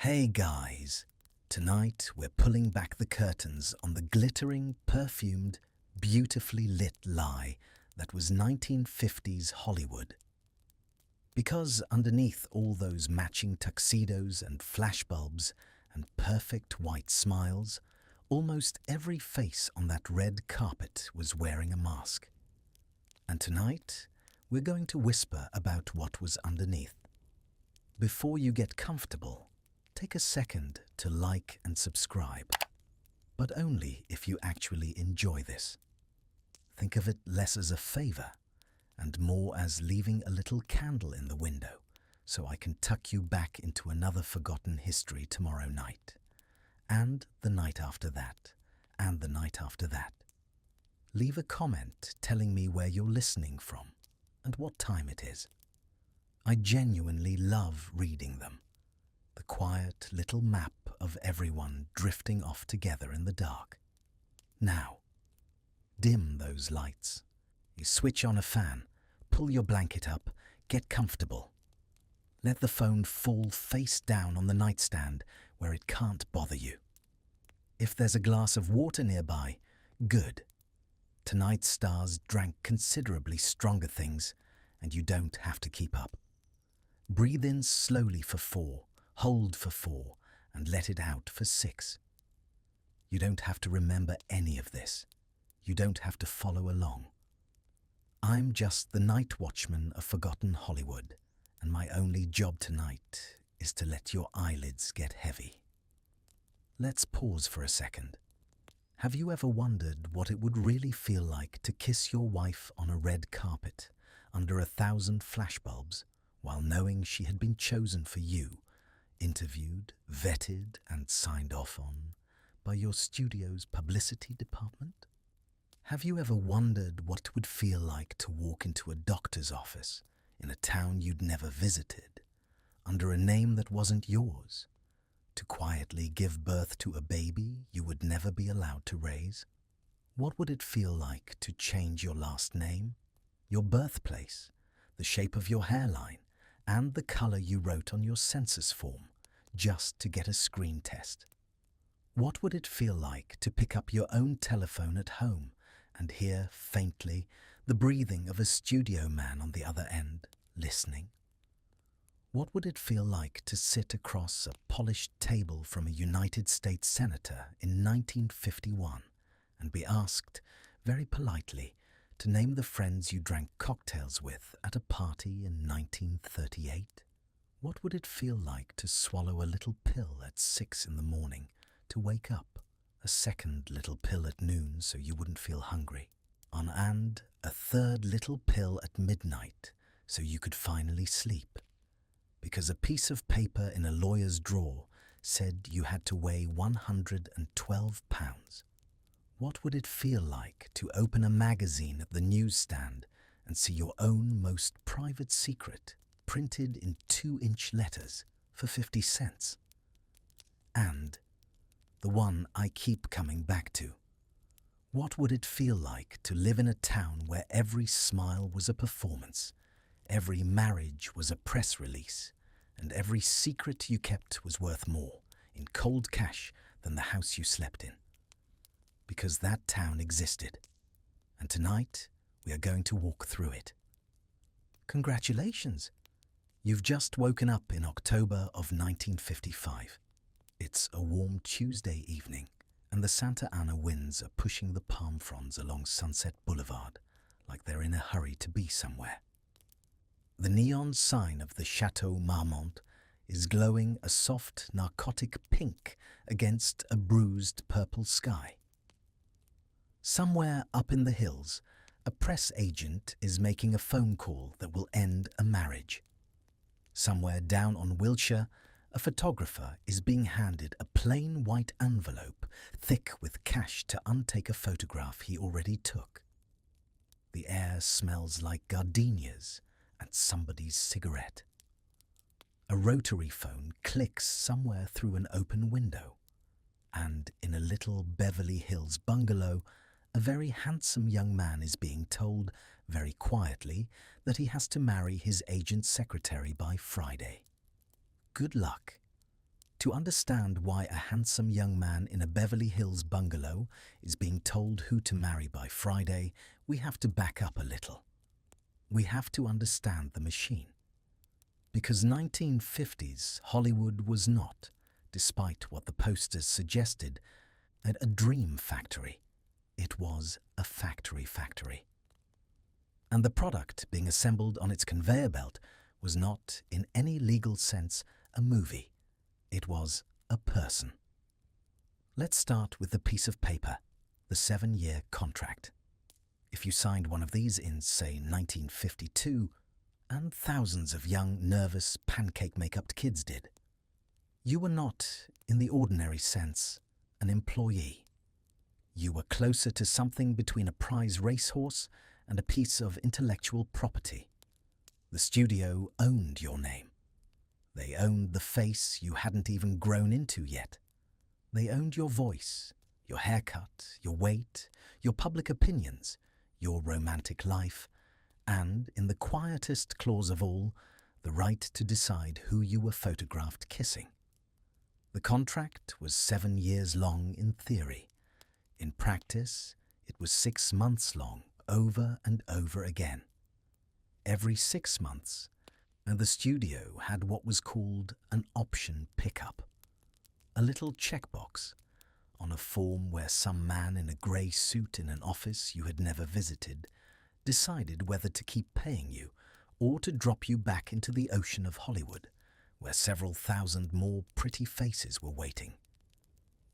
Hey guys, tonight we're pulling back the curtains on the glittering, perfumed, beautifully lit lie that was 1950s Hollywood. Because underneath all those matching tuxedos and flashbulbs and perfect white smiles, almost every face on that red carpet was wearing a mask. And tonight, we're going to whisper about what was underneath. Before you get comfortable, take a second to like and subscribe, but only if you actually enjoy this. Think of it less as a favor and more as leaving a little candle in the window so I can tuck you back into another forgotten history tomorrow night, and the night after that, and the night after that. Leave a comment telling me where you're listening from and what time it is. I genuinely love reading them. The quiet little map of everyone drifting off together in the dark. Now, dim those lights. You switch on a fan, pull your blanket up, get comfortable. Let the phone fall face down on the nightstand where it can't bother you. If there's a glass of water nearby, good. Tonight's stars drank considerably stronger things, and you don't have to keep up. Breathe in slowly for 4. Hold for 4 and let it out for 6. You don't have to remember any of this. You don't have to follow along. I'm just the night watchman of forgotten Hollywood, and my only job tonight is to let your eyelids get heavy. Let's pause for a second. Have you ever wondered what it would really feel like to kiss your wife on a red carpet under 1,000 flashbulbs while knowing she had been chosen for you, interviewed, vetted, and signed off on by your studio's publicity department? Have you ever wondered what it would feel like to walk into a doctor's office in a town you'd never visited, under a name that wasn't yours, to quietly give birth to a baby you would never be allowed to raise? What would it feel like to change your last name, your birthplace, the shape of your hairline, and the color you wrote on your census form, just to get a screen test? What would it feel like to pick up your own telephone at home and hear faintly the breathing of a studio man on the other end, listening? What would it feel like to sit across a polished table from a United States senator in 1951 and be asked, very politely, to name the friends you drank cocktails with at a party in 1938? What would it feel like to swallow a little pill at 6 in the morning to wake up, a second little pill at noon so you wouldn't feel hungry, and a third little pill at midnight so you could finally sleep? Because a piece of paper in a lawyer's drawer said you had to weigh 112 pounds. What would it feel like to open a magazine at the newsstand and see your own most private secret printed in 2-inch letters for 50 cents? And the one I keep coming back to. What would it feel like to live in a town where every smile was a performance, every marriage was a press release, and every secret you kept was worth more in cold cash than the house you slept in? Because that town existed, and tonight we are going to walk through it. Congratulations! You've just woken up in October of 1955. It's a warm Tuesday evening, and the Santa Ana winds are pushing the palm fronds along Sunset Boulevard like they're in a hurry to be somewhere. The neon sign of the Chateau Marmont is glowing a soft narcotic pink against a bruised purple sky. Somewhere up in the hills, a press agent is making a phone call that will end a marriage. Somewhere down on Wilshire, a photographer is being handed a plain white envelope thick with cash to untake a photograph he already took. The air smells like gardenias and somebody's cigarette. A rotary phone clicks somewhere through an open window, and in a little Beverly Hills bungalow, a very handsome young man is being told, very quietly, that he has to marry his agent's secretary by Friday. Good luck. To understand why a handsome young man in a Beverly Hills bungalow is being told who to marry by Friday, we have to back up a little. We have to understand the machine. Because 1950s Hollywood was not, despite what the posters suggested, a dream factory. It was a factory. And the product being assembled on its conveyor belt was not, in any legal sense, a movie. It was a person. Let's start with the piece of paper, the 7-year contract. If you signed one of these in, say, 1952, and thousands of young, nervous, pancake-make-upped kids did, you were not, in the ordinary sense, an employee. You were closer to something between a prize racehorse and a piece of intellectual property. The studio owned your name. They owned the face you hadn't even grown into yet. They owned your voice, your haircut, your weight, your public opinions, your romantic life, and, in the quietest clause of all, the right to decide who you were photographed kissing. The contract was 7 years long in theory. In practice, it was 6 months long, over and over again. Every 6 months, and the studio had what was called an option pickup, a little checkbox on a form where some man in a grey suit in an office you had never visited decided whether to keep paying you or to drop you back into the ocean of Hollywood, where several thousand more pretty faces were waiting.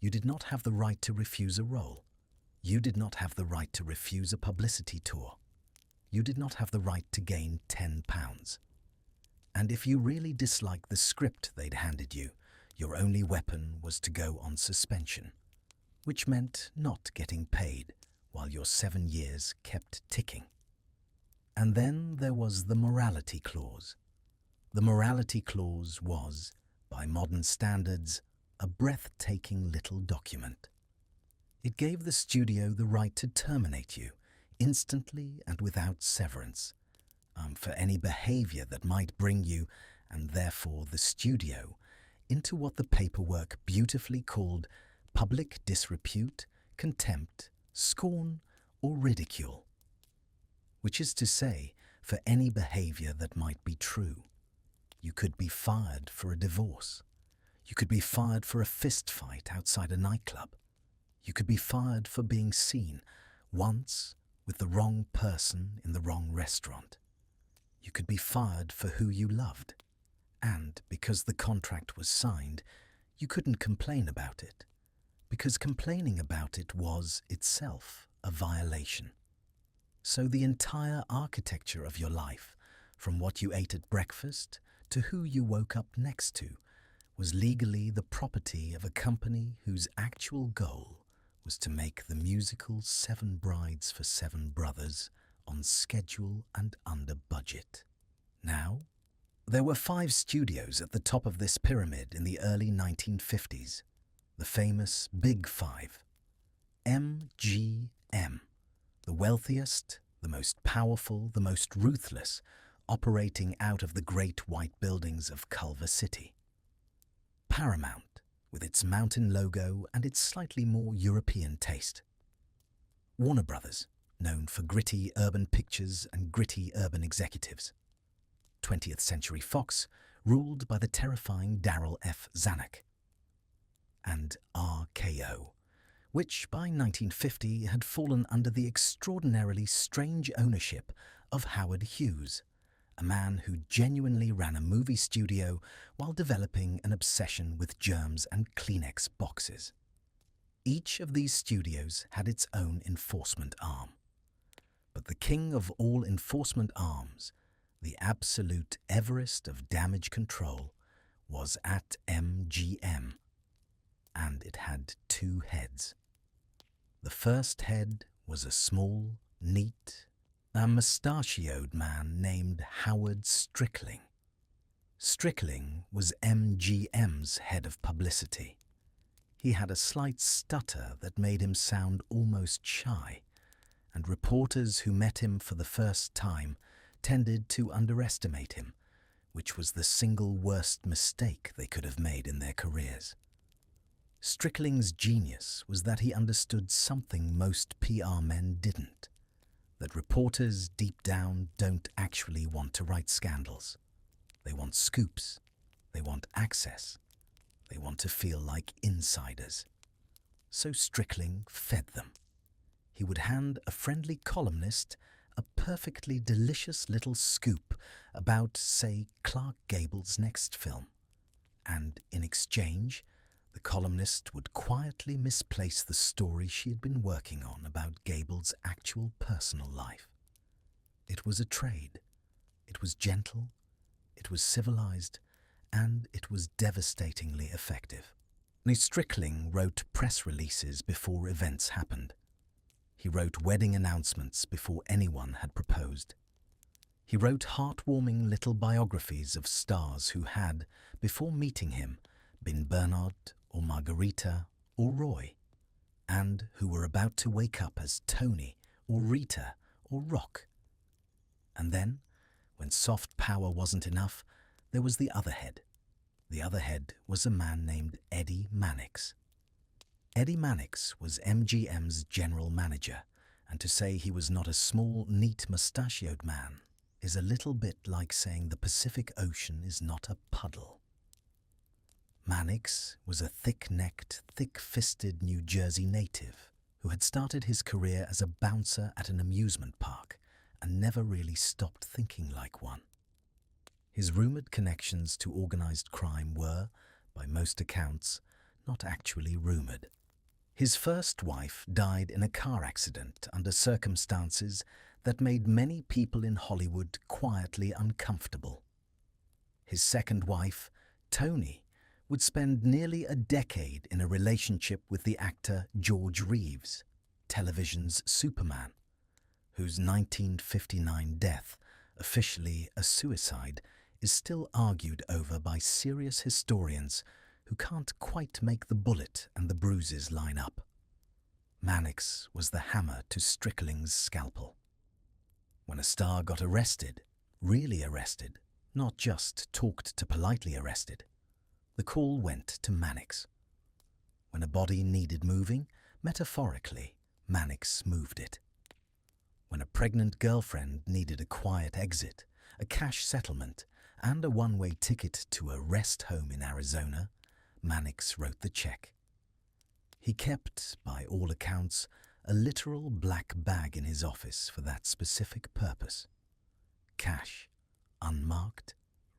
You did not have the right to refuse a role. You did not have the right to refuse a publicity tour. You did not have the right to gain £10. And if you really disliked the script they'd handed you, your only weapon was to go on suspension, which meant not getting paid while your 7 years kept ticking. And then there was the morality clause. The morality clause was, by modern standards, a breathtaking little document. It gave the studio the right to terminate you instantly and without severance, for any behavior that might bring you, and therefore the studio, into what the paperwork beautifully called public disrepute, contempt, scorn, or ridicule. Which is to say, for any behavior that might be true. You could be fired for a divorce. You could be fired for a fist fight outside a nightclub. You could be fired for being seen once with the wrong person in the wrong restaurant. You could be fired for who you loved. And because the contract was signed, you couldn't complain about it, because complaining about it was itself a violation. So the entire architecture of your life, from what you ate at breakfast to who you woke up next to, was legally the property of a company whose actual goal was to make the musical 7 Brides for 7 Brothers on schedule and under budget. Now, there were 5 studios at the top of this pyramid in the early 1950s, the famous Big Five. MGM, the wealthiest, the most powerful, the most ruthless, operating out of the great white buildings of Culver City. Paramount, with its mountain logo and its slightly more European taste. Warner Brothers, known for gritty urban pictures and gritty urban executives. 20th Century Fox, ruled by the terrifying Darryl F. Zanuck. And RKO, which by 1950 had fallen under the extraordinarily strange ownership of Howard Hughes, a man who genuinely ran a movie studio while developing an obsession with germs and Kleenex boxes. Each of these studios had its own enforcement arm. But the king of all enforcement arms, the absolute Everest of damage control, was at MGM, and it had 2 heads. The first head was a small, neat, mustachioed man named Howard Strickling. Strickling was MGM's head of publicity. He had a slight stutter that made him sound almost shy, and reporters who met him for the first time tended to underestimate him, which was the single worst mistake they could have made in their careers. Strickling's genius was that he understood something most PR men didn't, that reporters deep down don't actually want to write scandals. They want scoops. They want access. They want to feel like insiders. So Strickling fed them. He would hand a friendly columnist a perfectly delicious little scoop about, say, Clark Gable's next film. And in exchange, the columnist would quietly misplace the story she had been working on about Gable's actual personal life. It was a trade. It was gentle, it was civilized, and it was devastatingly effective. Strickling wrote press releases before events happened. He wrote wedding announcements before anyone had proposed. He wrote heartwarming little biographies of stars who had, before meeting him, been Bernard or Margarita or Roy, and who were about to wake up as Tony or Rita or Rock. And then, when soft power wasn't enough, there was the other head. The other head was a man named Eddie Mannix. Eddie Mannix was MGM's general manager, and to say he was not a small, neat, mustachioed man is a little bit like saying the Pacific Ocean is not a puddle. Mannix was a thick-necked, thick-fisted New Jersey native who had started his career as a bouncer at an amusement park and never really stopped thinking like one. His rumoured connections to organised crime were, by most accounts, not actually rumoured. His first wife died in a car accident under circumstances that made many people in Hollywood quietly uncomfortable. His second wife, Tony, would spend nearly a decade in a relationship with the actor George Reeves, television's Superman, whose 1959 death, officially a suicide, is still argued over by serious historians who can't quite make the bullet and the bruises line up. Mannix was the hammer to Strickling's scalpel. When a star got arrested, really arrested, not just talked to politely arrested, the call went to Mannix. When a body needed moving, metaphorically, Mannix moved it. When a pregnant girlfriend needed a quiet exit, a cash settlement, and a one-way ticket to a rest home in Arizona, Mannix wrote the check. He kept, by all accounts, a literal black bag in his office for that specific purpose. Cash, unmarked,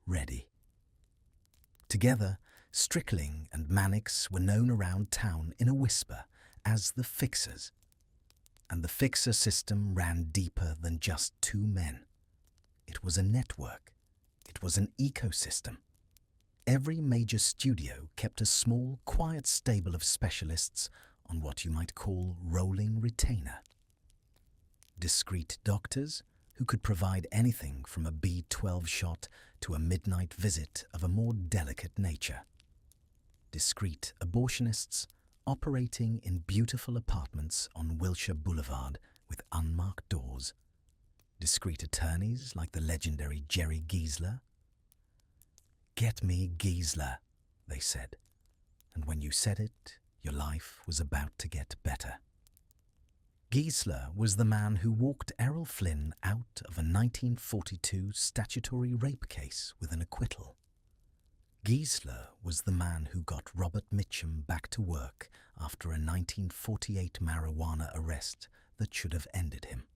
ready. Together, Strickling and Mannix were known around town in a whisper as the Fixers. And the Fixer system ran deeper than just two men. It was a network. It was an ecosystem. Every major studio kept a small, quiet stable of specialists on what you might call rolling retainer. Discreet doctors who could provide anything from a B12 shot to a midnight visit of a more delicate nature. Discreet abortionists operating in beautiful apartments on Wilshire Boulevard with unmarked doors. Discreet attorneys like the legendary Jerry Giesler. "Get me Giesler," they said, and when you said it, your life was about to get better. Giesler was the man who walked Errol Flynn out of a 1942 statutory rape case with an acquittal. Giesler was the man who got Robert Mitchum back to work after a 1948 marijuana arrest that should have ended him.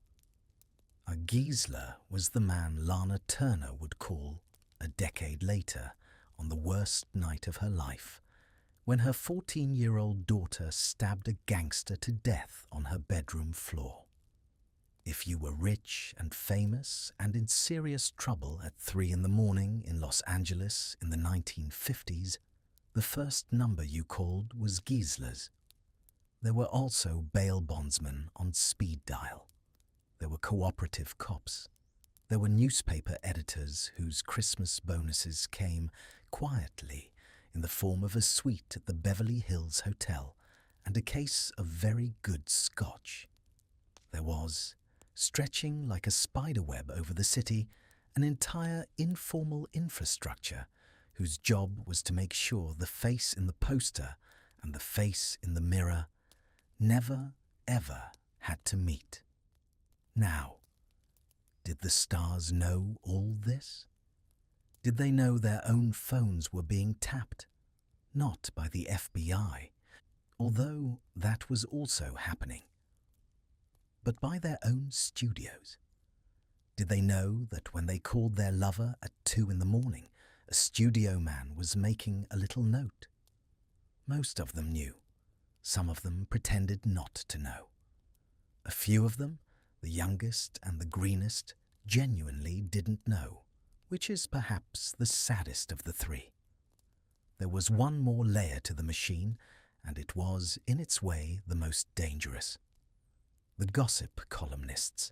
Giesler was the man Lana Turner would call, a decade later, on the worst night of her life, when her 14-year-old daughter stabbed a gangster to death on her bedroom floor. If you were rich and famous and in serious trouble at 3 a.m. in Los Angeles in the 1950s, the first number you called was Giesler's. There were also bail bondsmen on speed dial. There were cooperative cops. There were newspaper editors whose Christmas bonuses came quietly in the form of a suite at the Beverly Hills Hotel and a case of very good scotch. There was, stretching like a spiderweb over the city, an entire informal infrastructure whose job was to make sure the face in the poster and the face in the mirror never, ever had to meet. Now, did the stars know all this? Did they know their own phones were being tapped? Not by the FBI, although that was also happening, but by their own studios. Did they know that when they called their lover at 2 in the morning, a studio man was making a little note? Most of them knew. Some of them pretended not to know. A few of them, the youngest and the greenest, genuinely didn't know, which is perhaps the saddest of the three. There was one more layer to the machine, and it was, in its way, the most dangerous. The gossip columnists.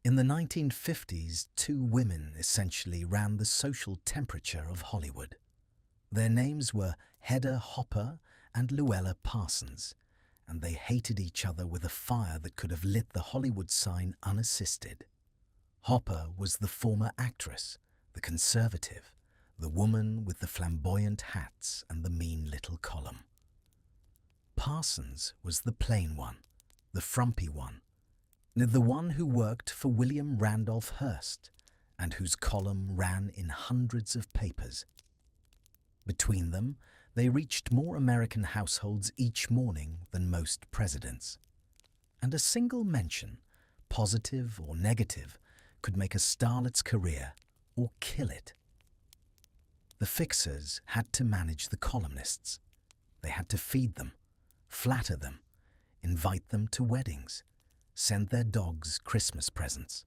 In the 1950s, 2 women essentially ran the social temperature of Hollywood. Their names were Hedda Hopper and Luella Parsons, and they hated each other with a fire that could have lit the Hollywood sign unassisted. Hopper was the former actress, the conservative, the woman with the flamboyant hats and the mean little column. Parsons was the plain one, the frumpy one, the one who worked for William Randolph Hearst and whose column ran in hundreds of papers. Between them, they reached more American households each morning than most presidents. And a single mention, positive or negative, could make a starlet's career or kill it. The fixers had to manage the columnists. They had to feed them, flatter them, invite them to weddings, send their dogs Christmas presents.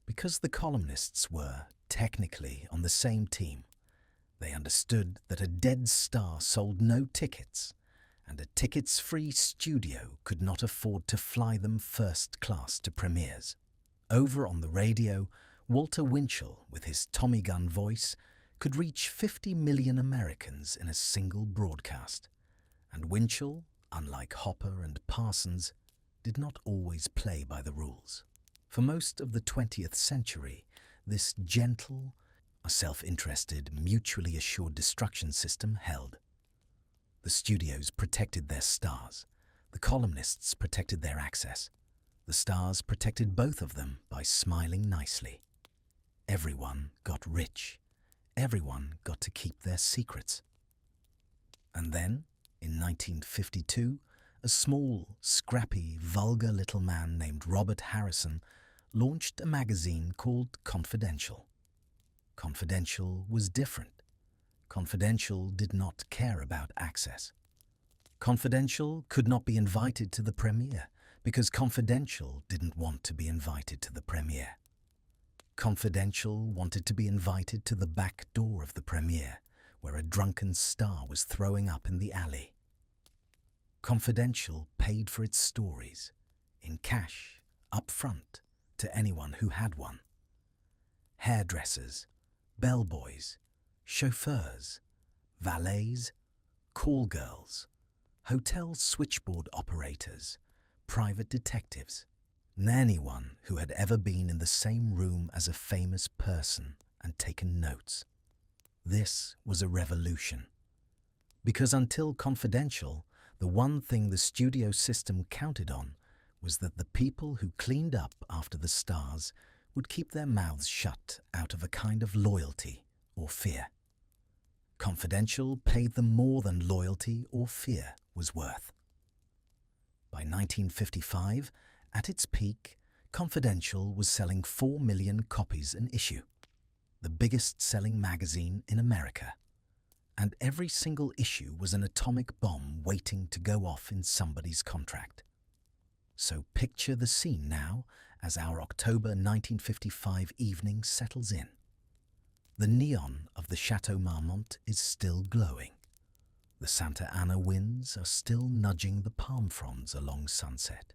Because the columnists were, technically, on the same team, they understood that a dead star sold no tickets, and a tickets-free studio could not afford to fly them first class to premieres. Over on the radio, Walter Winchell, with his Tommy gun voice, could reach 50 million Americans in a single broadcast. And Winchell, unlike Hopper and Parsons, did not always play by the rules. For most of the 20th century, this gentle, self-interested, mutually assured destruction system held. The studios protected their stars. The columnists protected their access. The stars protected both of them by smiling nicely. Everyone got rich. Everyone got to keep their secrets. And then, in 1952, a small, scrappy, vulgar little man named Robert Harrison launched a magazine called Confidential. Confidential was different. Confidential did not care about access. Confidential could not be invited to the premiere because Confidential didn't want to be invited to the premiere. Confidential wanted to be invited to the back door of the premiere, where a drunken star was throwing up in the alley. Confidential paid for its stories, in cash, up front, to anyone who had one. Hairdressers, bellboys, chauffeurs, valets, call girls, hotel switchboard operators, private detectives, anyone who had ever been in the same room as a famous person and taken notes. This was a revolution. Because until Confidential, the one thing the studio system counted on was that the people who cleaned up after the stars would keep their mouths shut out of a kind of loyalty or fear. Confidential paid them more than loyalty or fear was worth. By 1955, at its peak, Confidential was selling 4 million copies an issue, the biggest-selling magazine in America. And every single issue was an atomic bomb waiting to go off in somebody's contract. So picture the scene now as our October 1955 evening settles in. The neon of the Chateau Marmont is still glowing. The Santa Ana winds are still nudging the palm fronds along Sunset.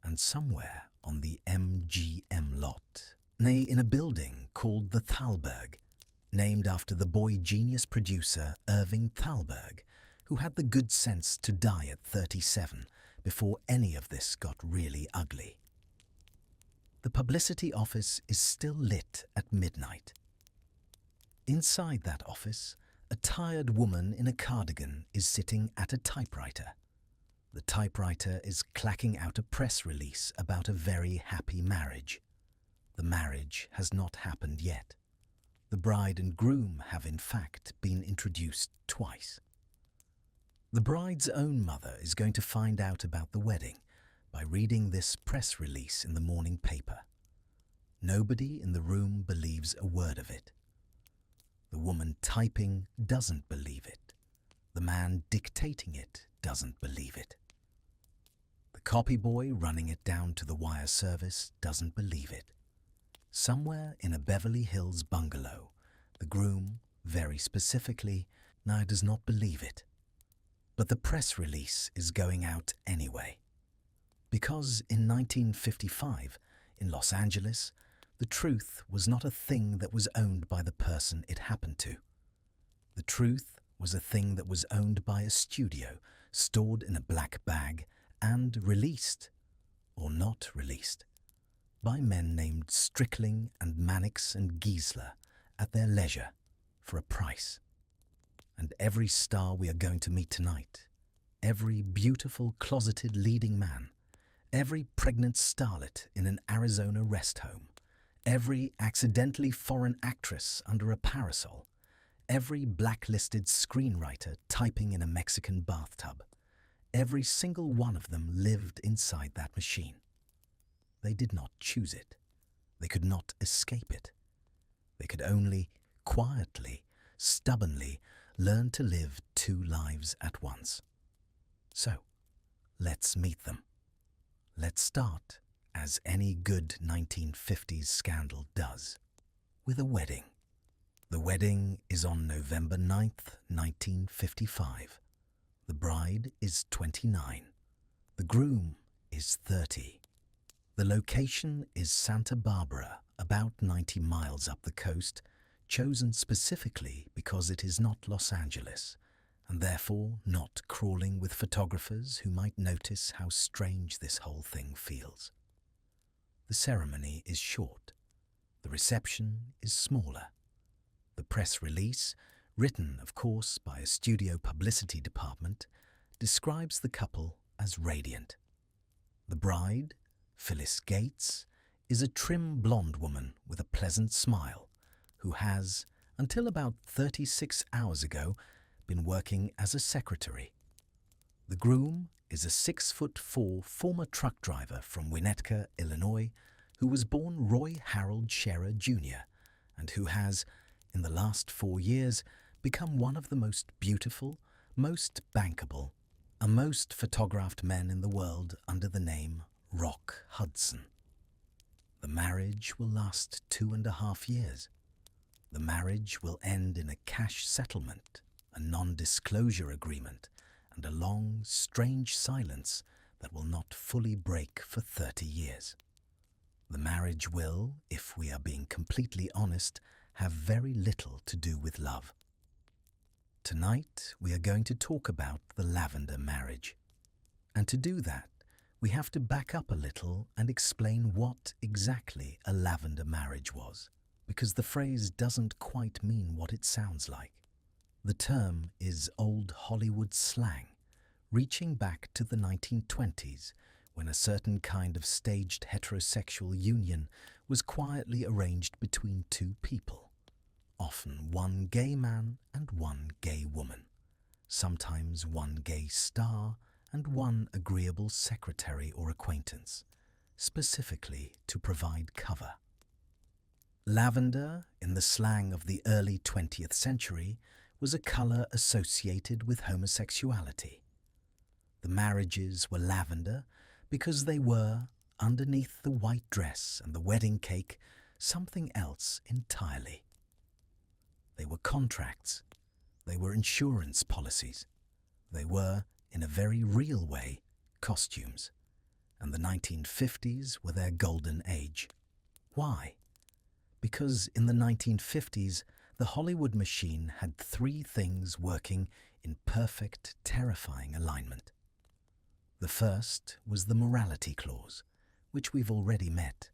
And somewhere on the MGM lot, nay, in a building called the Thalberg, named after the boy genius producer Irving Thalberg, who had the good sense to die at 37 before any of this got really ugly. The publicity office is still lit at midnight. Inside that office, a tired woman in a cardigan is sitting at a typewriter. The typewriter is clacking out a press release about a very happy marriage. The marriage has not happened yet. The bride and groom have in fact been introduced twice. The bride's own mother is going to find out about the wedding by reading this press release in the morning paper. Nobody in the room believes a word of it. The woman typing doesn't believe it. The man dictating it doesn't believe it. The copy boy running it down to the wire service doesn't believe it. Somewhere in a Beverly Hills bungalow, the groom, very specifically, now does not believe it. But the press release is going out anyway. Because in 1955, in Los Angeles, the truth was not a thing that was owned by the person it happened to. The truth was a thing that was owned by a studio, stored in a black bag, and released, or not released, by men named Strickling and Mannix and Giesler at their leisure for a price. And every star we are going to meet tonight, every beautiful closeted leading man, every pregnant starlet in an Arizona rest home, every accidentally foreign actress under a parasol, every blacklisted screenwriter typing in a Mexican bathtub, every single one of them lived inside that machine. They did not choose it. They could not escape it. They could only quietly, stubbornly learn to live two lives at once. So, let's meet them. Let's start, as any good 1950s scandal does, with a wedding. The wedding is on November 9th, 1955. The bride is 29. The groom is 30. The location is Santa Barbara, about 90 miles up the coast, chosen specifically because it is not Los Angeles, and therefore not crawling with photographers who might notice how strange this whole thing feels. The ceremony is short. The reception is smaller. The press release, written, of course, by a studio publicity department, describes the couple as radiant. The bride, Phyllis Gates, is a trim blonde woman with a pleasant smile who has, until about 36 hours ago, been working as a secretary. The groom is a 6'4" former truck driver from Winnetka, Illinois, who was born Roy Harold Scherer Jr. and who has, in the last 4 years, become one of the most beautiful, most bankable, and most photographed men in the world under the name Rock Hudson. The marriage will last 2.5 years. The marriage will end in a cash settlement, a non-disclosure agreement, and a long, strange silence that will not fully break for 30 years. The marriage will, if we are being completely honest, have very little to do with love. Tonight, we are going to talk about the lavender marriage. And to do that, we have to back up a little and explain what exactly a lavender marriage was, because the phrase doesn't quite mean what it sounds like. The term is old Hollywood slang, reaching back to the 1920s, when a certain kind of staged heterosexual union was quietly arranged between two people, often one gay man and one gay woman, sometimes one gay star and one agreeable secretary or acquaintance, specifically to provide cover. Lavender, in the slang of the early 20th century, was a colour associated with homosexuality. The marriages were lavender because they were, underneath the white dress and the wedding cake, something else entirely. They were contracts. They were insurance policies. They were, in a very real way, costumes. And the 1950s were their golden age. Why? Because in the 1950s, the Hollywood machine had 3 things working in perfect, terrifying alignment. The first was the morality clause, which we've already met.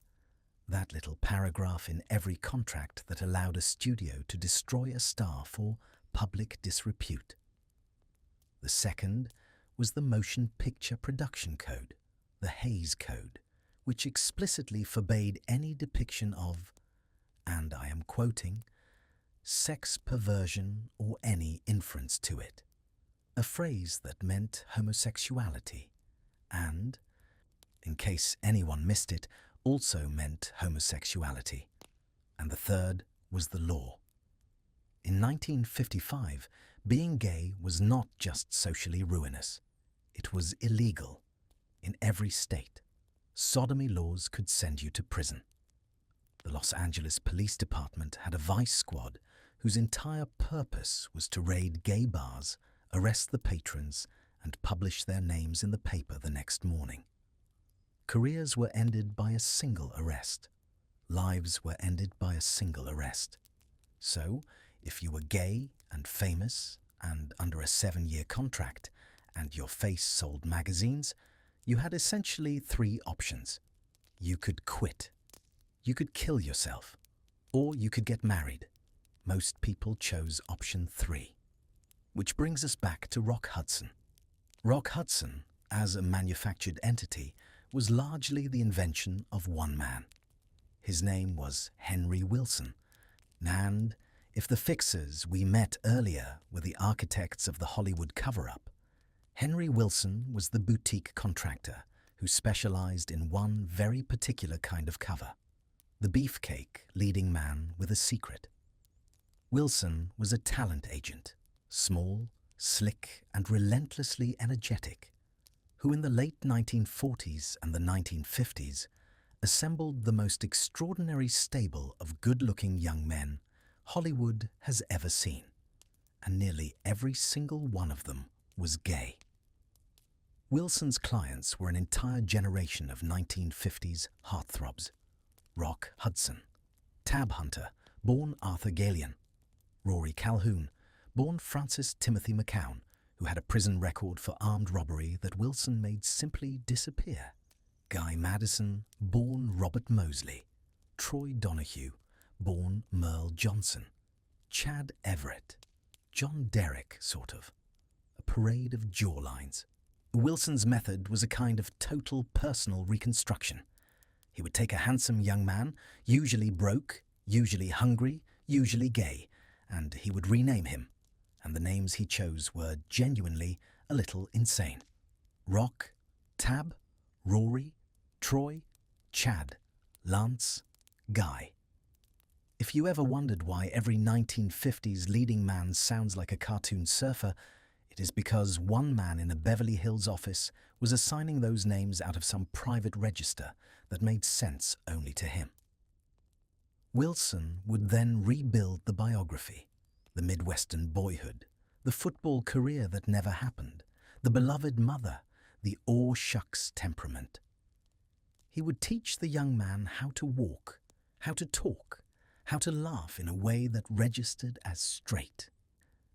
That little paragraph in every contract that allowed a studio to destroy a star for public disrepute. The second was the Motion Picture Production Code, the Hays Code, which explicitly forbade any depiction of, and I am quoting, sex perversion or any inference to it, a phrase that meant homosexuality, and, in case anyone missed it, also meant homosexuality. And the third was the law. In 1955, being gay was not just socially ruinous. It was illegal. In every state, sodomy laws could send you to prison. The Los Angeles Police Department had a vice squad whose entire purpose was to raid gay bars, arrest the patrons, and publish their names in the paper the next morning. Careers were ended by a single arrest. Lives were ended by a single arrest. So, if you were gay and famous and under a 7-year contract and your face sold magazines, you had essentially 3 options. You could quit. You could kill yourself. Or you could get married. Most people chose option 3. Which brings us back to Rock Hudson. Rock Hudson, as a manufactured entity, was largely the invention of one man. His name was Henry Wilson, and if the fixers we met earlier were the architects of the Hollywood cover-up, Henry Wilson was the boutique contractor who specialized in one very particular kind of cover, the beefcake leading man with a secret. Wilson was a talent agent, small, slick, and relentlessly energetic, who in the late 1940s and the 1950s assembled the most extraordinary stable of good-looking young men Hollywood has ever seen, and nearly every single one of them was gay. Wilson's clients were an entire generation of 1950s heartthrobs. Rock Hudson, Tab Hunter, born Arthur Galeon, Rory Calhoun, born Francis Timothy McCown, who had a prison record for armed robbery that Wilson made simply disappear, Guy Madison, born Robert Mosley, Troy Donahue, born Merle Johnson, Chad Everett, John Derrick, sort of. A parade of jawlines. Wilson's method was a kind of total personal reconstruction. He would take a handsome young man, usually broke, usually hungry, usually gay, and he would rename him. And the names he chose were genuinely a little insane. Rock, Tab, Rory, Troy, Chad, Lance, Guy. If you ever wondered why every 1950s leading man sounds like a cartoon surfer, it is because one man in a Beverly Hills office was assigning those names out of some private register that made sense only to him. Wilson would then rebuild the biography, the Midwestern boyhood, the football career that never happened, the beloved mother, the aw-shucks temperament. He would teach the young man how to walk, how to talk, how to laugh in a way that registered as straight,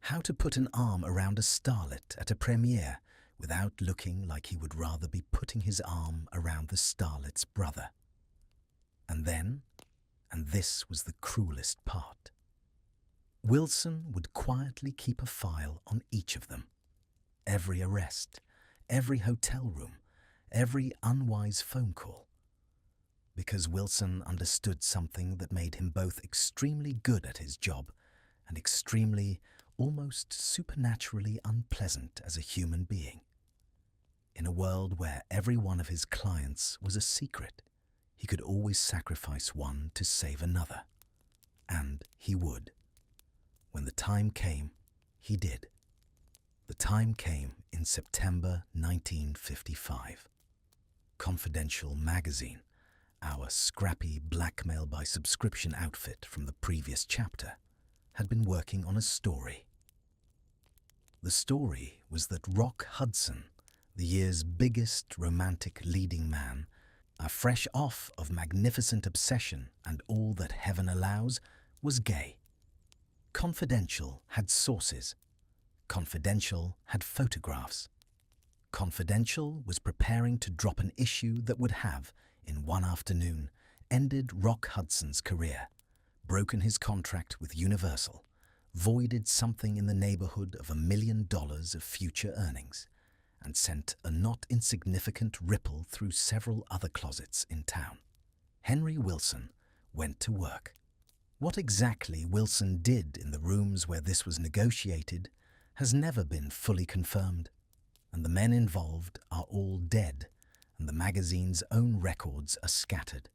how to put an arm around a starlet at a premiere without looking like he would rather be putting his arm around the starlet's brother. And then, and this was the cruelest part, Wilson would quietly keep a file on each of them. Every arrest, every hotel room, every unwise phone call. Because Wilson understood something that made him both extremely good at his job and extremely, almost supernaturally unpleasant as a human being. In a world where every one of his clients was a secret, he could always sacrifice one to save another. And he would. When the time came, he did. The time came in September 1955. Confidential magazine, our scrappy blackmail by subscription outfit from the previous chapter, had been working on a story. The story was that Rock Hudson, the year's biggest romantic leading man, fresh off of Magnificent Obsession and All That Heaven Allows, was gay. Confidential had sources. Confidential had photographs. Confidential was preparing to drop an issue that would have, in one afternoon, ended Rock Hudson's career, broken his contract with Universal, voided something in the neighborhood of $1 million of future earnings, and sent a not insignificant ripple through several other closets in town. Henry Wilson went to work. What exactly Wilson did in the rooms where this was negotiated has never been fully confirmed, and the men involved are all dead, and the magazine's own records are scattered.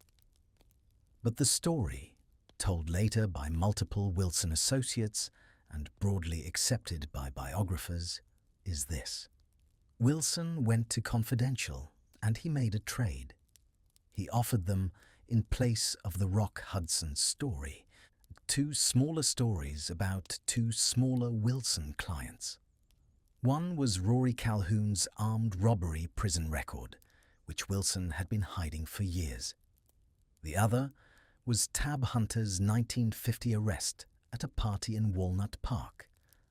But the story, told later by multiple Wilson associates and broadly accepted by biographers, is this. Wilson went to Confidential and he made a trade. He offered them, in place of the Rock Hudson story, 2 smaller stories about 2 smaller Wilson clients. One was Rory Calhoun's armed robbery prison record, which Wilson had been hiding for years. The other was Tab Hunter's 1950 arrest at a party in Walnut Park,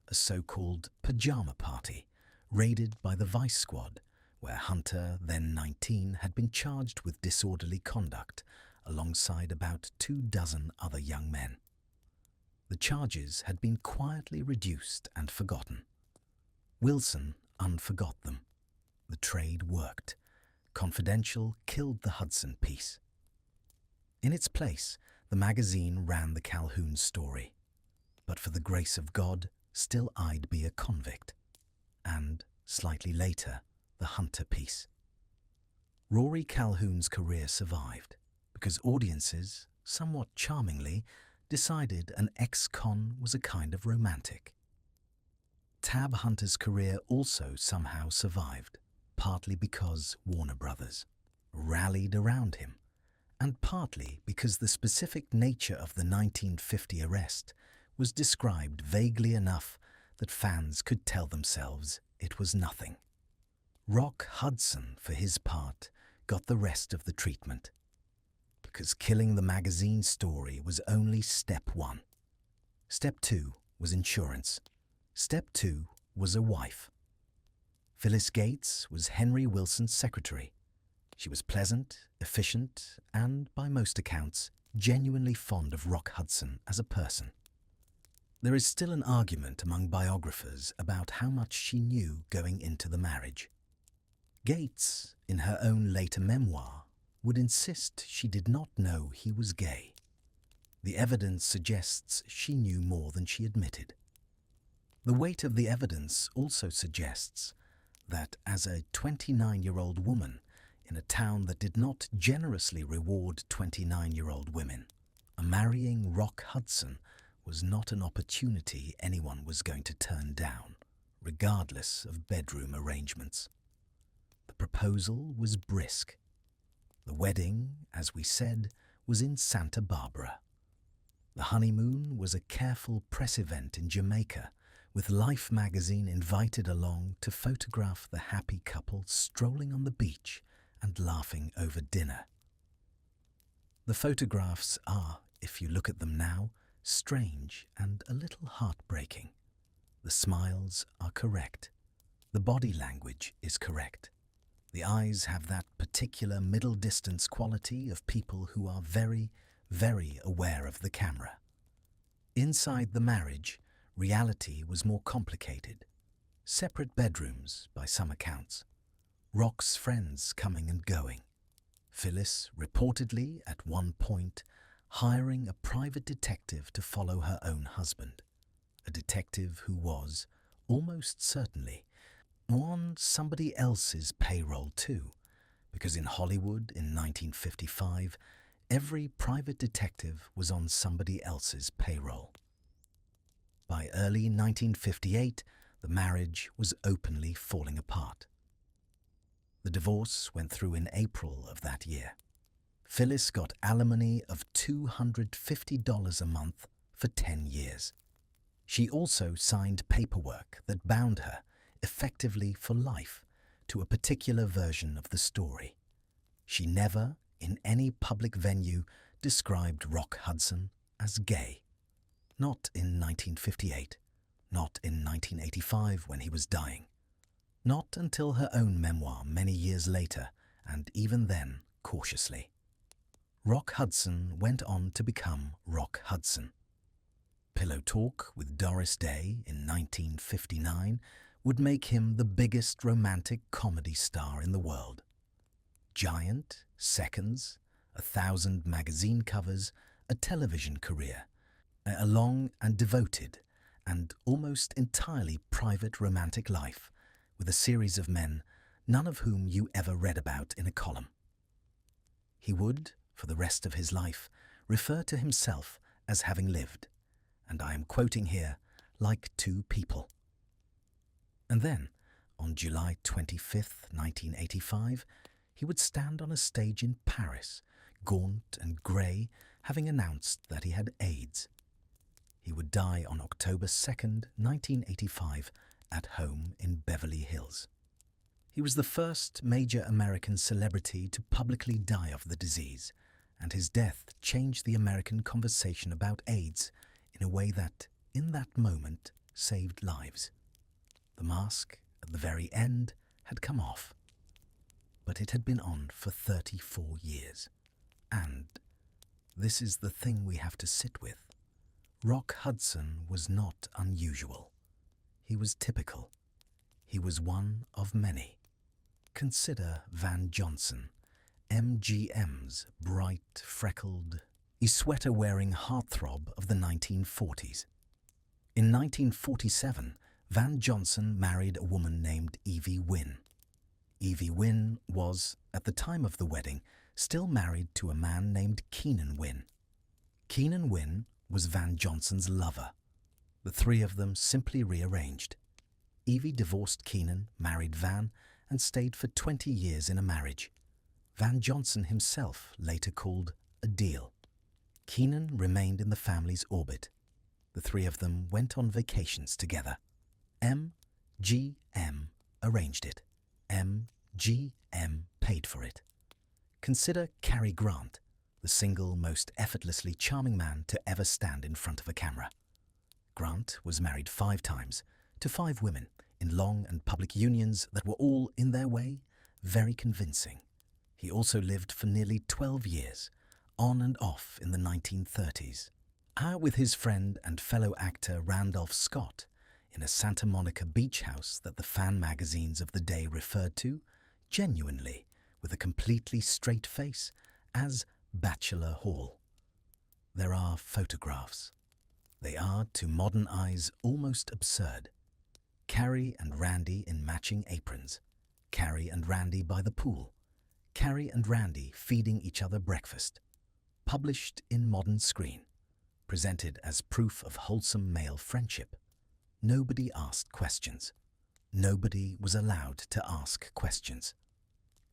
a so-called pajama party, raided by the Vice Squad, where Hunter, then 19, had been charged with disorderly conduct alongside about 24 other young men. The charges had been quietly reduced and forgotten. Wilson unforgot them. The trade worked. Confidential killed the Hudson piece. In its place, the magazine ran the Calhoun story. But for the grace of God, still I'd be a convict. And, slightly later, the Hunter piece. Rory Calhoun's career survived because audiences, somewhat charmingly, decided an ex-con was a kind of romantic. Tab Hunter's career also somehow survived, partly because Warner Brothers rallied around him, and partly because the specific nature of the 1950 arrest was described vaguely enough that fans could tell themselves it was nothing. Rock Hudson, for his part, got the rest of the treatment, because killing the magazine story was only step 1. Step 2 was insurance. Step 2 was a wife. Phyllis Gates was Henry Wilson's secretary. She was pleasant, efficient, and, by most accounts, genuinely fond of Rock Hudson as a person. There is still an argument among biographers about how much she knew going into the marriage. Gates, in her own later memoir, would insist she did not know he was gay. The evidence suggests she knew more than she admitted. The weight of the evidence also suggests that as a 29-year-old woman in a town that did not generously reward 29-year-old women, marrying Rock Hudson was not an opportunity anyone was going to turn down, regardless of bedroom arrangements. The proposal was brisk. The wedding, as we said, was in Santa Barbara. The honeymoon was a careful press event in Jamaica, with Life magazine invited along to photograph the happy couple strolling on the beach and laughing over dinner. The photographs are, if you look at them now, strange and a little heartbreaking. The smiles are correct. The body language is correct. The eyes have that particular middle-distance quality of people who are very, very aware of the camera. Inside the marriage, reality was more complicated. Separate bedrooms, by some accounts. Rock's friends coming and going. Phyllis, reportedly, at one point, hiring a private detective to follow her own husband. A detective who was, almost certainly, on somebody else's payroll too, because in Hollywood in 1955, every private detective was on somebody else's payroll. By early 1958, the marriage was openly falling apart. The divorce went through in April of that year. Phyllis got alimony of $250 a month for 10 years. She also signed paperwork that bound her, effectively for life, to a particular version of the story. She never, in any public venue, described Rock Hudson as gay. Not in 1958, not in 1985 when he was dying. Not until her own memoir many years later, and even then cautiously. Rock Hudson went on to become Rock Hudson. Pillow Talk with Doris Day in 1959 would make him the biggest romantic comedy star in the world. Giant, Seconds, 1,000 magazine covers, a television career, a long and devoted and almost entirely private romantic life with a series of men, none of whom you ever read about in a column. He would, for the rest of his life, refer to himself as having lived, and I am quoting here, like two people. And then, on July 25th, 1985, he would stand on a stage in Paris, gaunt and grey, having announced that he had AIDS. He would die on October 2nd, 1985, at home in Beverly Hills. He was the first major American celebrity to publicly die of the disease, and his death changed the American conversation about AIDS in a way that, in that moment, saved lives. The mask, at the very end, had come off, but it had been on for 34 years. And this is the thing we have to sit with. Rock Hudson was not unusual. He was typical. He was one of many. Consider Van Johnson, MGM's bright, freckled, sweater-wearing heartthrob of the 1940s. In 1947, Van Johnson married a woman named Evie Wynn. Evie Wynn was, at the time of the wedding, still married to a man named Keenan Wynn. Keenan Wynn was Van Johnson's lover. The three of them simply rearranged. Evie divorced Keenan, married Van, and stayed for 20 years in a marriage. Van Johnson himself later called a deal. Keenan remained in the family's orbit. The three of them went on vacations together. MGM arranged it. MGM paid for it. Consider Cary Grant, the single most effortlessly charming man to ever stand in front of a camera. Grant was married 5 times, to 5 women, in long and public unions that were all, in their way, very convincing. He also lived for nearly 12 years, on and off in the 1930s. With his friend and fellow actor Randolph Scott, in a Santa Monica beach house that the fan magazines of the day referred to, genuinely, with a completely straight face, as Bachelor Hall. There are photographs. They are, to modern eyes, almost absurd. Carrie and Randy in matching aprons. Carrie and Randy by the pool. Carrie and Randy feeding each other breakfast. Published in Modern Screen. Presented as proof of wholesome male friendship. Nobody asked questions. Nobody was allowed to ask questions.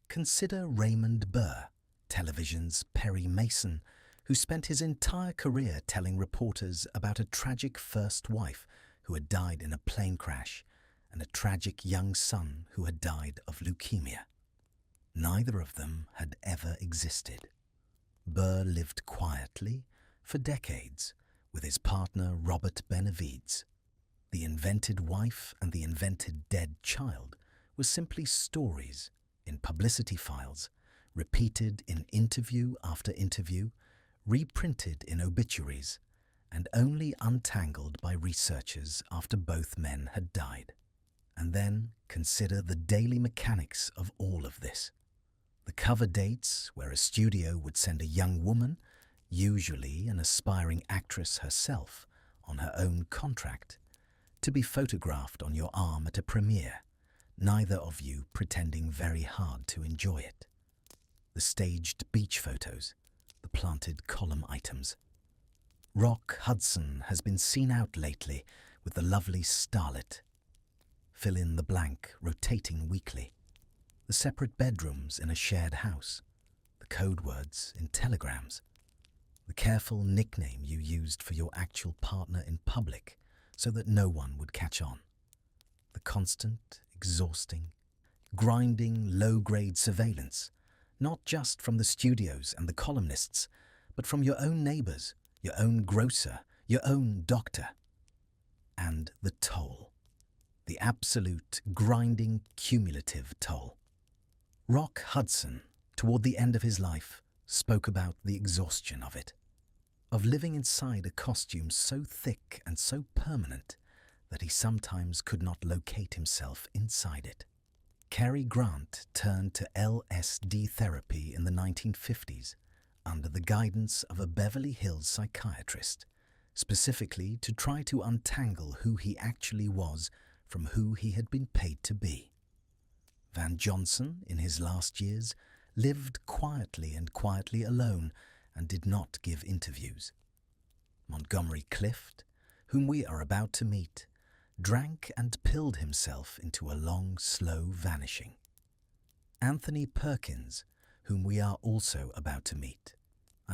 Consider Raymond Burr, television's Perry Mason, who spent his entire career telling reporters about a tragic first wife who had died in a plane crash and a tragic young son who had died of leukemia. Neither of them had ever existed. Burr lived quietly for decades with his partner Robert Benavides. The invented wife and the invented dead child were simply stories in publicity files, repeated in interview after interview, reprinted in obituaries, and only untangled by researchers after both men had died. And then consider the daily mechanics of all of this. The cover dates where a studio would send a young woman, usually an aspiring actress herself, on her own contract, to be photographed on your arm at a premiere, neither of you pretending very hard to enjoy it. The staged beach photos, the planted column items. Rock Hudson has been seen out lately with the lovely starlet. Fill in the blank, rotating weekly. The separate bedrooms in a shared house. The code words in telegrams. The careful nickname you used for your actual partner in public so that no one would catch on. The constant, exhausting, grinding, low-grade surveillance, not just from the studios and the columnists, but from your own neighbors, your own grocer, your own doctor. And the toll. The absolute, grinding, cumulative toll. Rock Hudson, toward the end of his life, spoke about the exhaustion of it, of living inside a costume so thick and so permanent that he sometimes could not locate himself inside it. Cary Grant turned to LSD therapy in the 1950s under the guidance of a Beverly Hills psychiatrist, specifically to try to untangle who he actually was from who he had been paid to be. Van Johnson, in his last years, lived quietly alone and did not give interviews. Montgomery Clift, whom we are about to meet, drank and pilled himself into a long, slow vanishing. Anthony Perkins, whom we are also about to meet,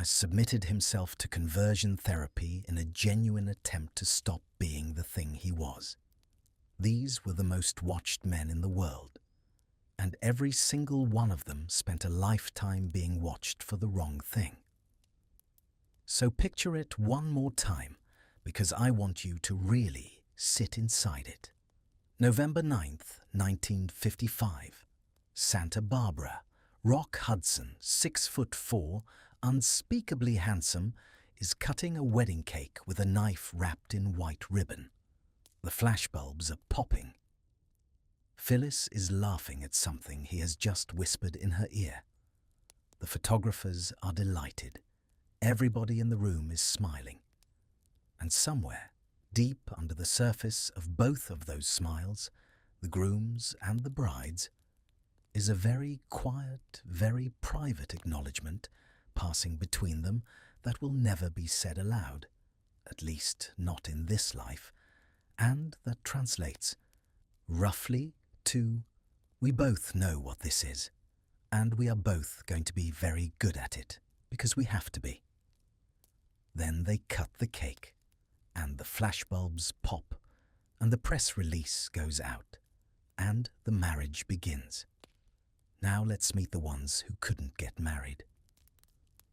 submitted himself to conversion therapy in a genuine attempt to stop being the thing he was. These were the most watched men in the world, and every single one of them spent a lifetime being watched for the wrong thing. So picture it one more time, because I want you to really sit inside it. November 9th, 1955. Santa Barbara. Rock Hudson, 6'4", unspeakably handsome, is cutting a wedding cake with a knife wrapped in white ribbon. The flashbulbs are popping. Phyllis is laughing at something he has just whispered in her ear. The photographers are delighted. Everybody in the room is smiling. And somewhere, deep under the surface of both of those smiles, the groom's and the bride's, is a very quiet, very private acknowledgement passing between them that will never be said aloud, at least not in this life, and that translates roughly to, "We both know what this is, and we are both going to be very good at it, because we have to be." Then they cut the cake, and the flashbulbs pop, and the press release goes out, and the marriage begins. Now let's meet the ones who couldn't get married.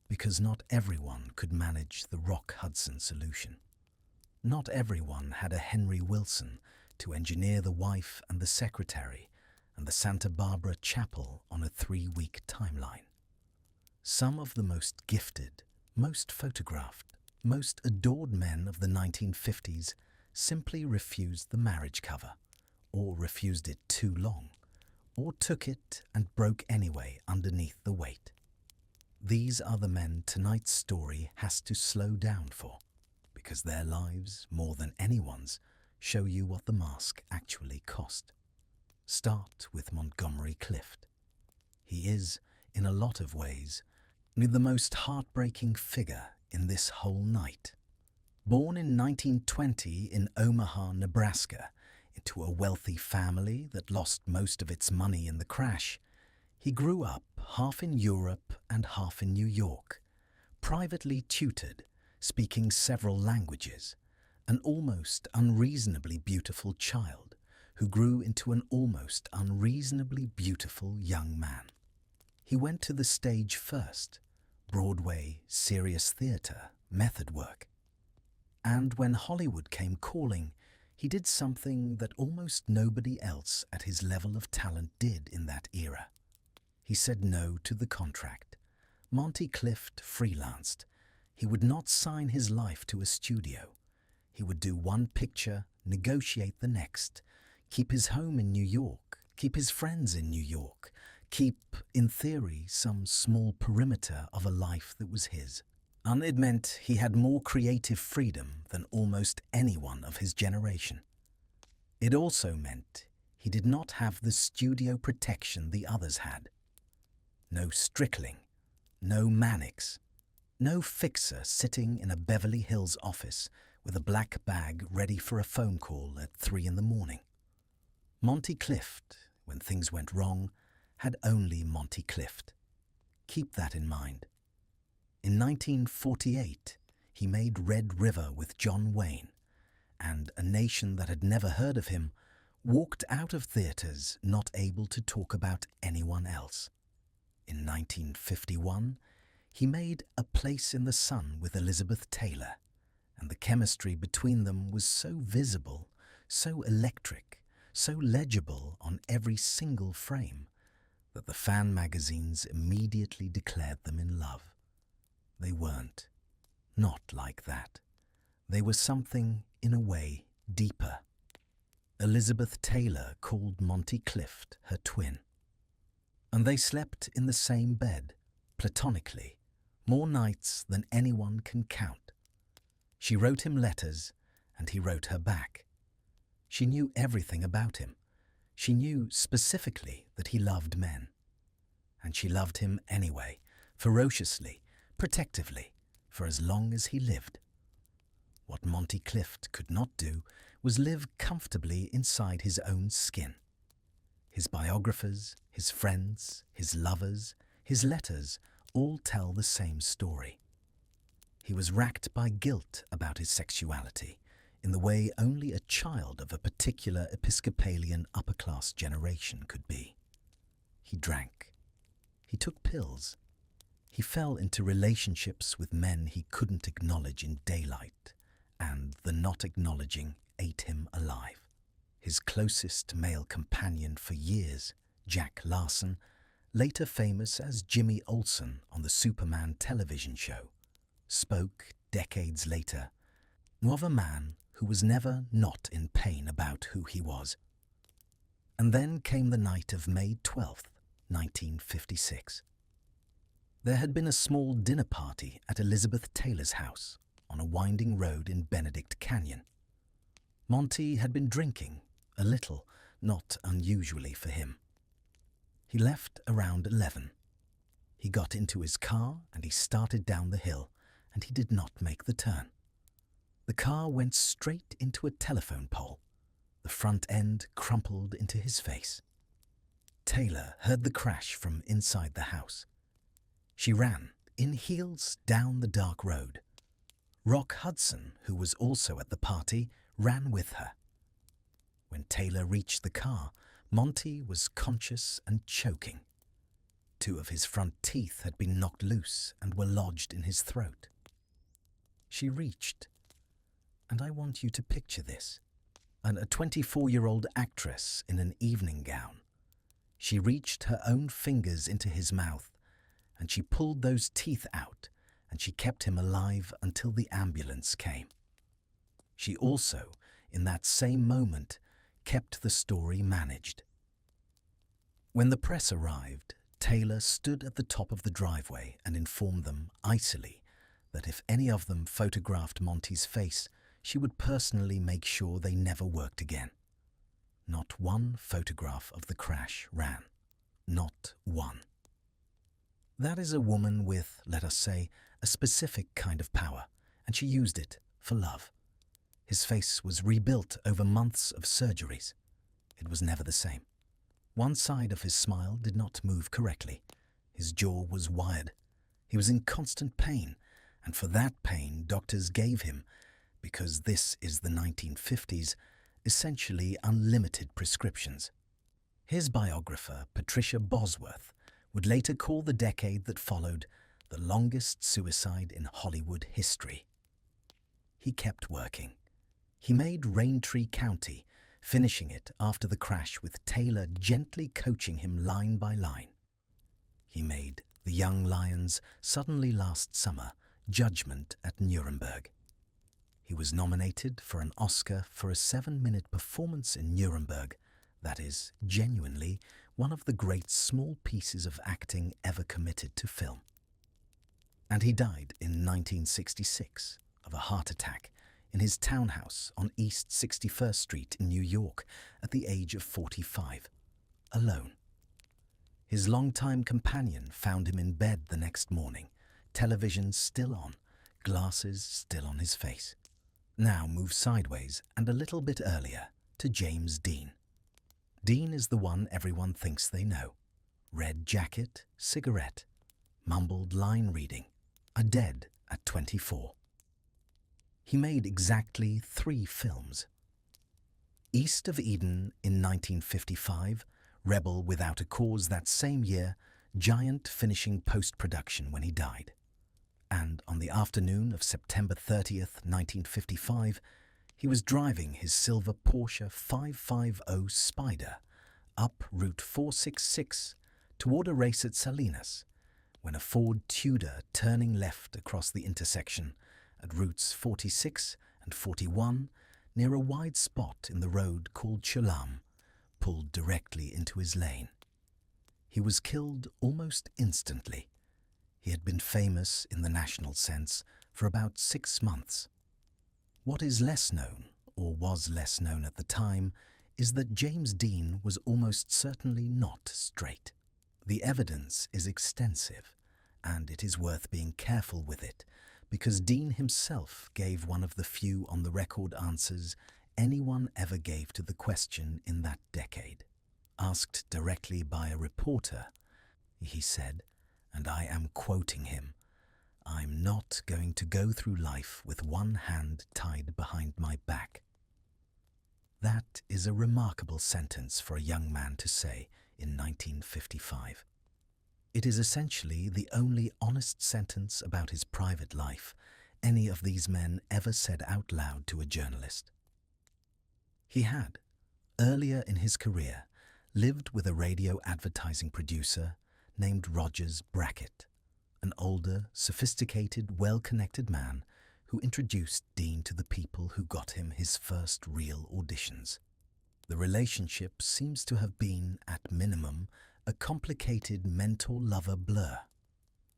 Because not everyone could manage the Rock Hudson solution. Not everyone had a Henry Wilson to engineer the wife and the secretary and the Santa Barbara chapel on a 3-week timeline. Some of the most gifted, most photographed, most adored men of the 1950s simply refused the marriage cover, or refused it too long, or took it and broke anyway underneath the weight. These are the men tonight's story has to slow down for, because their lives, more than anyone's, show you what the mask actually cost. Start with Montgomery Clift. He is, in a lot of ways, the most heartbreaking figure in this whole night. Born in 1920 in Omaha, Nebraska, into a wealthy family that lost most of its money in the crash, he grew up half in Europe and half in New York, privately tutored, speaking several languages, an almost unreasonably beautiful child who grew into an almost unreasonably beautiful young man. He went to the stage first, Broadway, serious theatre, method work. And when Hollywood came calling, he did something that almost nobody else at his level of talent did in that era. He said no to the contract. Monty Clift freelanced. He would not sign his life to a studio. He would do one picture, negotiate the next, keep his home in New York, keep his friends in New York, keep, in theory, some small perimeter of a life that was his. And it meant he had more creative freedom than almost anyone of his generation. It also meant he did not have the studio protection the others had. No Strickling, no Mannix, no fixer sitting in a Beverly Hills office with a black bag ready for a phone call at 3 a.m. Monty Clift, when things went wrong, had only Monty Clift. Keep that in mind. In 1948, he made Red River with John Wayne, and a nation that had never heard of him walked out of theatres not able to talk about anyone else. In 1951, he made A Place in the Sun with Elizabeth Taylor, and the chemistry between them was so visible, so electric, so legible on every single frame, that the fan magazines immediately declared them in love. They weren't. Not like that. They were something, in a way, deeper. Elizabeth Taylor called Monty Clift her twin. And they slept in the same bed, platonically, more nights than anyone can count. She wrote him letters, and he wrote her back. She knew everything about him. She knew specifically that he loved men. And she loved him anyway, ferociously, protectively, for as long as he lived. What Monty Clift could not do was live comfortably inside his own skin. His biographers, his friends, his lovers, his letters all tell the same story. He was racked by guilt about his sexuality in the way only a child of a particular Episcopalian upper-class generation could be. He drank. He took pills. He fell into relationships with men he couldn't acknowledge in daylight, and the not acknowledging ate him alive. His closest male companion for years, Jack Larson, later famous as Jimmy Olsen on the Superman television show, spoke decades later of a man who was never not in pain about who he was. And then came the night of May 12th, 1956. There had been a small dinner party at Elizabeth Taylor's house on a winding road in Benedict Canyon. Monty had been drinking, a little, not unusually for him. He left around 11. He got into his car and he started down the hill, and he did not make the turn. The car went straight into a telephone pole. The front end crumpled into his face. Taylor heard the crash from inside the house. She ran, in heels, down the dark road. Rock Hudson, who was also at the party, ran with her. When Taylor reached the car, Monty was conscious and choking. 2 of his front teeth had been knocked loose and were lodged in his throat. She reached, and I want you to picture this, a 24-year-old actress in an evening gown. She reached her own fingers into his mouth, and she pulled those teeth out, and she kept him alive until the ambulance came. She also, in that same moment, kept the story managed. When the press arrived, Taylor stood at the top of the driveway and informed them, icily, that if any of them photographed Monty's face, she would personally make sure they never worked again. Not one photograph of the crash ran. Not one. That is a woman with, let us say, a specific kind of power, and she used it for love. His face was rebuilt over months of surgeries. It was never the same. One side of his smile did not move correctly. His jaw was wired. He was in constant pain, and for that pain doctors gave him, because this is the 1950s, essentially unlimited prescriptions. His biographer, Patricia Bosworth, would later call the decade that followed the longest suicide in Hollywood history. He kept working. He made Raintree County, finishing it after the crash with Taylor gently coaching him line by line. He made The Young Lions suddenly last summer, Judgment at Nuremberg. He was nominated for an Oscar for a 7-minute performance in Nuremberg that is genuinely one of the great small pieces of acting ever committed to film. And he died in 1966 of a heart attack in his townhouse on East 61st Street in New York at the age of 45, alone. His longtime companion found him in bed the next morning, television still on, glasses still on his face. Now move sideways and a little bit earlier to James Dean. Dean is the one everyone thinks they know. Red jacket, cigarette, mumbled line reading, dead at 24. He made exactly 3 films. East of Eden in 1955, Rebel Without a Cause that same year, Giant finishing post-production when he died. And on the afternoon of September 30th, 1955, he was driving his silver Porsche 550 Spider up Route 466 toward a race at Salinas when a Ford Tudor turning left across the intersection at routes 46 and 41 near a wide spot in the road called Chulam pulled directly into his lane. He was killed almost instantly. He had been famous in the national sense for about 6 months. What is less known, or was less known at the time, is that James Dean was almost certainly not straight. The evidence is extensive, and it is worth being careful with it, because Dean himself gave one of the few on-the-record answers anyone ever gave to the question in that decade. Asked directly by a reporter, he said, and I am quoting him, "I'm not going to go through life with one hand tied behind my back." That is a remarkable sentence for a young man to say in 1955. It is essentially the only honest sentence about his private life any of these men ever said out loud to a journalist. He had, earlier in his career, lived with a radio advertising producer named Rogers Brackett, an older, sophisticated, well-connected man who introduced Dean to the people who got him his first real auditions. The relationship seems to have been, at minimum, a complicated mentor-lover blur.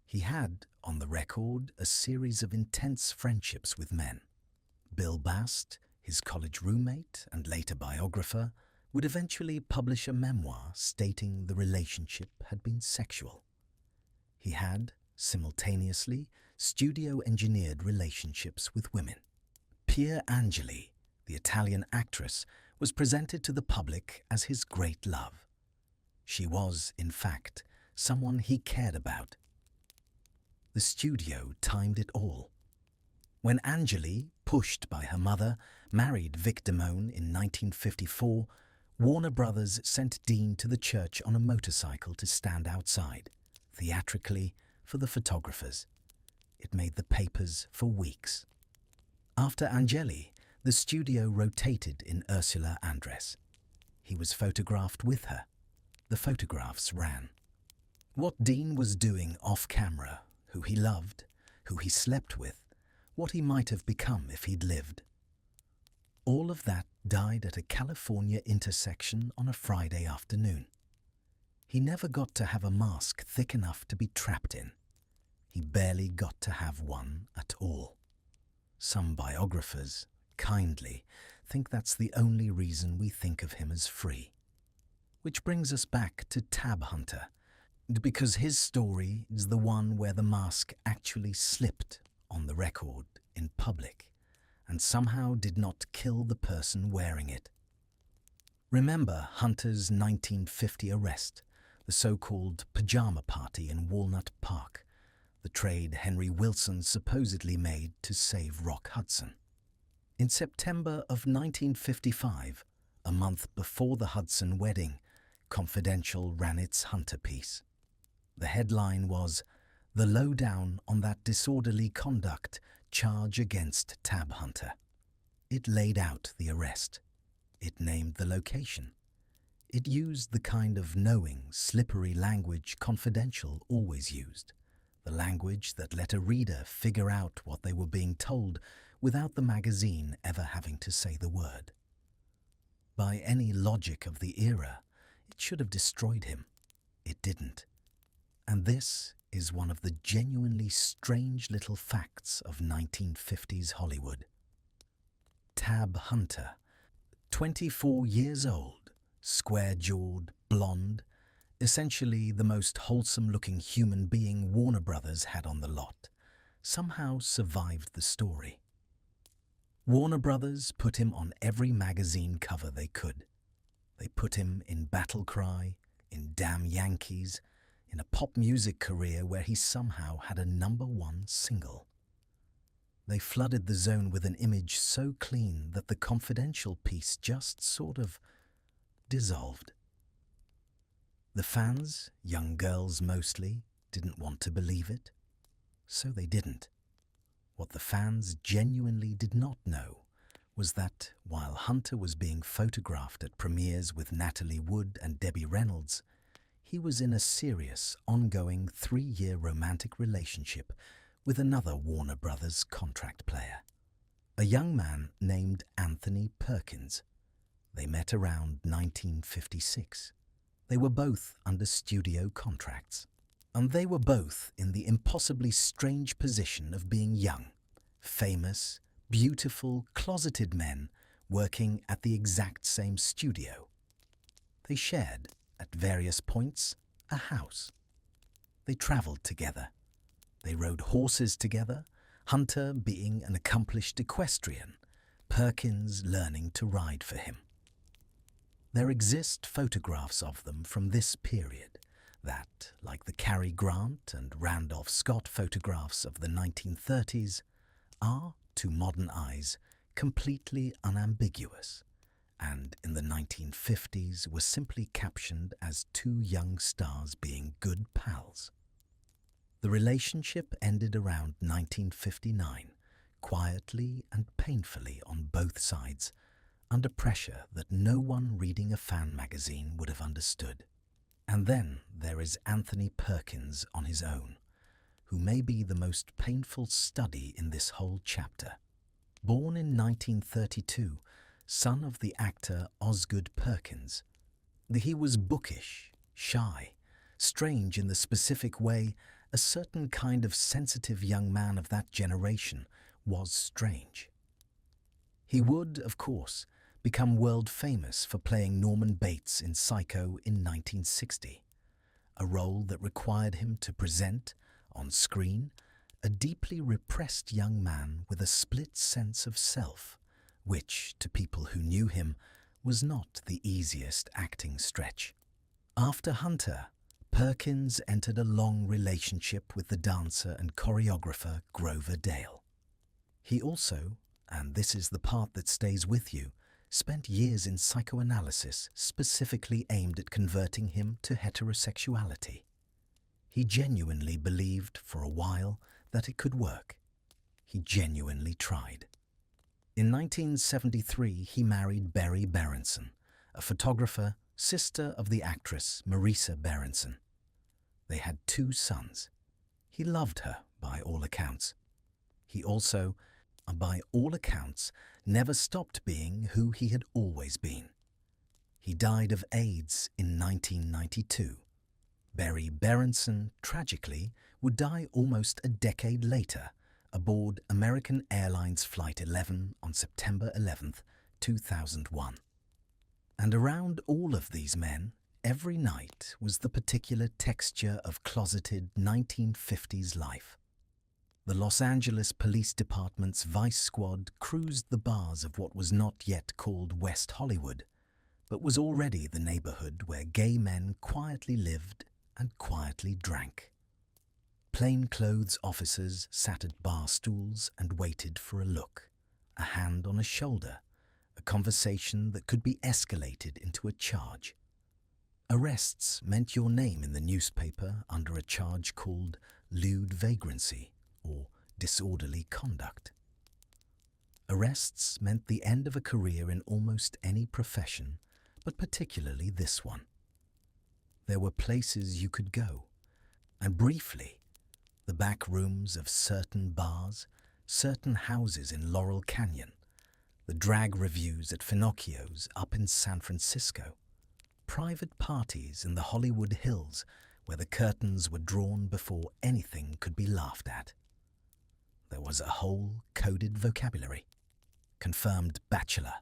He had, on the record, a series of intense friendships with men. Bill Bast, his college roommate and later biographer, would eventually publish a memoir stating the relationship had been sexual. He had, simultaneously, studio-engineered relationships with women. Pier Angeli, the Italian actress, was presented to the public as his great love. She was, in fact, someone he cared about. The studio timed it all. When Angeli, pushed by her mother, married Vic Damone in 1954, Warner Brothers sent Dean to the church on a motorcycle to stand outside, theatrically, for the photographers. It made the papers for weeks. After Angeli, the studio rotated in Ursula Andress. He was photographed with her. The photographs ran. What Dean was doing off-camera, who he loved, who he slept with, what he might have become if he'd lived. All of that died at a California intersection on a Friday afternoon. He never got to have a mask thick enough to be trapped in. He barely got to have one at all. Some biographers, kindly, think that's the only reason we think of him as free. Which brings us back to Tab Hunter, because his story is the one where the mask actually slipped on the record in public and somehow did not kill the person wearing it. Remember Hunter's 1950 arrest, the so-called pajama party in Walnut Park, the trade Henry Wilson supposedly made to save Rock Hudson. In September of 1955, a month before the Hudson wedding, Confidential ran its Hunter piece. The headline was, "The Lowdown on That Disorderly Conduct Charge Against Tab Hunter." It laid out the arrest. It named the location. It used the kind of knowing, slippery language Confidential always used, the language that let a reader figure out what they were being told without the magazine ever having to say the word. By any logic of the era, it should have destroyed him. It didn't. And this is one of the genuinely strange little facts of 1950s Hollywood. Tab Hunter, 24 years old, square-jawed, blonde, essentially the most wholesome-looking human being Warner Brothers had on the lot, somehow survived the story. Warner Brothers put him on every magazine cover they could. They put him in Battle Cry, in Damn Yankees, in a pop music career where he somehow had a #1 single. They flooded the zone with an image so clean that the Confidential piece just sort of dissolved. The fans, young girls mostly, didn't want to believe it, so they didn't. What the fans genuinely did not know was that while Hunter was being photographed at premieres with Natalie Wood and Debbie Reynolds, He was in a serious, ongoing 3-year romantic relationship with another Warner Brothers contract player, a young man named Anthony Perkins. They met around 1956. They were both under studio contracts, and they were both in the impossibly strange position of being young, famous, beautiful, closeted men working at the exact same studio. They shared, at various points, a house. They traveled together. They rode horses together, Hunter being an accomplished equestrian, Perkins learning to ride for him. There exist photographs of them from this period that, like the Cary Grant and Randolph Scott photographs of the 1930s, are, to modern eyes, completely unambiguous, and in the 1950s were simply captioned as two young stars being good pals. The relationship ended around 1959, quietly and painfully on both sides, under pressure that no one reading a fan magazine would have understood. And then there is Anthony Perkins on his own, who may be the most painful study in this whole chapter. Born in 1932, son of the actor Osgood Perkins, he was bookish, shy, strange in the specific way a certain kind of sensitive young man of that generation was strange. He would, of course, become world famous for playing Norman Bates in Psycho in 1960, a role that required him to present, on screen, a deeply repressed young man with a split sense of self, which, to people who knew him, was not the easiest acting stretch. After Hunter, Perkins entered a long relationship with the dancer and choreographer Grover Dale. He also, and this is the part that stays with you, spent years in psychoanalysis specifically aimed at converting him to heterosexuality. He genuinely believed for a while that it could work. He genuinely tried. In 1973, he married Berry Berenson, a photographer, sister of the actress Marisa Berenson. They had 2 sons. He loved her, by all accounts. He also, by all accounts, never stopped being who he had always been. He died of AIDS in 1992. Berry Berenson, tragically, would die almost a decade later aboard American Airlines Flight 11 on September 11, 2001. And around all of these men, every night was the particular texture of closeted 1950s life. The Los Angeles Police Department's Vice Squad cruised the bars of what was not yet called West Hollywood, but was already the neighborhood where gay men quietly lived and quietly drank. Plainclothes officers sat at bar stools and waited for a look, a hand on a shoulder, a conversation that could be escalated into a charge. Arrests meant your name in the newspaper under a charge called lewd vagrancy or disorderly conduct. Arrests meant the end of a career in almost any profession, but particularly this one. There were places you could go, and briefly, the back rooms of certain bars, certain houses in Laurel Canyon, the drag reviews at Finocchio's up in San Francisco, private parties in the Hollywood Hills where the curtains were drawn before anything could be laughed at. There was a whole coded vocabulary. Confirmed bachelor,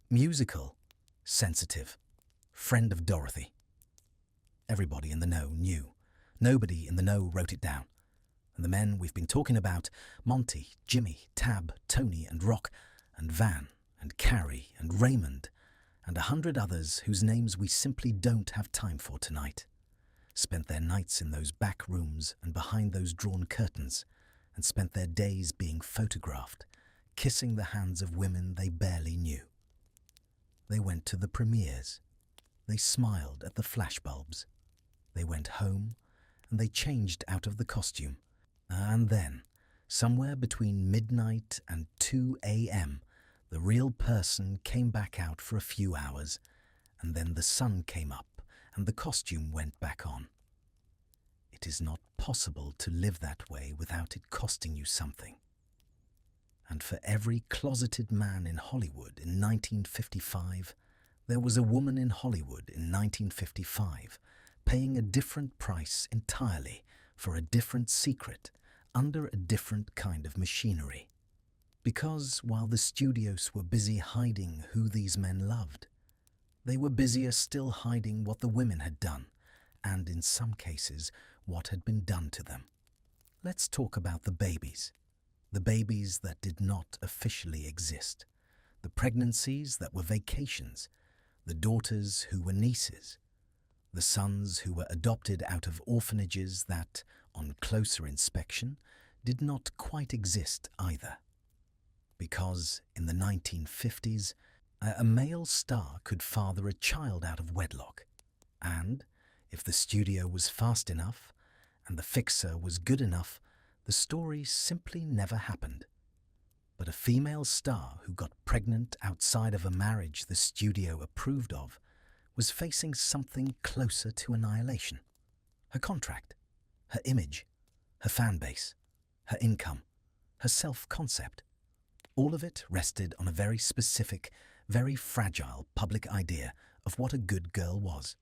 musical, sensitive, friend of Dorothy. Everybody in the know knew. Nobody in the know wrote it down. And the men we've been talking about, Monty, Jimmy, Tab, Tony and Rock, and Van, and Carrie, and Raymond, and 100 others whose names we simply don't have time for tonight, spent their nights in those back rooms and behind those drawn curtains, and spent their days being photographed, kissing the hands of women they barely knew. They went to the premieres. They smiled at the flashbulbs. They went home, and they changed out of the costume. And then, somewhere between midnight and 2 a.m., the real person came back out for a few hours, and then the sun came up, and the costume went back on. It is not possible to live that way without it costing you something. And for every closeted man in Hollywood in 1955, there was a woman in Hollywood in 1955 paying a different price entirely for a different secret under a different kind of machinery. Because while the studios were busy hiding who these men loved, they were busier still hiding what the women had done, and in some cases, what had been done to them. Let's talk about the babies that did not officially exist, the pregnancies that were vacations, the daughters who were nieces, the sons who were adopted out of orphanages that, on closer inspection, did not quite exist either. Because in the 1950s, a male star could father a child out of wedlock, and if the studio was fast enough and the fixer was good enough, the story simply never happened. But a female star who got pregnant outside of a marriage the studio approved of was facing something closer to annihilation. Her contract, her image, her fan base, her income, her self-concept. All of it rested on a very specific, very fragile public idea of what a good girl was.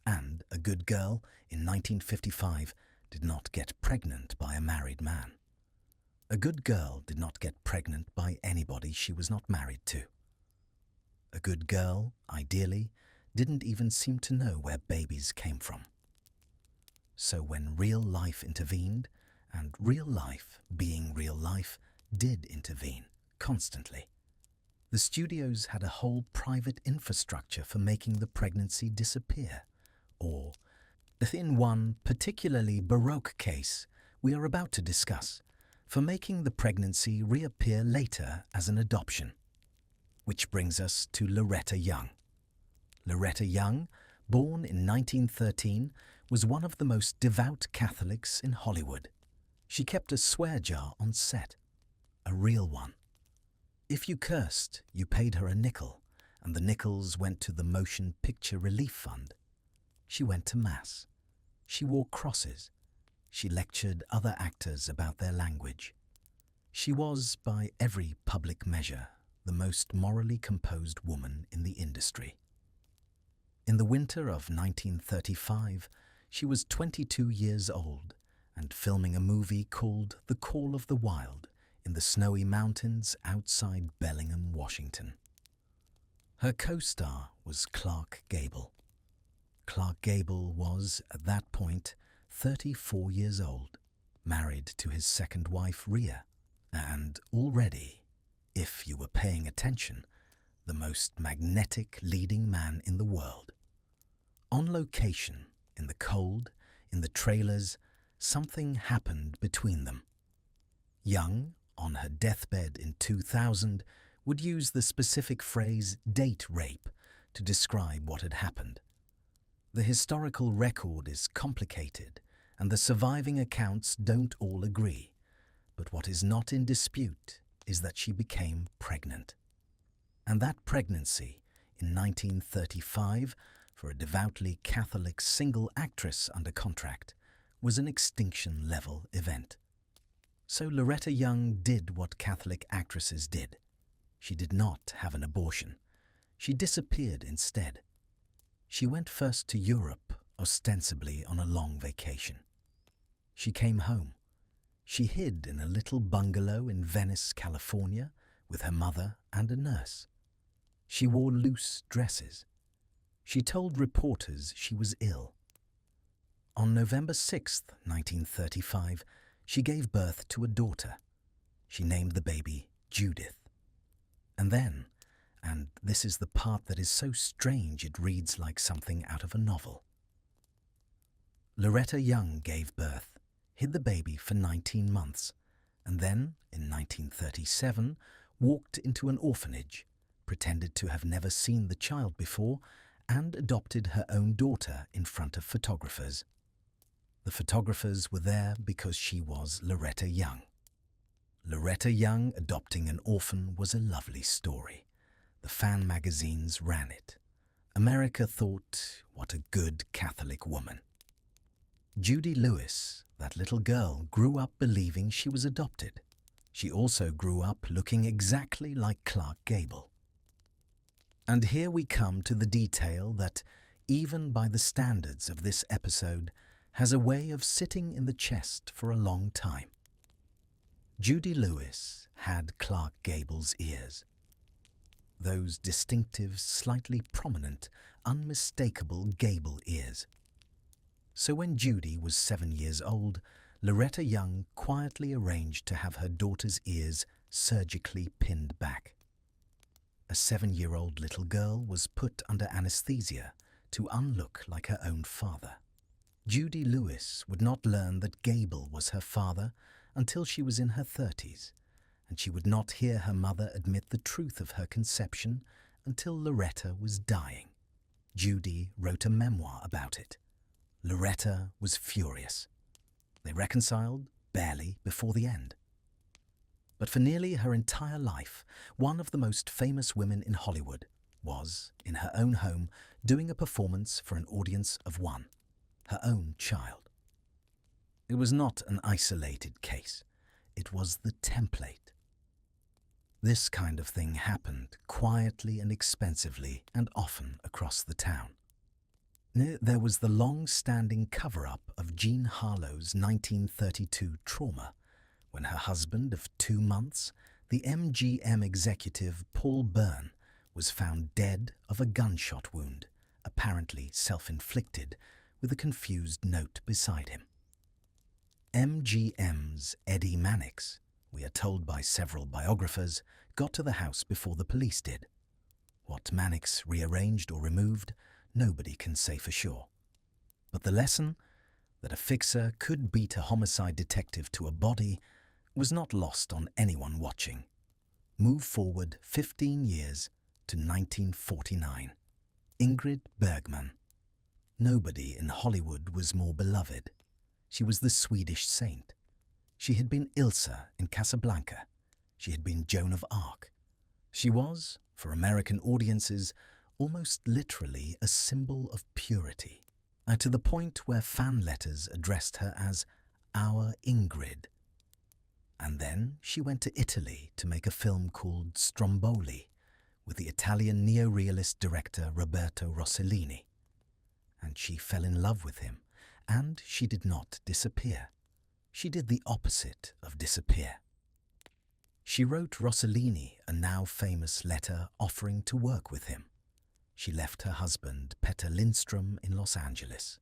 And a good girl in 1955 did not get pregnant by a married man. A good girl did not get pregnant by anybody she was not married to. A good girl, ideally, didn't even seem to know where babies came from. So when real life intervened, and real life, being real life, did intervene constantly, the studios had a whole private infrastructure for making the pregnancy disappear, or, in one particularly Baroque case we are about to discuss, for making the pregnancy reappear later as an adoption. Which brings us to Loretta Young. Loretta Young, born in 1913, was one of the most devout Catholics in Hollywood. She kept a swear jar on set, a real one. If you cursed, you paid her a nickel, and the nickels went to the Motion Picture Relief Fund. She went to Mass. She wore crosses. She lectured other actors about their language. She was, by every public measure, the most morally composed woman in the industry. In the winter of 1935, she was 22 years old and filming a movie called The Call of the Wild in the snowy mountains outside Bellingham, Washington. Her co-star was Clark Gable. Clark Gable was, at that point, 34 years old, married to his second wife, Rhea, and already, if you were paying attention, the most magnetic leading man in the world. On location, in the cold, in the trailers, something happened between them. Young, on her deathbed in 2000, would use the specific phrase date rape to describe what had happened. The historical record is complicated, and the surviving accounts don't all agree, but what is not in dispute is that she became pregnant. And that pregnancy, in 1935, for a devoutly Catholic single actress under contract, was an extinction-level event. So Loretta Young did what Catholic actresses did. She did not have an abortion. She disappeared instead. She went first to Europe, ostensibly on a long vacation. She came home. She hid in a little bungalow in Venice, California, with her mother and a nurse. She wore loose dresses. She told reporters she was ill. On November 6, 1935, she gave birth to a daughter. She named the baby Judith. And then, and this is the part that is so strange it reads like something out of a novel, Loretta Young gave birth, hid the baby for 19 months, and then, in 1937, walked into an orphanage, pretended to have never seen the child before, and adopted her own daughter in front of photographers. The photographers were there because she was Loretta Young. Loretta Young adopting an orphan was a lovely story. The fan magazines ran it. America thought, what a good Catholic woman. Judy Lewis, that little girl, grew up believing she was adopted. She also grew up looking exactly like Clark Gable. And here we come to the detail that, even by the standards of this episode, has a way of sitting in the chest for a long time. Judy Lewis had Clark Gable's ears. Those distinctive, slightly prominent, unmistakable Gable ears. So when Judy was 7 years old, Loretta Young quietly arranged to have her daughter's ears surgically pinned back. A 7-year-old little girl was put under anesthesia to unlook like her own father. Judy Lewis would not learn that Gable was her father until she was in her 30s, and she would not hear her mother admit the truth of her conception until Loretta was dying. Judy wrote a memoir about it. Loretta was furious. They reconciled barely before the end. But for nearly her entire life, one of the most famous women in Hollywood was, in her own home, doing a performance for an audience of one, her own child. It was not an isolated case. It was the template. This kind of thing happened quietly and expensively and often across the town. There was the long-standing cover-up of Jean Harlow's 1932 trauma, when her husband of 2 months, the MGM executive Paul Byrne, was found dead of a gunshot wound, apparently self-inflicted, with a confused note beside him. MGM's Eddie Mannix, we are told by several biographers, got to the house before the police did. What Mannix rearranged or removed, nobody can say for sure. But the lesson, that a fixer could beat a homicide detective to a body, was not lost on anyone watching. Move forward 15 years to 1949. Ingrid Bergman. Nobody in Hollywood was more beloved. She was the Swedish saint. She had been Ilsa in Casablanca. She had been Joan of Arc. She was, for American audiences, almost literally a symbol of purity, to the point where fan letters addressed her as our Ingrid. And then she went to Italy to make a film called Stromboli with the Italian neorealist director Roberto Rossellini. And she fell in love with him, and she did not disappear. She did the opposite of disappear. She wrote Rossellini a now famous letter offering to work with him. She left her husband, Petter Lindstrom, in Los Angeles.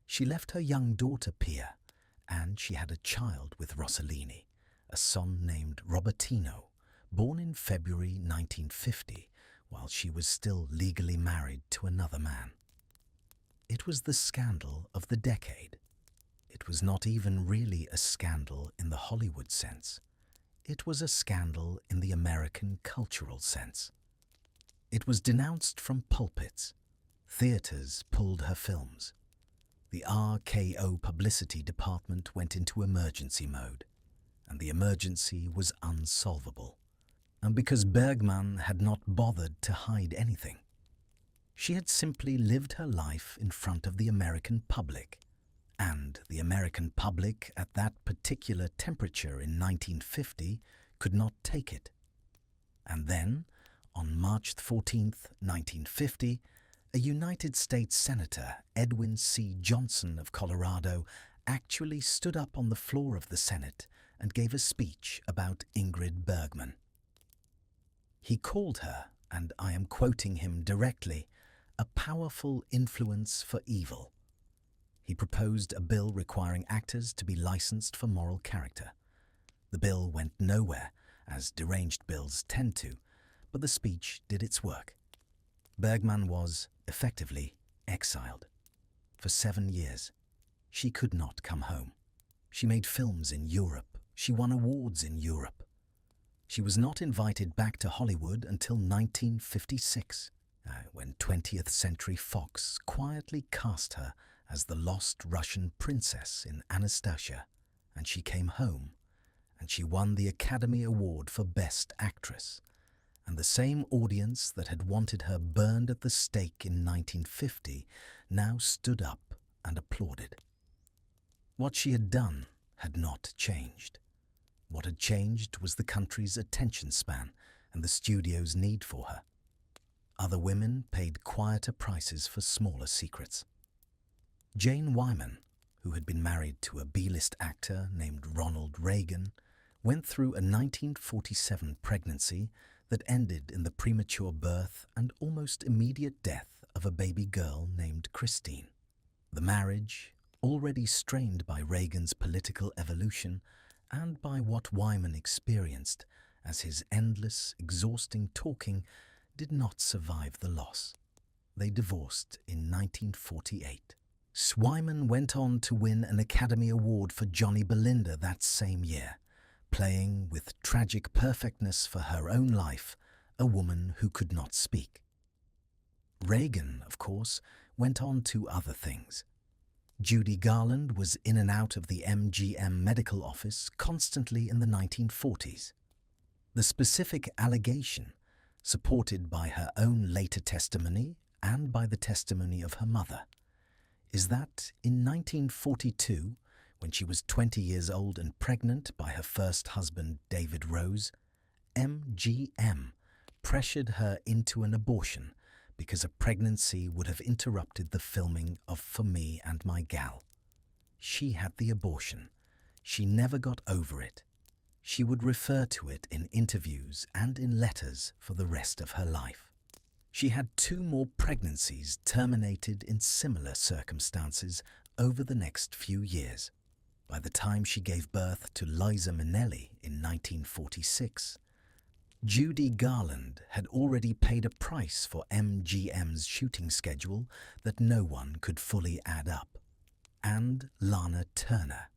She left her young daughter, Pia, and she had a child with Rossellini, a son named Robertino, born in February 1950, while she was still legally married to another man. It was the scandal of the decade. It was not even really a scandal in the Hollywood sense. It was a scandal in the American cultural sense. It was denounced from pulpits. Theaters pulled her films. The RKO publicity department went into emergency mode, and the emergency was unsolvable. And because Bergman had not bothered to hide anything, she had simply lived her life in front of the American public, and the American public at that particular temperature in 1950 could not take it. And then, on March 14th, 1950, a United States Senator, Edwin C. Johnson of Colorado, actually stood up on the floor of the Senate and gave a speech about Ingrid Bergman. He called her, and I am quoting him directly, a powerful influence for evil. He proposed a bill requiring actors to be licensed for moral character. The bill went nowhere, as deranged bills tend to, but the speech did its work. Bergman was, effectively, exiled. For 7 years, she could not come home. She made films in Europe. She won awards in Europe. She was not invited back to Hollywood until 1956, when 20th Century Fox quietly cast her as the lost Russian princess in Anastasia, and she came home, and she won the Academy Award for Best Actress. and the same audience that had wanted her burned at the stake in 1950 now stood up and applauded. What she had done had not changed. What had changed was the country's attention span and the studio's need for her. Other women paid quieter prices for smaller secrets. Jane Wyman, who had been married to a B-list actor named Ronald Reagan, went through a 1947 pregnancy that ended in the premature birth and almost immediate death of a baby girl named Christine. The marriage, already strained by Reagan's political evolution and by what Wyman experienced as his endless, exhausting talking, did not survive the loss. They divorced in 1948. Wyman went on to win an Academy Award for Johnny Belinda that same year, playing with tragic perfectness for her own life a woman who could not speak. Reagan, of course, went on to other things. Judy Garland was in and out of the MGM medical office constantly in the 1940s. The specific allegation, supported by her own later testimony and by the testimony of her mother, is that in 1942, when she was 20 years old and pregnant by her first husband, David Rose, MGM pressured her into an abortion because a pregnancy would have interrupted the filming of For Me and My Gal. She had the abortion. She never got over it. She would refer to it in interviews and in letters for the rest of her life. She had 2 more pregnancies terminated in similar circumstances over the next few years. By the time she gave birth to Liza Minnelli in 1946, Judy Garland had already paid a price for MGM's shooting schedule that no one could fully add up. And Lana Turner.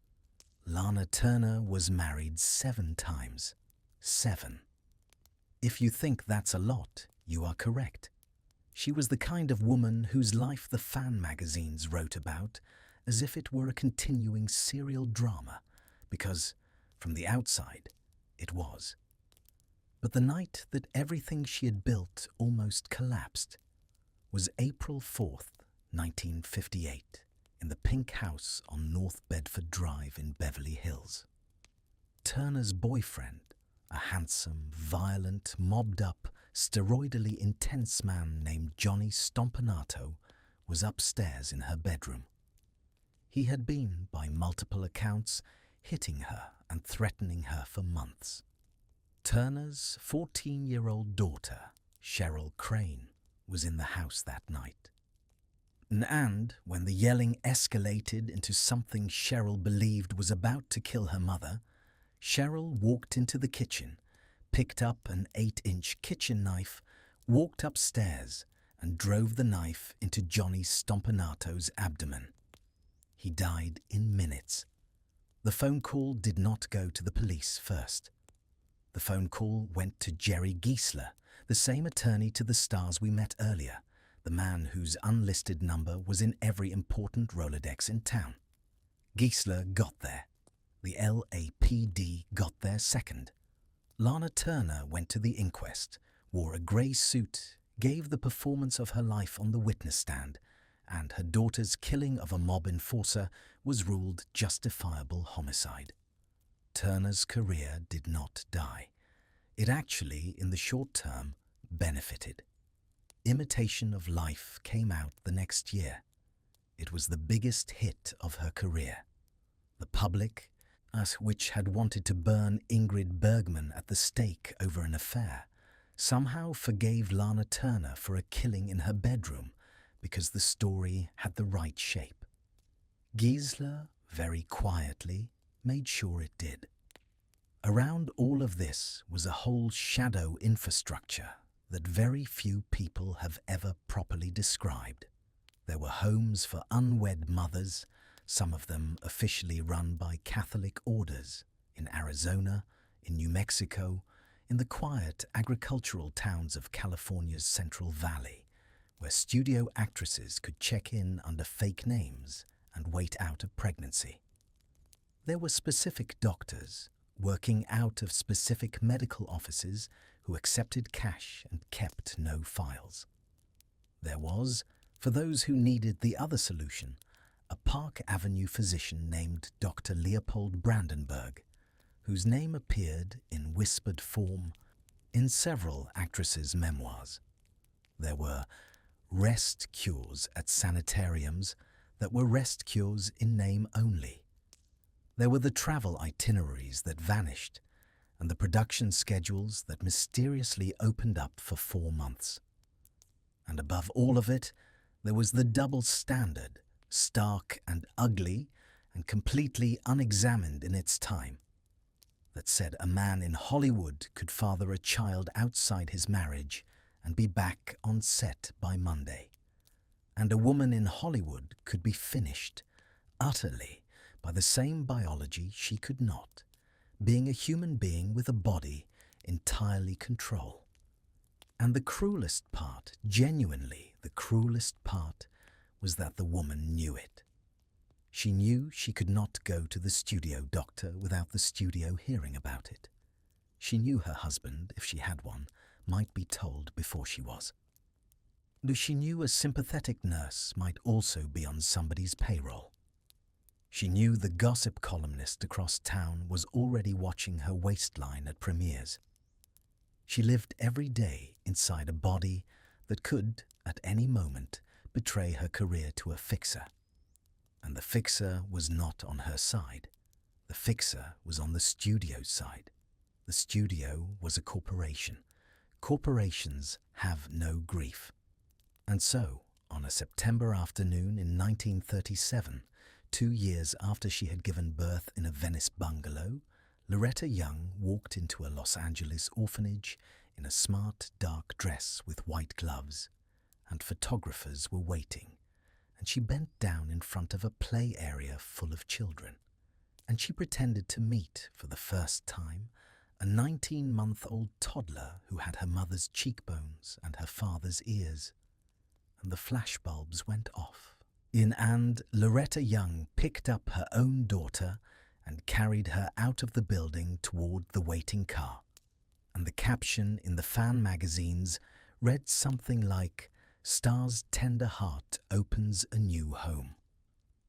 Lana Turner was married 7 times. 7. If you think that's a lot, you are correct. She was the kind of woman whose life the fan magazines wrote about as if it were a continuing serial drama, because, from the outside, it was. But the night that everything she had built almost collapsed was April 4th, 1958, in the pink house on North Bedford Drive in Beverly Hills. Turner's boyfriend, a handsome, violent, mobbed-up, steroidally intense man named Johnny Stompanato, was upstairs in her bedroom. He had been, by multiple accounts, hitting her and threatening her for months. Turner's 14-year-old daughter, Cheryl Crane, was in the house that night. And when the yelling escalated into something Cheryl believed was about to kill her mother, Cheryl walked into the kitchen, picked up an 8-inch kitchen knife, walked upstairs, and drove the knife into Johnny Stompanato's abdomen. He died in minutes. The phone call did not go to the police first. The phone call went to Jerry Giesler, the same attorney to the stars we met earlier, the man whose unlisted number was in every important Rolodex in town. Giesler got there. The LAPD got there second. Lana Turner went to the inquest, wore a grey suit, gave the performance of her life on the witness stand, and her daughter's killing of a mob enforcer was ruled justifiable homicide. Turner's career did not die. It actually, in the short term, benefited. Imitation of Life came out the next year. It was the biggest hit of her career. The public, which had wanted to burn Ingrid Bergman at the stake over an affair, somehow forgave Lana Turner for a killing in her bedroom because the story had the right shape. Giesler, very quietly, made sure it did. Around all of this was a whole shadow infrastructure that very few people have ever properly described. There were homes for unwed mothers, some of them officially run by Catholic orders, in Arizona, in New Mexico, in the quiet agricultural towns of California's Central Valley, where studio actresses could check in under fake names and wait out a pregnancy. There were specific doctors working out of specific medical offices who accepted cash and kept no files. There was, for those who needed the other solution, a Park Avenue physician named Dr. Leopold Brandenburg, whose name appeared in whispered form in several actresses' memoirs. There were rest cures at sanitariums that were rest cures in name only. There were the travel itineraries that vanished and the production schedules that mysteriously opened up for 4 months. And above all of it, there was the double standard, stark and ugly and completely unexamined in its time, that said a man in Hollywood could father a child outside his marriage and be back on set by Monday, and a woman in Hollywood could be finished, utterly, by the same biology she could not, being a human being with a body entirely control. And the cruelest part, genuinely the cruelest part, was that the woman knew it. She knew she could not go to the studio doctor without the studio hearing about it. She knew her husband, if she had one, might be told before she was. She knew a sympathetic nurse might also be on somebody's payroll. She knew the gossip columnist across town was already watching her waistline at premieres. She lived every day inside a body that could, at any moment, betray her career to a fixer. And the fixer was not on her side. The fixer was on the studio's side. The studio was a corporation. Corporations have no grief. And so, on a September afternoon in 1937, 2 years after she had given birth in a Venice bungalow, Loretta Young walked into a Los Angeles orphanage in a smart, dark dress with white gloves, and photographers were waiting, and she bent down in front of a play area full of children, and she pretended to meet, for the first time, a 19-month-old toddler who had her mother's cheekbones and her father's ears, and the flashbulbs went off. And Loretta Young picked up her own daughter and carried her out of the building toward the waiting car. And the caption in the fan magazines read something like, "Star's tender heart opens a new home."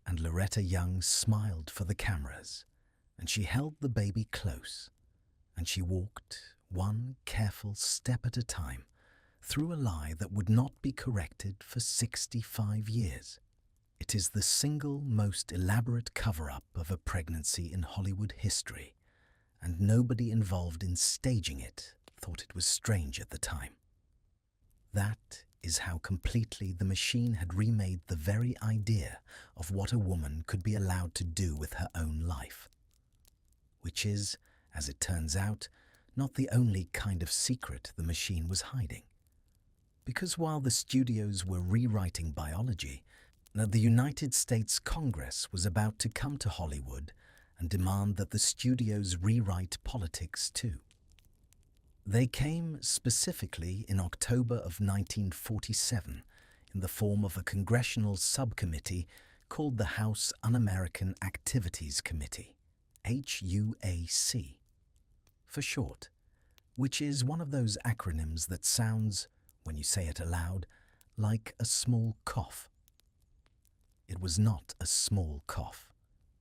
And Loretta Young smiled for the cameras, and she held the baby close, and she walked one careful step at a time through a lie that would not be corrected for 65 years. It is the single most elaborate cover-up of a pregnancy in Hollywood history, and nobody involved in staging it thought it was strange at the time. That is how completely the machine had remade the very idea of what a woman could be allowed to do with her own life. Which is, as it turns out, not the only kind of secret the machine was hiding. Because while the studios were rewriting biology, the United States Congress was about to come to Hollywood and demand that the studios rewrite politics too. They came specifically in October of 1947 in the form of a congressional subcommittee called the House Un-American Activities Committee, HUAC, for short, which is one of those acronyms that sounds, when you say it aloud, like a small cough. It was not a small cough.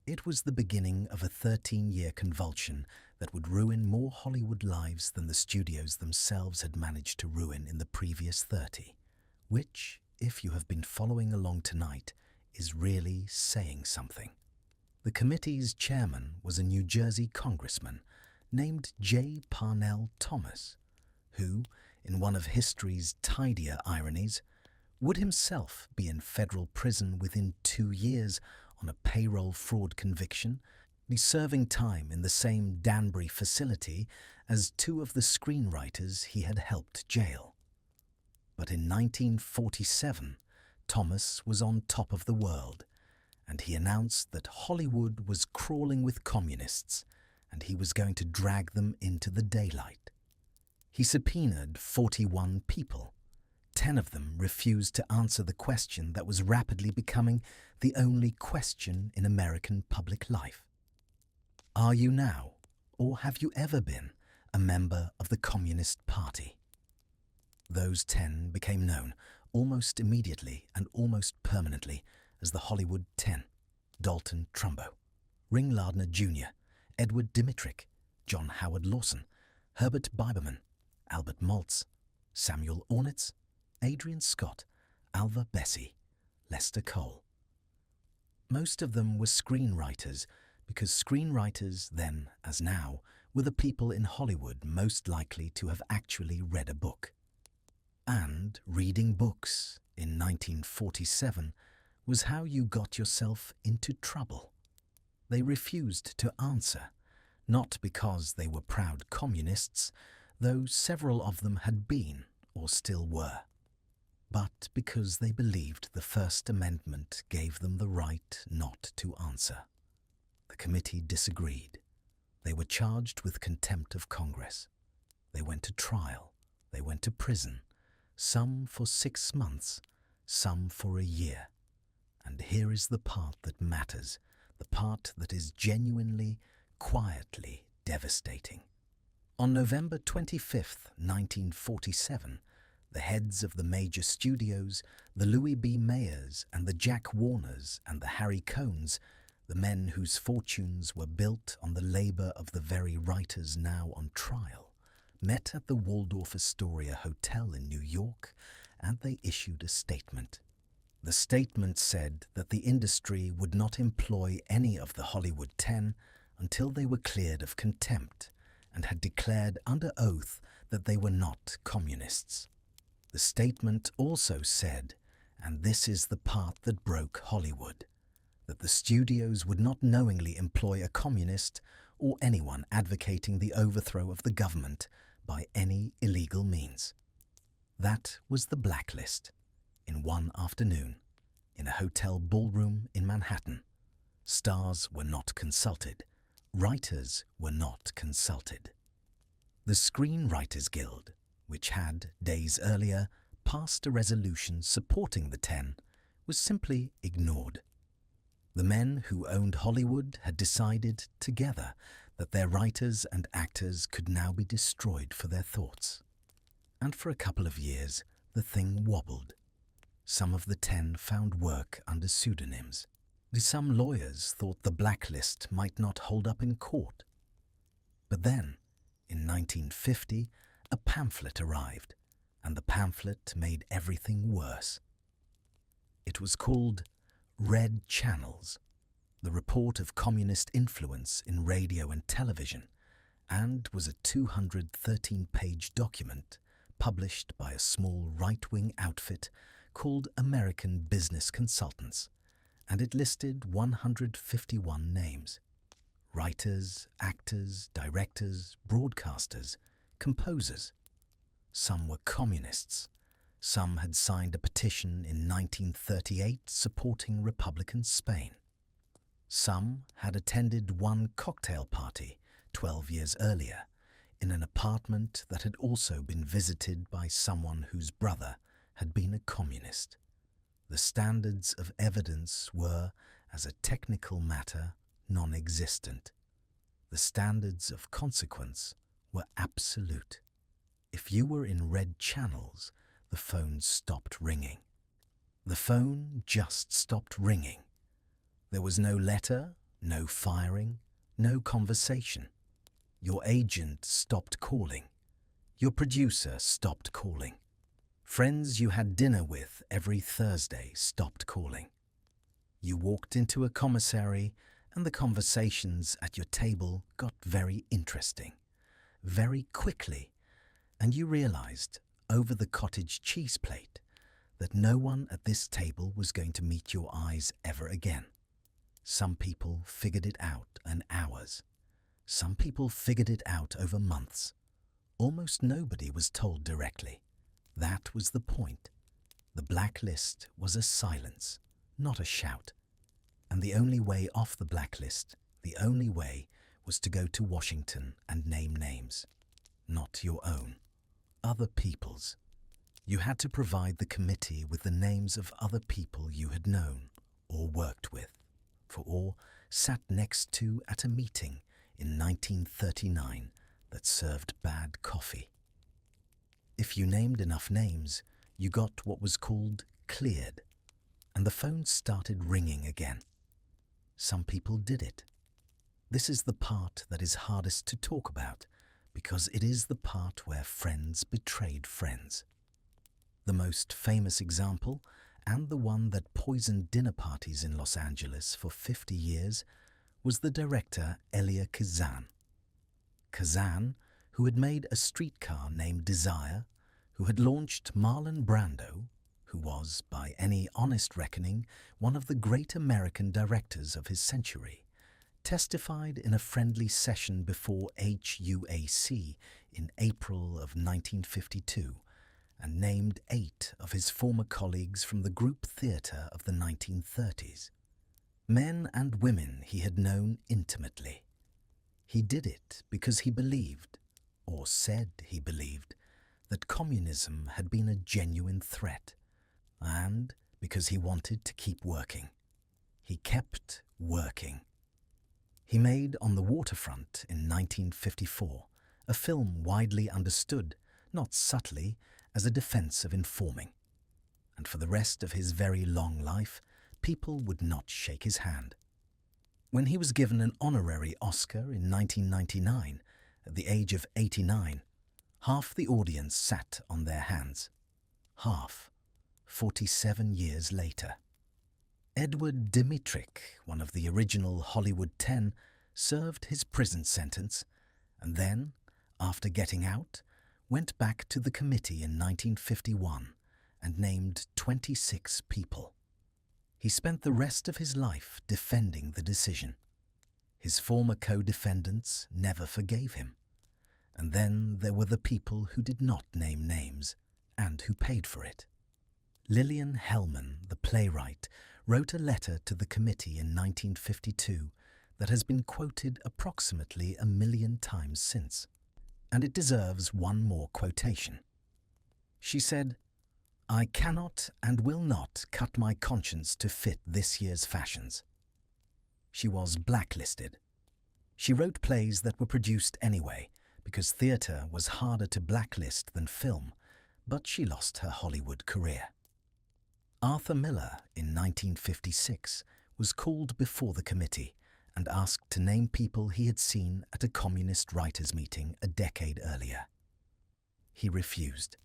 It was the beginning of a 13-year convulsion that would ruin more Hollywood lives than the studios themselves had managed to ruin in the previous 30, which, if you have been following along tonight, is really saying something. The committee's chairman was a New Jersey congressman named J. Parnell Thomas, who, in one of history's tidier ironies, would himself be in federal prison within 2 years on a payroll fraud conviction, be serving time in the same Danbury facility as 2 of the screenwriters he had helped jail. But in 1947, Thomas was on top of the world, and he announced that Hollywood was crawling with communists, and he was going to drag them into the daylight. He subpoenaed 41 people. 10 of them refused to answer the question that was rapidly becoming the only question in American public life. Are you now, or have you ever been, a member of the Communist Party. Those 10 became known almost immediately and almost permanently as the Hollywood 10: Dalton Trumbo, Ring Lardner Jr., Edward Dmytryk, John Howard Lawson, Herbert Biberman, Albert Maltz, Samuel Ornitz, Adrian Scott, Alva Bessie, Lester Cole. Most of them were screenwriters, because screenwriters, then as now, were the people in Hollywood most likely to have actually read a book. And reading books in 1947 was how you got yourself into trouble. They refused to answer, not because they were proud communists, though several of them had been or still were, but because they believed the First Amendment gave them the right not to answer. The committee disagreed. They were charged with contempt of Congress. They went to trial. They went to prison, some for 6 months, some for a year. And here is the part that matters, the part that is genuinely, quietly devastating. On November 25th, 1947, the heads of the major studios, the Louis B. Mayers and the Jack Warners and the Harry Cohns, the men whose fortunes were built on the labor of the very writers now on trial, met at the Waldorf Astoria Hotel in New York, and they issued a statement. The statement said that the industry would not employ any of the Hollywood 10 until they were cleared of contempt and had declared under oath that they were not communists. The statement also said, and this is the part that broke Hollywood, that the studios would not knowingly employ a communist or anyone advocating the overthrow of the government by any illegal means. That was the blacklist. In one afternoon, in a hotel ballroom in Manhattan. Stars were not consulted. Writers were not consulted. The Screenwriters Guild, which had, days earlier, passed a resolution supporting the 10, was simply ignored. The men who owned Hollywood had decided together that their writers and actors could now be destroyed for their thoughts. And for a couple of years, the thing wobbled. Some of the 10 found work under pseudonyms. Some lawyers thought the blacklist might not hold up in court. But then, in 1950, a pamphlet arrived, and the pamphlet made everything worse. It was called Red Channels, the report of communist influence in radio and television, and was a 213-page document published by a small right-wing outfit called American Business Consultants, and it listed 151 names. Writers, actors, directors, broadcasters, composers. Some were communists. Some had signed a petition in 1938 supporting Republican Spain. Some had attended one cocktail party 12 years earlier in an apartment that had also been visited by someone whose brother had been a communist. The standards of evidence were, as a technical matter, non-existent. The standards of consequence were absolute. If you were in red channels, the phone stopped ringing. The phone just stopped ringing. There was no letter, no firing, no conversation. Your agent stopped calling. Your producer stopped calling. Friends you had dinner with every Thursday stopped calling. You walked into a commissary and the conversations at your table got very interesting, very quickly, and you realized, over the cottage cheese plate, that no one at this table was going to meet your eyes ever again. Some people figured it out in hours. Some people figured it out over months. Almost nobody was told directly. That was the point. The blacklist was a silence, not a shout. And the only way off the blacklist, the only way, was to go to Washington and name names. Not your own. Other people's. You had to provide the committee with the names of other people you had known or worked with, or sat next to at a meeting in 1939 that served bad coffee. If you named enough names, you got what was called cleared, and the phone started ringing again. Some people did it. This is the part that is hardest to talk about, because it is the part where friends betrayed friends. The most famous example, and the one that poisoned dinner parties in Los Angeles for 50 years, was the director Elia Kazan. Kazan, who had made a streetcar named Desire, who had launched Marlon Brando, who was, by any honest reckoning, one of the great American directors of his century, testified in a friendly session before HUAC in April of 1952 and named 8 of his former colleagues from the group theatre of the 1930s. Men and women he had known intimately. He did it because he believed, or said he believed, that communism had been a genuine threat, and because he wanted to keep working. He kept working. He made On the Waterfront in 1954, a film widely understood, not subtly, as a defense of informing. And for the rest of his very long life, people would not shake his hand. When he was given an honorary Oscar in 1999, at the age of 89, half the audience sat on their hands. Half, 47 years later. Edward Dmytryk, one of the original Hollywood 10, served his prison sentence and then, after getting out, went back to the committee in 1951 and named 26 people. He spent the rest of his life defending the decision. His former co-defendants never forgave him. And then there were the people who did not name names and who paid for it. Lillian Hellman, the playwright, wrote a letter to the committee in 1952 that has been quoted approximately 1 million times since, and it deserves one more quotation. She said, "I cannot and will not cut my conscience to fit this year's fashions." She was blacklisted. She wrote plays that were produced anyway, because theatre was harder to blacklist than film, but she lost her Hollywood career. Arthur Miller, in 1956, was called before the committee and asked to name people he had seen at a communist writers' meeting a decade earlier. He refused.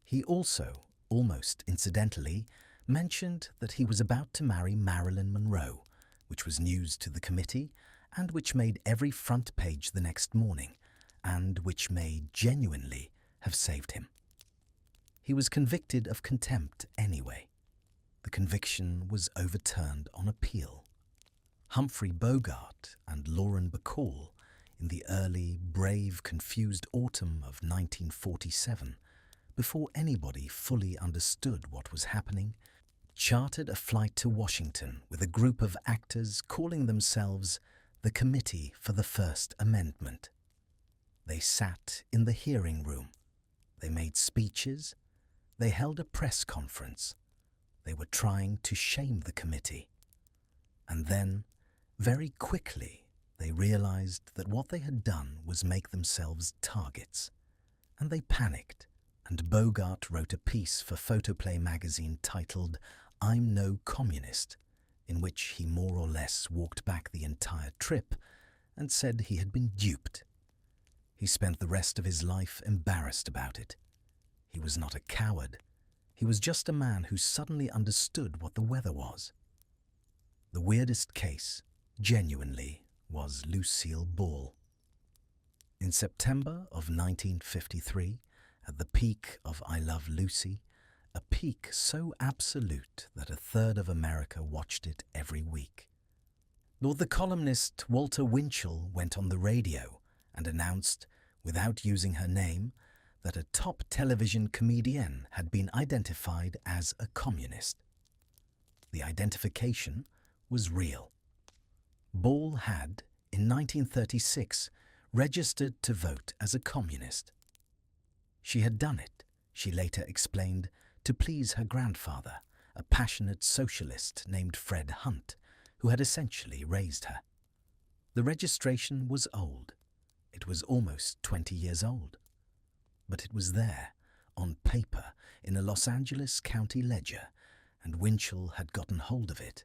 He also, almost incidentally, mentioned that he was about to marry Marilyn Monroe, which was news to the committee and which made every front page the next morning, and which may genuinely have saved him. He was convicted of contempt anyway. The conviction was overturned on appeal. Humphrey Bogart and Lauren Bacall, in the early, brave, confused autumn of 1947, before anybody fully understood what was happening, chartered a flight to Washington with a group of actors calling themselves the Committee for the First Amendment. They sat in the hearing room. They made speeches. They held a press conference. They were trying to shame the committee. And then, very quickly, they realized that what they had done was make themselves targets. And they panicked, and Bogart wrote a piece for Photoplay magazine titled "I'm No Communist," in which he more or less walked back the entire trip and said he had been duped. He spent the rest of his life embarrassed about it. He was not a coward. He was just a man who suddenly understood what the weather was. The weirdest case, genuinely, was Lucille Ball. In September of 1953, at the peak of I Love Lucy, a peak so absolute that 1/3 of America watched it every week, Lord the columnist Walter Winchell went on the radio and announced, without using her name, that a top television comedienne had been identified as a communist. The identification was real. Ball had, in 1936, registered to vote as a communist. She had done it, she later explained, to please her grandfather, a passionate socialist named Fred Hunt, who had essentially raised her. The registration was old. It was almost 20 years old. But it was there, on paper, in a Los Angeles county ledger, and Winchell had gotten hold of it,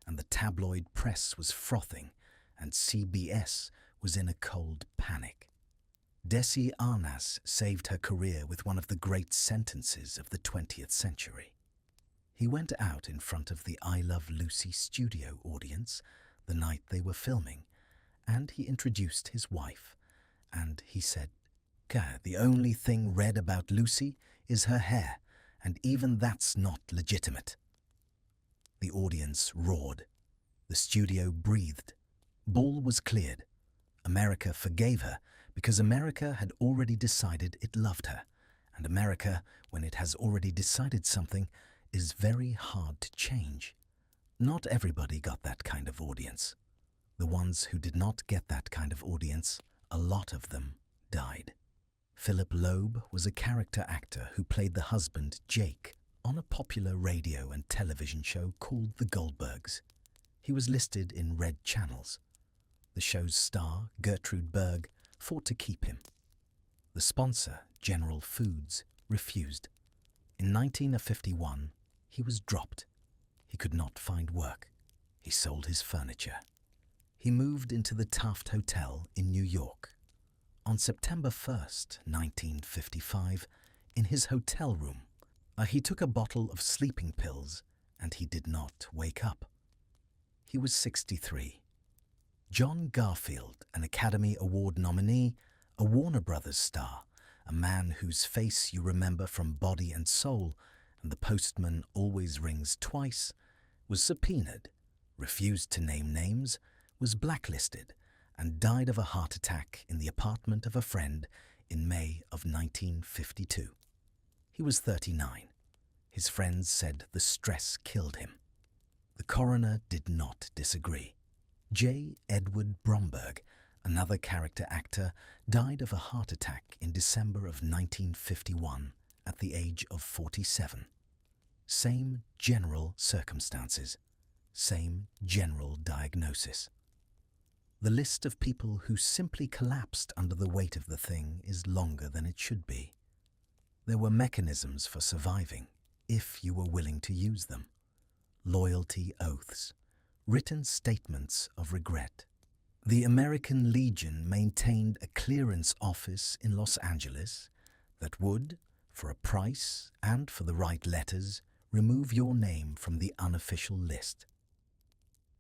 and the tabloid press was frothing, and CBS was in a cold panic. Desi Arnaz saved her career with one of the great sentences of the 20th century. He went out in front of the I Love Lucy studio audience the night they were filming, and he introduced his wife, and he said, "The only thing red about Lucy is her hair, and even that's not legitimate." The audience roared. The studio breathed. Ball was cleared. America forgave her because America had already decided it loved her, and America, when it has already decided something, is very hard to change. Not everybody got that kind of audience. The ones who did not get that kind of audience, a lot of them died. Philip Loeb was a character actor who played the husband, Jake, on a popular radio and television show called The Goldbergs. He was listed in red channels. The show's star, Gertrude Berg, fought to keep him. The sponsor, General Foods, refused. In 1951, he was dropped. He could not find work. He sold his furniture. He moved into the Taft Hotel in New York. On September 1st, 1955, in his hotel room, he took a bottle of sleeping pills and he did not wake up. He was 63. John Garfield, an Academy Award nominee, a Warner Brothers star, a man whose face you remember from Body and Soul and The Postman Always Rings Twice, was subpoenaed, refused to name names, was blacklisted, and died of a heart attack in the apartment of a friend in May of 1952. He was 39. His friends said the stress killed him. The coroner did not disagree. J. Edward Bromberg, another character actor, died of a heart attack in December of 1951 at the age of 47. Same general circumstances, same general diagnosis. The list of people who simply collapsed under the weight of the thing is longer than it should be. There were mechanisms for surviving, if you were willing to use them. Loyalty oaths, written statements of regret. The American Legion maintained a clearance office in Los Angeles that would, for a price and for the right letters, remove your name from the unofficial list.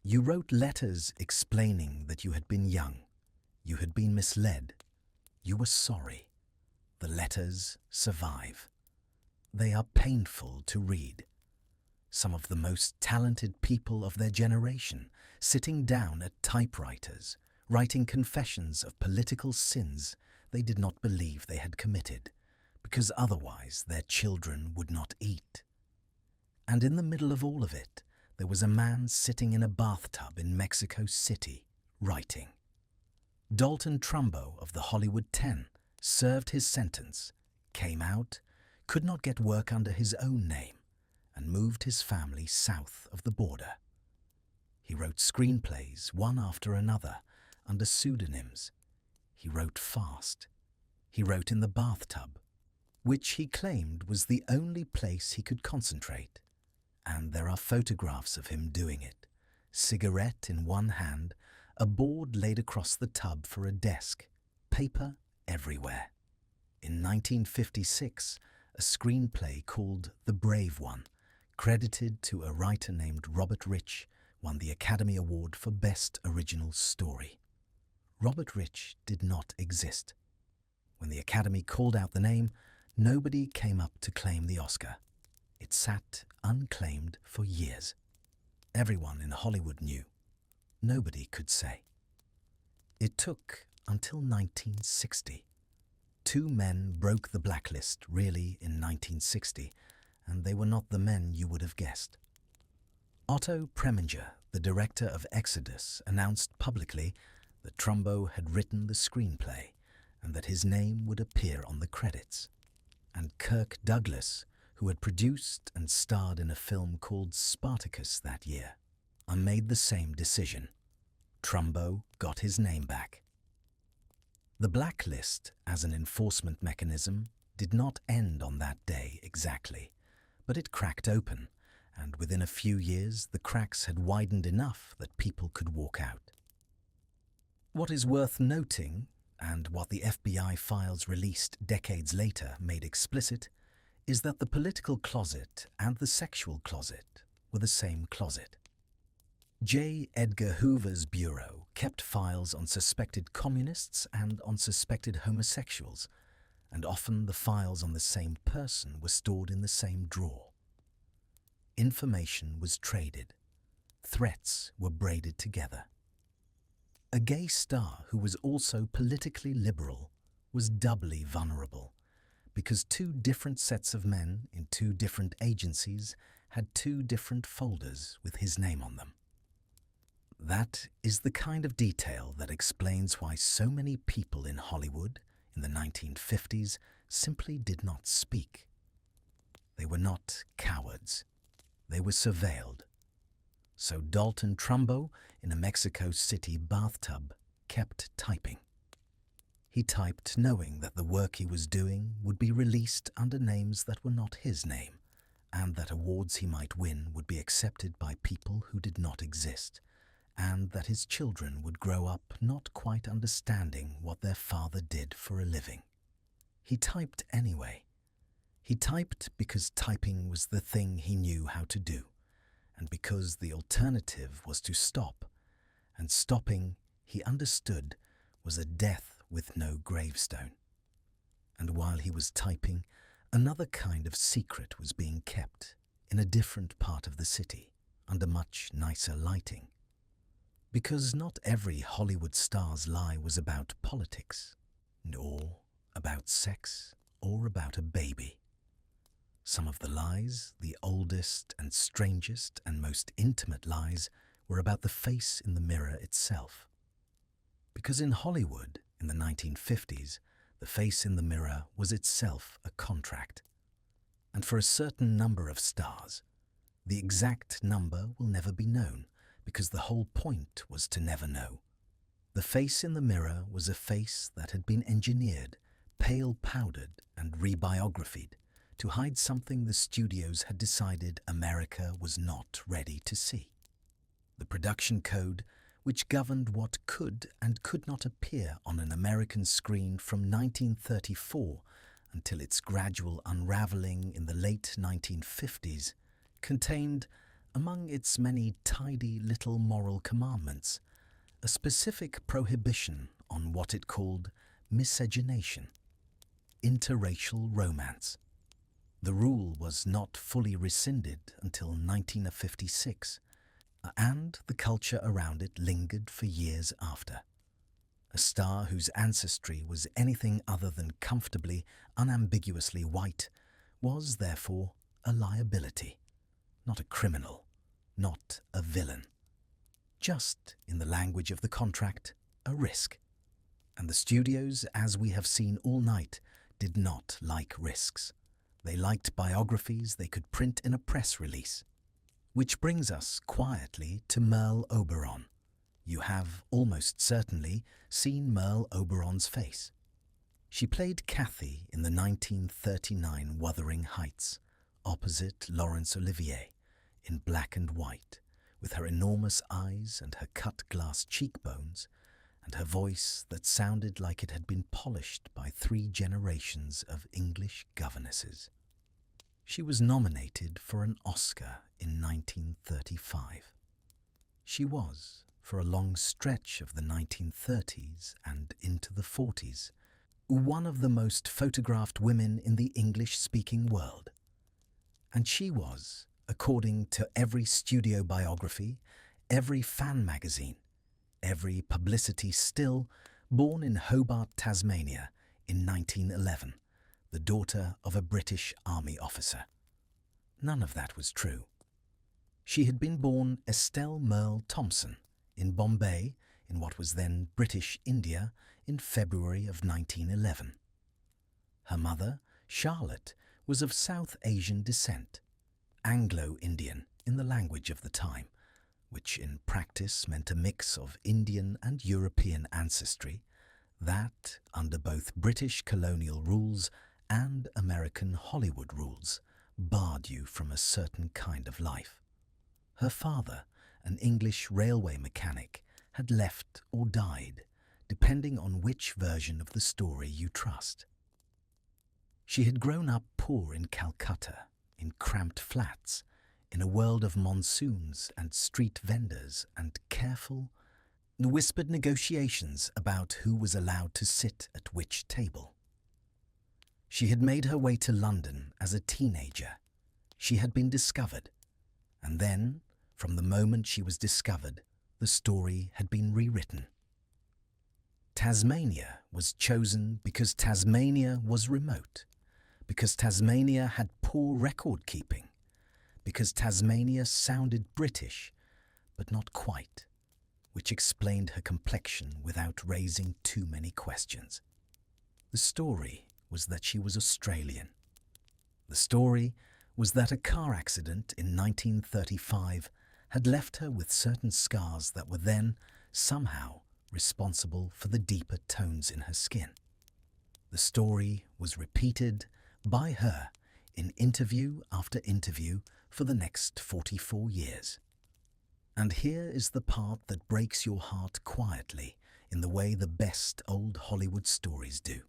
You wrote letters explaining that you had been young, you had been misled, you were sorry. The letters survive. They are painful to read. Some of the most talented people of their generation, sitting down at typewriters, writing confessions of political sins they did not believe they had committed, because otherwise their children would not eat. And in the middle of all of it, there was a man sitting in a bathtub in Mexico City, writing. Dalton Trumbo of the Hollywood 10 served his sentence, came out, could not get work under his own name, and moved his family south of the border. He wrote screenplays one after another under pseudonyms. He wrote fast. He wrote in the bathtub, which he claimed was the only place he could concentrate. And there are photographs of him doing it, cigarette in one hand, a board laid across the tub for a desk, paper everywhere. In 1956, a screenplay called The Brave One, credited to a writer named Robert Rich, won the Academy Award for Best Original Story. Robert Rich did not exist. When the Academy called out the name, nobody came up to claim the Oscar. It sat unclaimed for years. Everyone in Hollywood knew. Nobody could say. It took until 1960. Two men broke the blacklist really in 1960, and they were not the men you would have guessed. Otto Preminger, the director of Exodus, announced publicly that Trumbo had written the screenplay and that his name would appear on the credits. And Kirk Douglas, who had produced and starred in a film called Spartacus that year, made the same decision. Trumbo got his name back. The blacklist, as an enforcement mechanism, did not end on that day exactly, but it cracked open, and within a few years the cracks had widened enough that people could walk out. What is worth noting, and what the FBI files released decades later made explicit, is that the political closet and the sexual closet were the same closet. J. Edgar Hoover's bureau kept files on suspected communists and on suspected homosexuals, and often the files on the same person were stored in the same drawer. Information was traded. Threats were braided together. A gay star who was also politically liberal was doubly vulnerable, because two different sets of men in two different agencies had two different folders with his name on them. That is the kind of detail that explains why so many people in Hollywood in the 1950s simply did not speak. They were not cowards. They were surveilled. So Dalton Trumbo, in a Mexico City bathtub, kept typing. He typed knowing that the work he was doing would be released under names that were not his name, and that awards he might win would be accepted by people who did not exist, and that his children would grow up not quite understanding what their father did for a living. He typed anyway. He typed because typing was the thing he knew how to do, and because the alternative was to stop, and stopping, he understood, was a death with no gravestone. And while he was typing, another kind of secret was being kept in a different part of the city, under much nicer lighting. Because not every Hollywood star's lie was about politics, or about sex, or about a baby. Some of the lies, the oldest and strangest and most intimate lies, were about the face in the mirror itself. Because in Hollywood, in the 1950s, the face in the mirror was itself a contract. And for a certain number of stars, the exact number will never be known, because the whole point was to never know. The face in the mirror was a face that had been engineered, pale powdered and rebiographied to hide something the studios had decided America was not ready to see. The production code, which governed what could and could not appear on an American screen from 1934 until its gradual unraveling in the late 1950s, contained, among its many tidy little moral commandments, a specific prohibition on what it called miscegenation, interracial romance. The rule was not fully rescinded until 1956, and the culture around it lingered for years after. A star whose ancestry was anything other than comfortably, unambiguously white was, therefore, a liability, not a criminal, not a villain. Just, in the language of the contract, a risk. And the studios, as we have seen all night, did not like risks. They liked biographies they could print in a press release. Which brings us quietly to Merle Oberon. You have, almost certainly, seen Merle Oberon's face. She played Kathy in the 1939 Wuthering Heights, opposite Laurence Olivier, in black and white, with her enormous eyes and her cut-glass cheekbones, and her voice that sounded like it had been polished by 3 generations of English governesses. She was nominated for an Oscar in 1935. She was, for a long stretch of the 1930s and into the 40s, one of the most photographed women in the English-speaking world. And she was, according to every studio biography, every fan magazine, every publicity still, born in Hobart, Tasmania in 1911, the daughter of a British Army officer. None of that was true. She had been born Estelle Merle Thompson in Bombay, in what was then British India, in February of 1911. Her mother, Charlotte, was of South Asian descent, Anglo-Indian in the language of the time, which in practice meant a mix of Indian and European ancestry, that, under both British colonial rules and American Hollywood rules, barred you from a certain kind of life. Her father, an English railway mechanic, had left or died, depending on which version of the story you trust. She had grown up poor in Calcutta, in cramped flats, in a world of monsoons and street vendors and careful, whispered negotiations about who was allowed to sit at which table. She had made her way to London as a teenager. She had been discovered, and then, from the moment she was discovered, the story had been rewritten. Tasmania was chosen because Tasmania was remote, because Tasmania had poor record keeping, because Tasmania sounded British, but not quite, which explained her complexion without raising too many questions. The story was that she was Australian. The story was that a car accident in 1935 had left her with certain scars that were then, somehow, responsible for the deeper tones in her skin. The story was repeated by her in interview after interview for the next 44 years. And here is the part that breaks your heart quietly in the way the best old Hollywood stories do.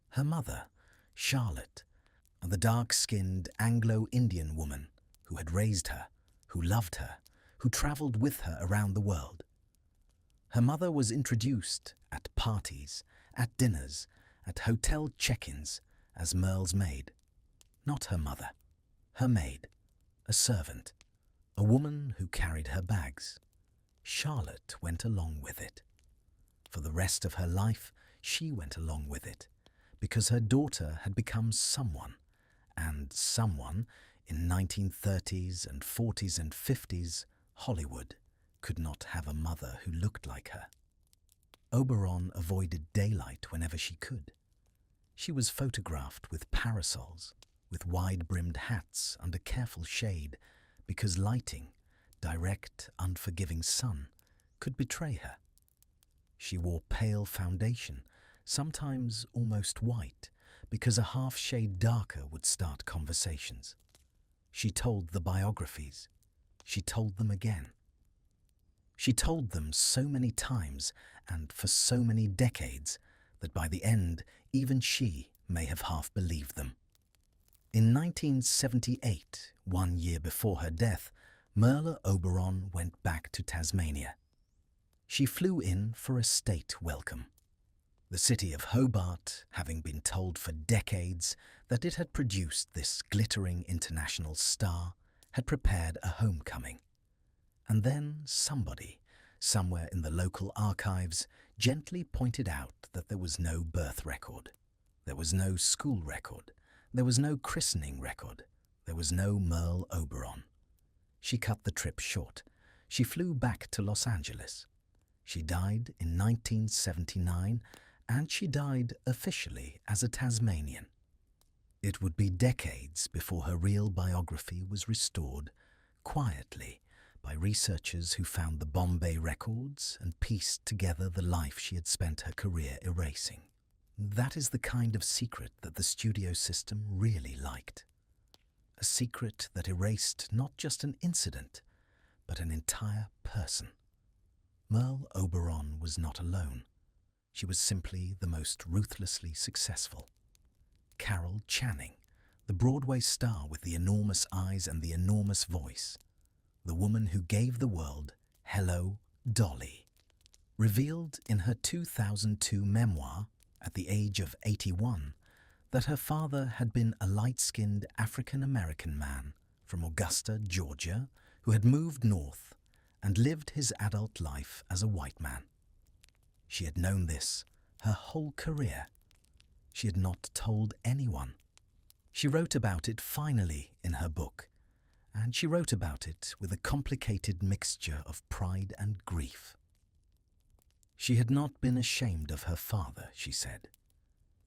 Her mother, Charlotte, the dark-skinned Anglo-Indian woman who had raised her, who loved her, who travelled with her around the world. Her mother was introduced at parties, at dinners, at hotel check-ins as Merle's maid. Not her mother, her maid, a servant, a woman who carried her bags. Charlotte went along with it. For the rest of her life, she went along with it, because her daughter had become someone, and someone in 1930s and 40s and 50s Hollywood could not have a mother who looked like her. Oberon avoided daylight whenever she could. She was photographed with parasols, with wide-brimmed hats under careful shade, because lighting, direct, unforgiving sun, could betray her. She wore pale foundation, sometimes almost white, because a half shade darker would start conversations. She told the biographies. She told them again. She told them so many times and for so many decades that by the end even she may have half believed them. In 1978, 1 year before her death, Merle Oberon went back to Tasmania. She flew in for a state welcome. The city of Hobart, having been told for decades that it had produced this glittering international star, had prepared a homecoming. And then somebody, somewhere in the local archives, gently pointed out that there was no birth record. There was no school record. There was no christening record. There was no Merle Oberon. She cut the trip short. She flew back to Los Angeles. She died in 1979, and she died officially as a Tasmanian. It would be decades before her real biography was restored, quietly, by researchers who found the Bombay records and pieced together the life she had spent her career erasing. That is the kind of secret that the studio system really liked. A secret that erased not just an incident, but an entire person. Merle Oberon was not alone. She was simply the most ruthlessly successful. Carol Channing, the Broadway star with the enormous eyes and the enormous voice, the woman who gave the world Hello, Dolly, revealed in her 2002 memoir, at the age of 81, that her father had been a light-skinned African-American man from Augusta, Georgia, who had moved north and lived his adult life as a white man. She had known this her whole career. She had not told anyone. She wrote about it finally in her book, and she wrote about it with a complicated mixture of pride and grief. She had not been ashamed of her father, she said.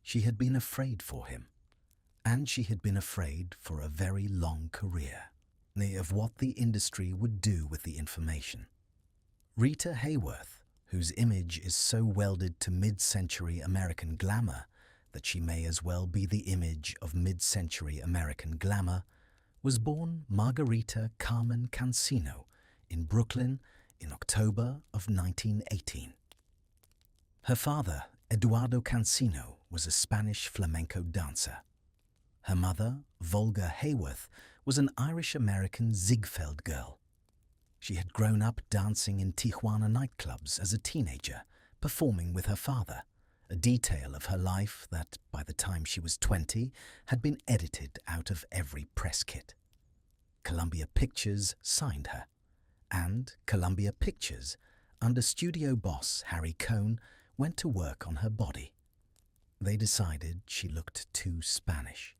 She had been afraid for him, and she had been afraid for a very long career, of what the industry would do with the information. Rita Hayworth, whose image is so welded to mid-century American glamour that she may as well be the image of mid-century American glamour, was born Margarita Carmen Cancino in Brooklyn in October of 1918. Her father, Eduardo Cancino, was a Spanish flamenco dancer. Her mother, Volga Hayworth, was an Irish-American Ziegfeld girl. She had grown up dancing in Tijuana nightclubs as a teenager, performing with her father, a detail of her life that, by the time she was 20, had been edited out of every press kit. Columbia Pictures signed her, and Columbia Pictures, under studio boss Harry Cohn, went to work on her body. They decided she looked too Spanish,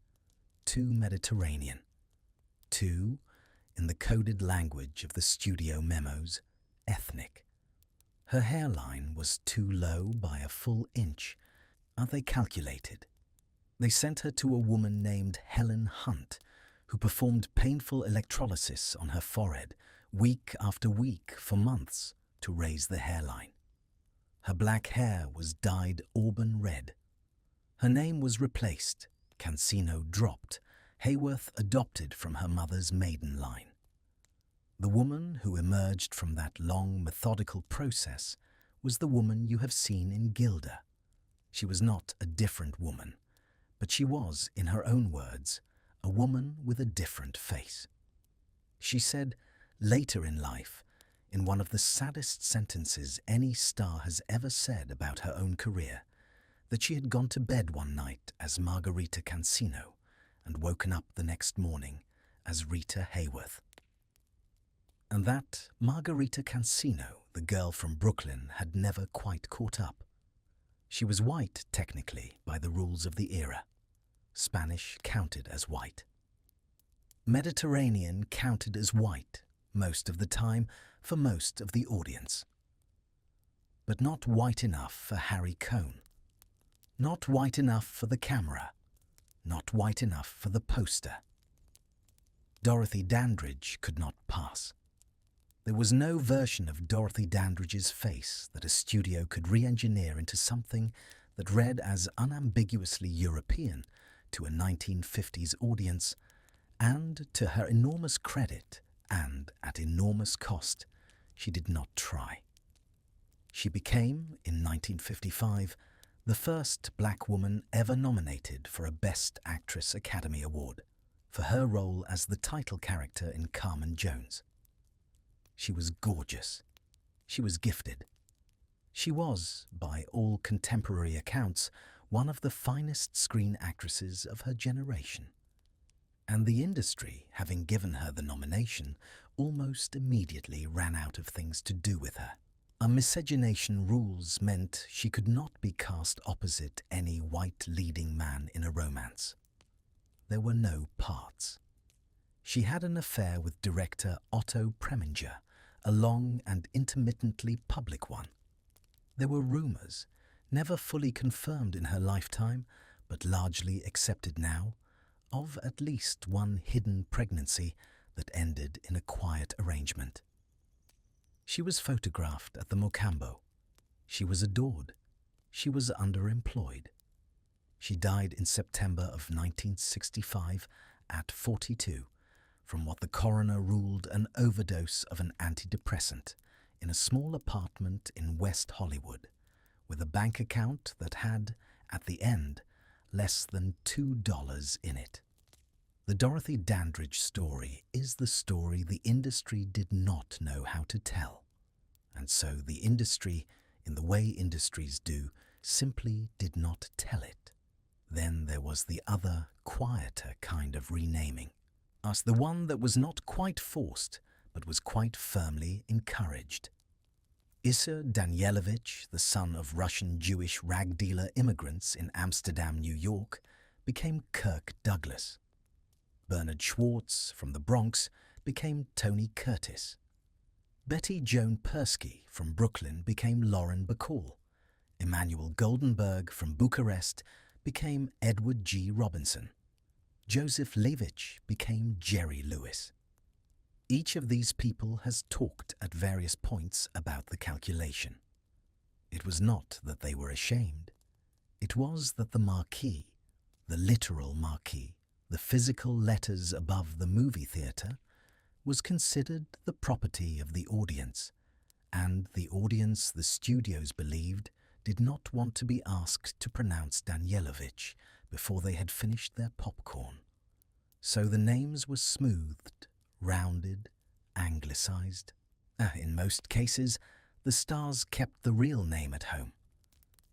too Mediterranean, too, in the coded language of the studio memos, ethnic. Her hairline was too low by a full inch, they calculated. They sent her to a woman named Helen Hunt, who performed painful electrolysis on her forehead week after week for months to raise the hairline. Her black hair was dyed auburn red. Her name was replaced, Cancino dropped, Hayworth adopted from her mother's maiden line. The woman who emerged from that long, methodical process was the woman you have seen in Gilda. She was not a different woman, but she was, in her own words, a woman with a different face. She said, later in life, in one of the saddest sentences any star has ever said about her own career, that she had gone to bed one night as Margarita Cancino and woken up the next morning as Rita Hayworth. And that Margarita Cancino, the girl from Brooklyn, had never quite caught up. She was white, technically, by the rules of the era. Spanish counted as white. Mediterranean counted as white, most of the time, for most of the audience. But not white enough for Harry Cohn. Not white enough for the camera. Not white enough for the poster. Dorothy Dandridge could not pass. There was no version of Dorothy Dandridge's face that a studio could re-engineer into something that read as unambiguously European to a 1950s audience, and to her enormous credit and at enormous cost, she did not try. She became, in 1955, the first black woman ever nominated for a Best Actress Academy Award for her role as the title character in Carmen Jones. She was gorgeous. She was gifted. She was, by all contemporary accounts, one of the finest screen actresses of her generation. And the industry, having given her the nomination, almost immediately ran out of things to do with her. Our miscegenation rules meant she could not be cast opposite any white leading man in a romance. There were no parts. She had an affair with director Otto Preminger, a long and intermittently public one. There were rumors, never fully confirmed in her lifetime, but largely accepted now, of at least one hidden pregnancy that ended in a quiet arrangement. She was photographed at the Mocambo. She was adored. She was underemployed. She died in September of 1965 at 42, from what the coroner ruled an overdose of an antidepressant in a small apartment in West Hollywood, with a bank account that had, at the end, less than $2 in it. The Dorothy Dandridge story is the story the industry did not know how to tell, and so the industry, in the way industries do, simply did not tell it. Then there was the other, quieter kind of renaming, as the one that was not quite forced, but was quite firmly encouraged. Isser Danielovich, the son of Russian Jewish rag dealer immigrants in Amsterdam, New York, became Kirk Douglas. Bernard Schwartz, from the Bronx, became Tony Curtis. Betty Joan Persky, from Brooklyn, became Lauren Bacall. Emmanuel Goldenberg, from Bucharest, became Edward G. Robinson. Joseph Levitch became Jerry Lewis. Each of these people has talked at various points about the calculation. It was not that they were ashamed. It was that the marquee, the literal marquee, the physical letters above the movie theatre, was considered the property of the audience, and the audience, the studios believed, did not want to be asked to pronounce Danielovich before they had finished their popcorn. So the names were smoothed, rounded, anglicized. In most cases, the stars kept the real name at home.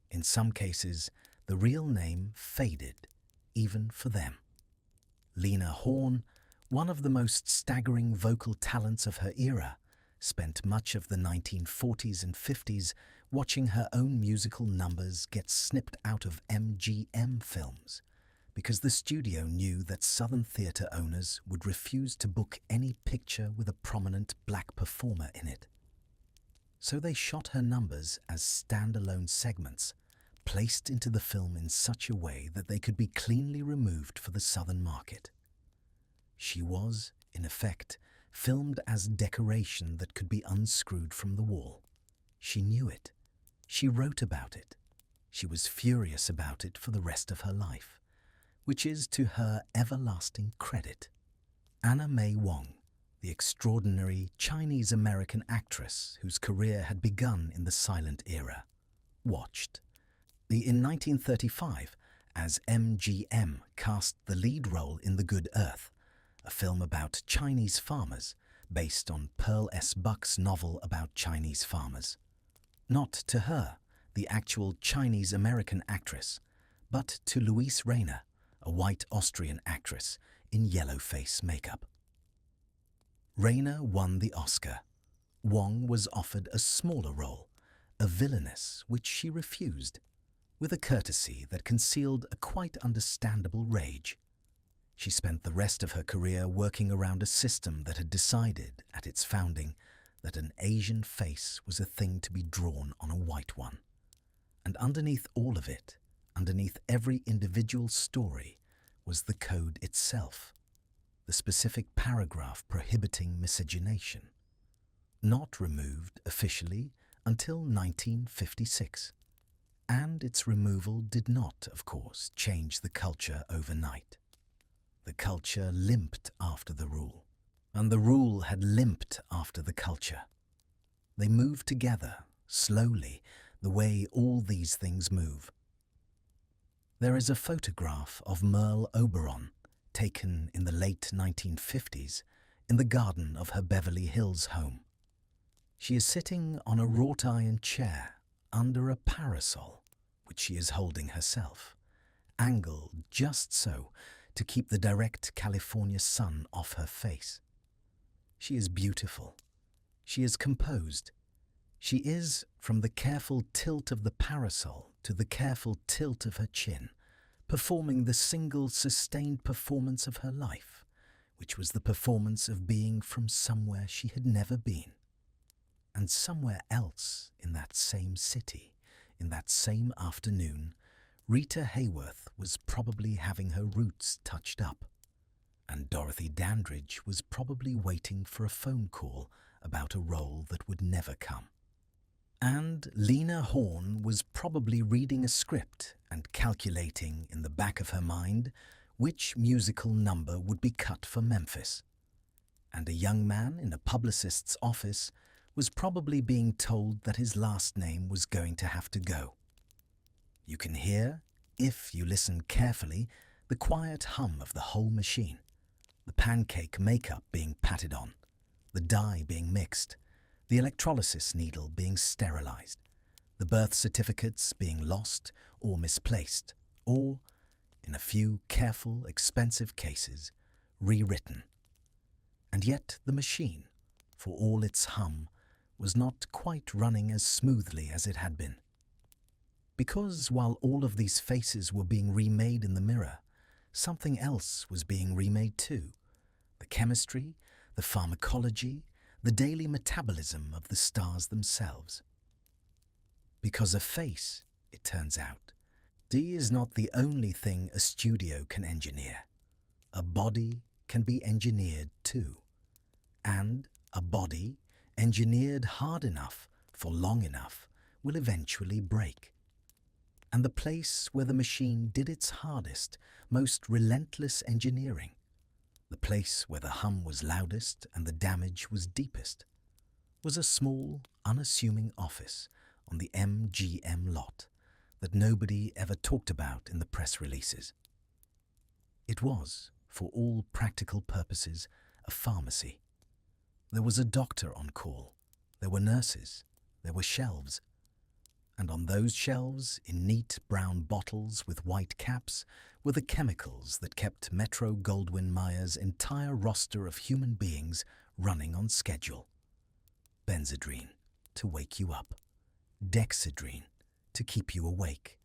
In some cases, the real name faded, even for them. Lena Horne, one of the most staggering vocal talents of her era, spent much of the 1940s and 50s watching her own musical numbers get snipped out of MGM films, because the studio knew that Southern theatre owners would refuse to book any picture with a prominent black performer in it. So they shot her numbers as standalone segments, placed into the film in such a way that they could be cleanly removed for the Southern market. She was, in effect, filmed as decoration that could be unscrewed from the wall. She knew it. She wrote about it. She was furious about it for the rest of her life, which is to her everlasting credit. Anna May Wong, the extraordinary Chinese-American actress whose career had begun in the silent era, watched. In 1935, as MGM cast the lead role in The Good Earth, a film about Chinese farmers based on Pearl S. Buck's novel about Chinese farmers. Not to her, the actual Chinese-American actress, but to Louise Rayner, a white Austrian actress in yellow face makeup. Rayner won the Oscar. Wong was offered a smaller role, a villainess which she refused, with a courtesy that concealed a quite understandable rage. She spent the rest of her career working around a system that had decided, at its founding, that an Asian face was a thing to be drawn on a white one. And underneath all of it, underneath every individual story, was the code itself, the specific paragraph prohibiting miscegenation, not removed officially until 1956. And its removal did not, of course, change the culture overnight. The culture limped after the rule, and the rule had limped after the culture. They moved together, slowly, the way all these things move. There is a photograph of Merle Oberon, taken in the late 1950s, in the garden of her Beverly Hills home. She is sitting on a wrought iron chair under a parasol, which she is holding herself, angled just so to keep the direct California sun off her face. She is beautiful. She is composed. She is, from the careful tilt of the parasol to the careful tilt of her chin, performing the single sustained performance of her life, which was the performance of being from somewhere she had never been. And somewhere else in that same city, in that same afternoon, Rita Hayworth was probably having her roots touched up, and Dorothy Dandridge was probably waiting for a phone call about a role that would never come. And Lena Horne was probably reading a script and calculating in the back of her mind which musical number would be cut for Memphis. And a young man in a publicist's office was probably being told that his last name was going to have to go. You can hear, if you listen carefully, the quiet hum of the whole machine, the pancake makeup being patted on, the dye being mixed, the electrolysis needle being sterilized, the birth certificates being lost or misplaced, or, in a few careful, expensive cases, rewritten. And yet the machine, for all its hum, was not quite running as smoothly as it had been. Because while all of these faces were being remade in the mirror, something else was being remade too. The chemistry, the pharmacology, the daily metabolism of the stars themselves. Because a face, it turns out, is not the only thing a studio can engineer. A body can be engineered too. And a body, engineered hard enough for long enough, will eventually break. And the place where the machine did its hardest, most relentless engineering, the place where the hum was loudest and the damage was deepest, was a small, unassuming office on the MGM lot that nobody ever talked about in the press releases. It was, for all practical purposes, a pharmacy. There was a doctor on call, there were nurses, there were shelves. And on those shelves, in neat brown bottles with white caps, were the chemicals that kept Metro-Goldwyn-Mayer's entire roster of human beings running on schedule. Benzedrine, to wake you up. Dexedrine, to keep you awake.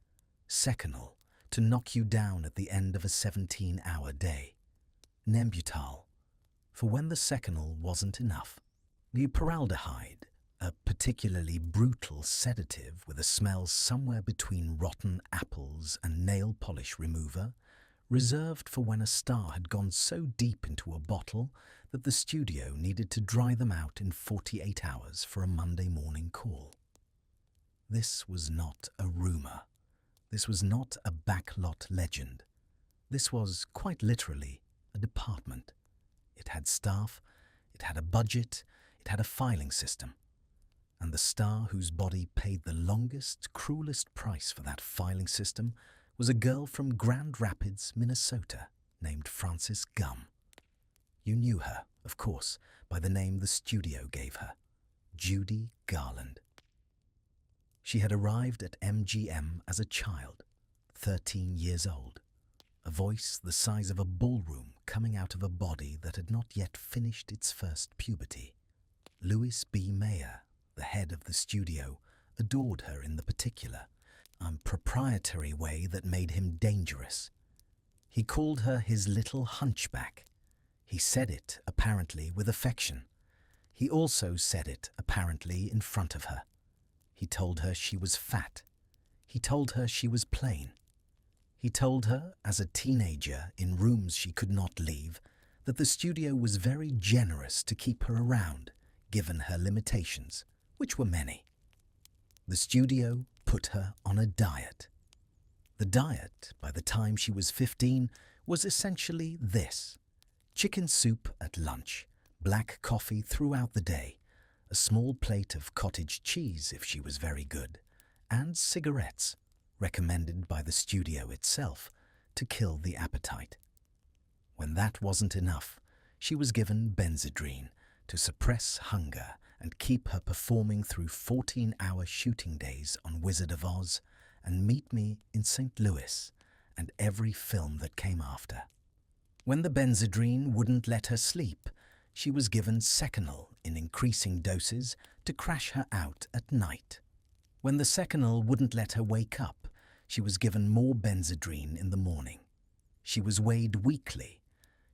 Seconal, to knock you down at the end of a 17-hour day. Nembutal, for when the seconal wasn't enough. Leoparaldehyde, a particularly brutal sedative with a smell somewhere between rotten apples and nail polish remover, reserved for when a star had gone so deep into a bottle that the studio needed to dry them out in 48 hours for a Monday morning call. This was not a rumour. This was not a backlot legend. This was, quite literally, a department. It had staff, it had a budget, it had a filing system. And the star whose body paid the longest, cruelest price for that filing system was a girl from Grand Rapids, Minnesota, named Frances Gumm. You knew her, of course, by the name the studio gave her, Judy Garland. She had arrived at MGM as a child, 13 years old, a voice the size of a ballroom coming out of a body that had not yet finished its first puberty. Louis B. Mayer, the head of the studio, adored her in the particular, a proprietary way that made him dangerous. He called her his little hunchback. He said it, apparently, with affection. He also said it, apparently, in front of her. He told her she was fat. He told her she was plain. He told her, as a teenager in rooms she could not leave, that the studio was very generous to keep her around, given her limitations, which were many. The studio put her on a diet. The diet, by the time she was 15, was essentially this: chicken soup at lunch, black coffee throughout the day, a small plate of cottage cheese if she was very good, and cigarettes, recommended by the studio itself, to kill the appetite. When that wasn't enough, she was given Benzedrine to suppress hunger and keep her performing through 14-hour shooting days on Wizard of Oz and Meet Me in St. Louis and every film that came after. When the Benzedrine wouldn't let her sleep, she was given Seconal in increasing doses to crash her out at night. When the Seconal wouldn't let her wake up, she was given more Benzedrine in the morning. She was weighed weekly.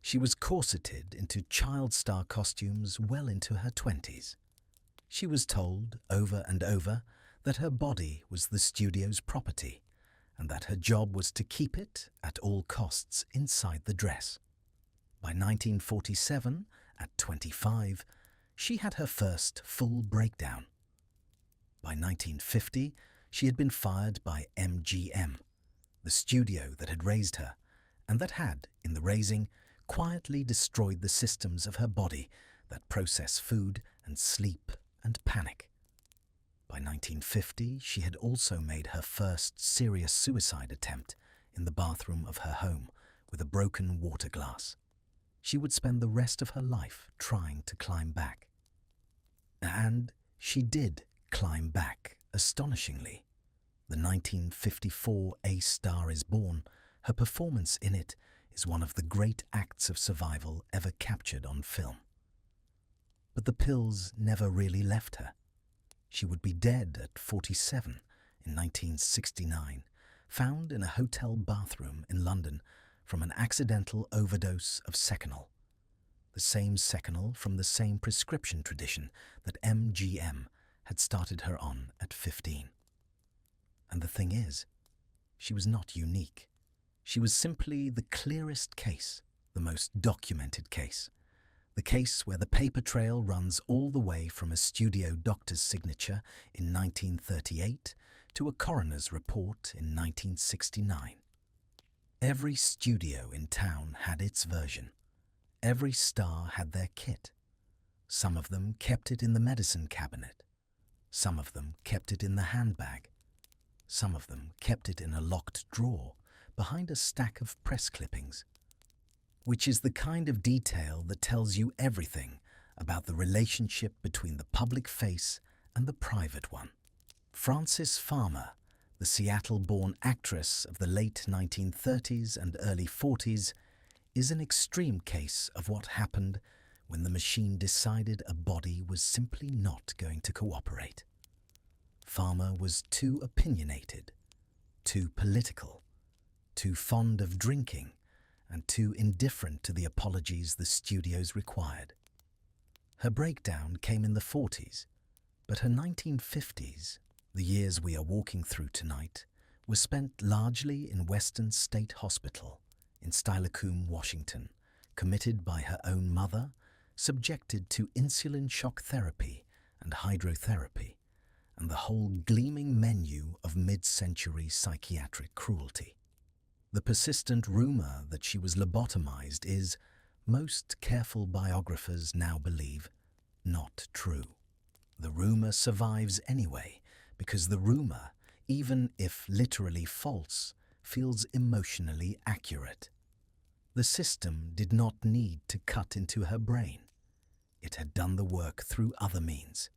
She was corseted into child star costumes well into her 20s. She was told, over and over, that her body was the studio's property and that her job was to keep it, at all costs, inside the dress. By 1947, at 25, she had her first full breakdown. By 1950, she had been fired by MGM, the studio that had raised her, and that had, in the raising, quietly destroyed the systems of her body that process food and sleep and panic. By 1950, she had also made her first serious suicide attempt in the bathroom of her home with a broken water glass. She would spend the rest of her life trying to climb back. And she did climb back, astonishingly. The 1954 A Star is Born, her performance in it is one of the great acts of survival ever captured on film. But the pills never really left her. She would be dead at 47 in 1969, found in a hotel bathroom in London from an accidental overdose of Seconal, the same Seconal from the same prescription tradition that MGM had started her on at 15. And the thing is, she was not unique. She was simply the clearest case, the most documented case. The case where the paper trail runs all the way from a studio doctor's signature in 1938 to a coroner's report in 1969. Every studio in town had its version. Every star had their kit. Some of them kept it in the medicine cabinet. Some of them kept it in the handbag. Some of them kept it in a locked drawer behind a stack of press clippings, which is the kind of detail that tells you everything about the relationship between the public face and the private one. Frances Farmer, the Seattle-born actress of the late 1930s and early 40s, is an extreme case of what happened when the machine decided a body was simply not going to cooperate. Farmer was too opinionated, too political, too fond of drinking, and too indifferent to the apologies the studios required. Her breakdown came in the 40s, but her 1950s, the years we are walking through tonight, were spent largely in Western State Hospital in Steilacoom, Washington, committed by her own mother, subjected to insulin shock therapy and hydrotherapy, and the whole gleaming menu of mid-century psychiatric cruelty. The persistent rumor that she was lobotomized is, most careful biographers now believe, not true. The rumor survives anyway, because the rumor, even if literally false, feels emotionally accurate. The system did not need to cut into her brain. It had done the work through other means.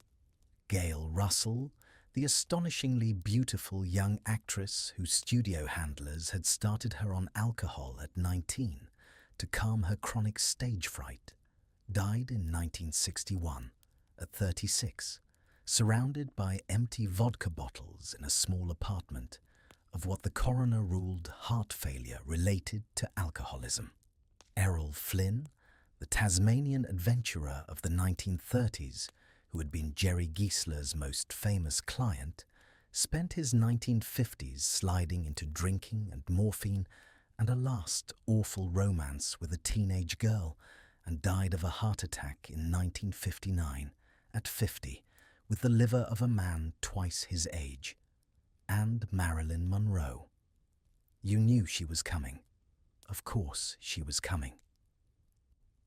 Gail Russell, the astonishingly beautiful young actress whose studio handlers had started her on alcohol at 19 to calm her chronic stage fright, died in 1961 at 36, surrounded by empty vodka bottles in a small apartment of what the coroner ruled heart failure related to alcoholism. Errol Flynn, the Tasmanian adventurer of the 1930s, who had been Jerry Giesler's most famous client, spent his 1950s sliding into drinking and morphine and a last awful romance with a teenage girl, and died of a heart attack in 1959 at 50, with the liver of a man twice his age. And Marilyn Monroe. You knew she was coming. Of course she was coming.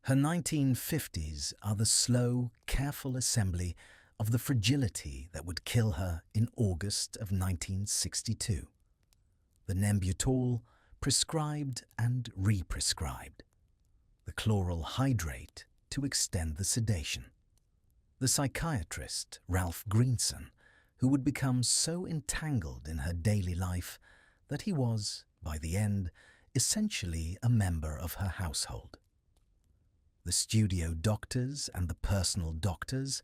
Her 1950s are the slow, careful assembly of the fragility that would kill her in August of 1962. The Nembutal, prescribed and re-prescribed. The chloral hydrate to extend the sedation. The psychiatrist, Ralph Greenson, who would become so entangled in her daily life that he was, by the end, essentially a member of her household. The studio doctors and the personal doctors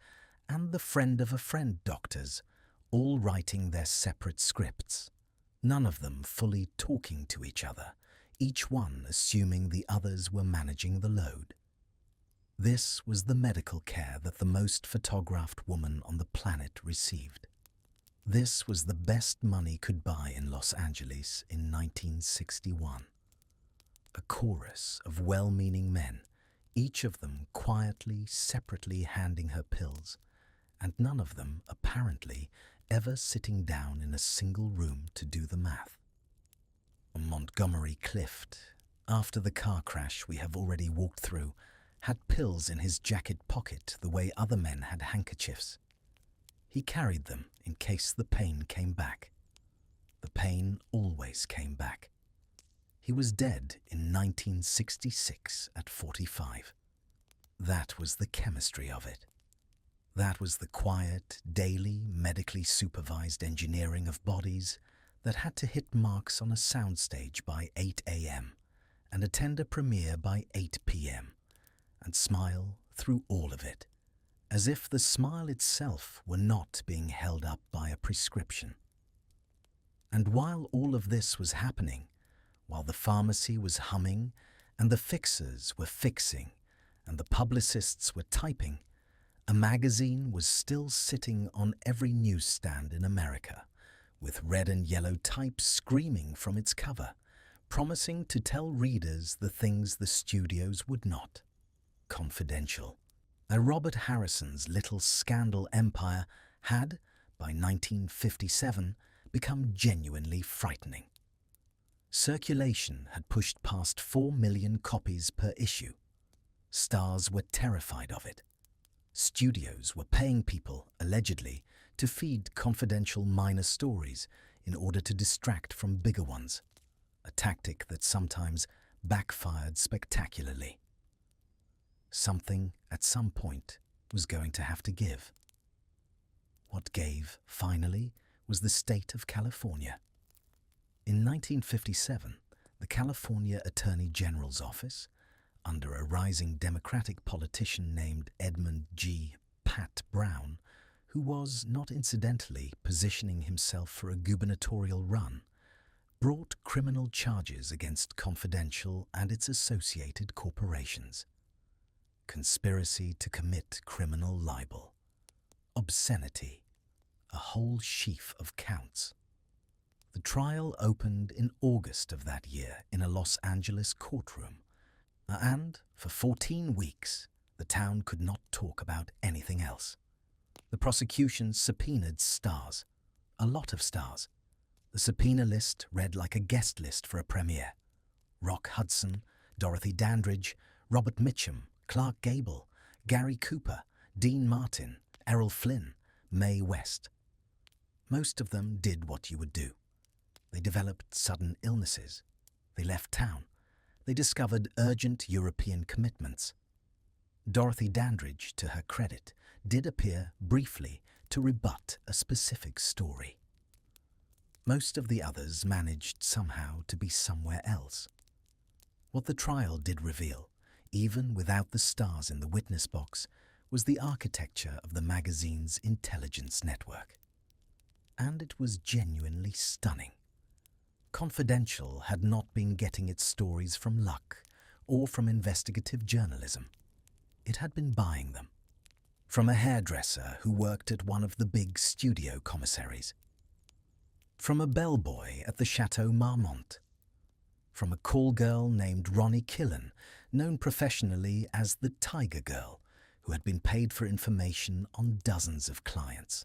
and the friend of a friend doctors, all writing their separate scripts, none of them fully talking to each other, each one assuming the others were managing the load. This was the medical care that the most photographed woman on the planet received. This was the best money could buy in Los Angeles in 1961. A chorus of well-meaning men, each of them quietly, separately handing her pills, and none of them, apparently, ever sitting down in a single room to do the math. Montgomery Clift, after the car crash we have already walked through, had pills in his jacket pocket the way other men had handkerchiefs. He carried them in case the pain came back. The pain always came back. He was dead in 1966 at 45. That was the chemistry of it. That was the quiet, daily, medically supervised engineering of bodies that had to hit marks on a soundstage by 8 a.m. and attend a premiere by 8 p.m. and smile through all of it, as if the smile itself were not being held up by a prescription. And while all of this was happening, while the pharmacy was humming and the fixers were fixing and the publicists were typing, a magazine was still sitting on every newsstand in America, with red and yellow type screaming from its cover, promising to tell readers the things the studios would not. confidential. Robert Harrison's little scandal empire had, by 1957, become genuinely frightening. Circulation had pushed past 4 million copies per issue. Stars were terrified of it. Studios were paying people, allegedly, to feed confidential minor stories in order to distract from bigger ones, a tactic that sometimes backfired spectacularly. Something, at some point, was going to have to give. What gave, finally, was the state of California. In 1957, the California Attorney General's office, under a rising Democratic politician named Edmund G. Pat Brown, who was, not incidentally, positioning himself for a gubernatorial run, brought criminal charges against Confidential and its associated corporations. Conspiracy to commit criminal libel, obscenity, a whole sheaf of counts. The trial opened in August of that year in a Los Angeles courtroom, and for 14 weeks the town could not talk about anything else. The prosecution subpoenaed stars, a lot of stars. The subpoena list read like a guest list for a premiere. Rock Hudson, Dorothy Dandridge, Robert Mitchum, Clark Gable, Gary Cooper, Dean Martin, Errol Flynn, Mae West. Most of them did what you would do. They developed sudden illnesses. They left town. They discovered urgent European commitments. Dorothy Dandridge, to her credit, did appear briefly to rebut a specific story. Most of the others managed somehow to be somewhere else. What the trial did reveal, even without the stars in the witness box, was the architecture of the magazine's intelligence network. And it was genuinely stunning. Confidential had not been getting its stories from luck or from investigative journalism. It had been buying them. From a hairdresser who worked at one of the big studio commissaries. From a bellboy at the Chateau Marmont. From a call girl named Ronnie Killen, known professionally as the Tiger Girl, who had been paid for information on dozens of clients.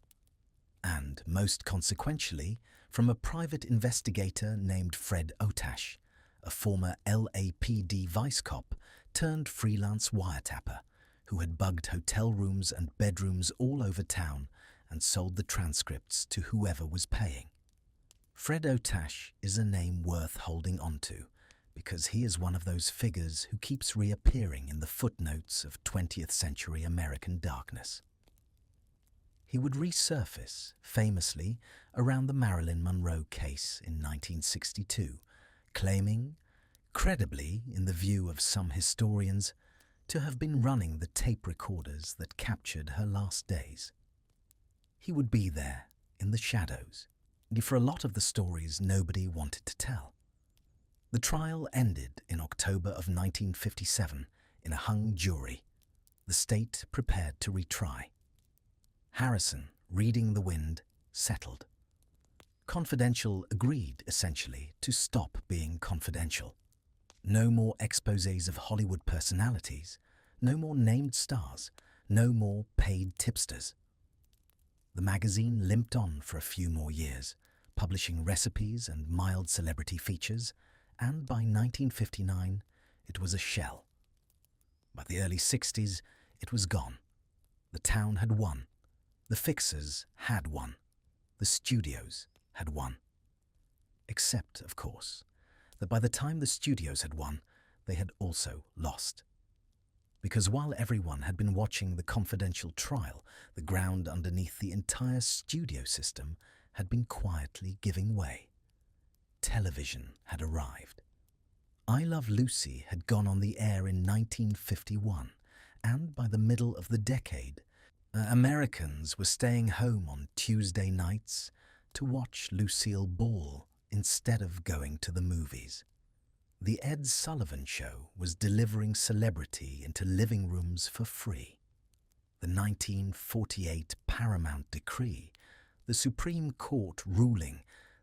And, most consequentially, from a private investigator named Fred Otash, a former LAPD vice cop turned freelance wiretapper, who had bugged hotel rooms and bedrooms all over town and sold the transcripts to whoever was paying. Fred Otash is a name worth holding onto, because he is one of those figures who keeps reappearing in the footnotes of 20th century American darkness. He would resurface, famously, around the Marilyn Monroe case in 1962, claiming, credibly in the view of some historians, to have been running the tape recorders that captured her last days. He would be there, in the shadows, for a lot of the stories nobody wanted to tell. The trial ended in October of 1957 in a hung jury, the state prepared to retry. Harrison, reading the wind, settled. Confidential agreed, essentially, to stop being confidential. No more exposés of Hollywood personalities, no more named stars, no more paid tipsters. The magazine limped on for a few more years, publishing recipes and mild celebrity features, and by 1959 it was a shell. By the early 60s it was gone. The town had won. The fixers had won. The studios had won. Except, of course, that by the time the studios had won, they had also lost. Because while everyone had been watching the Confidential trial, the ground underneath the entire studio system had been quietly giving way. Television had arrived. I Love Lucy had gone on the air in 1951, and by the middle of the decade, Americans were staying home on Tuesday nights to watch Lucille Ball instead of going to the movies. The Ed Sullivan Show was delivering celebrity into living rooms for free. The 1948 Paramount Decree, the Supreme Court ruling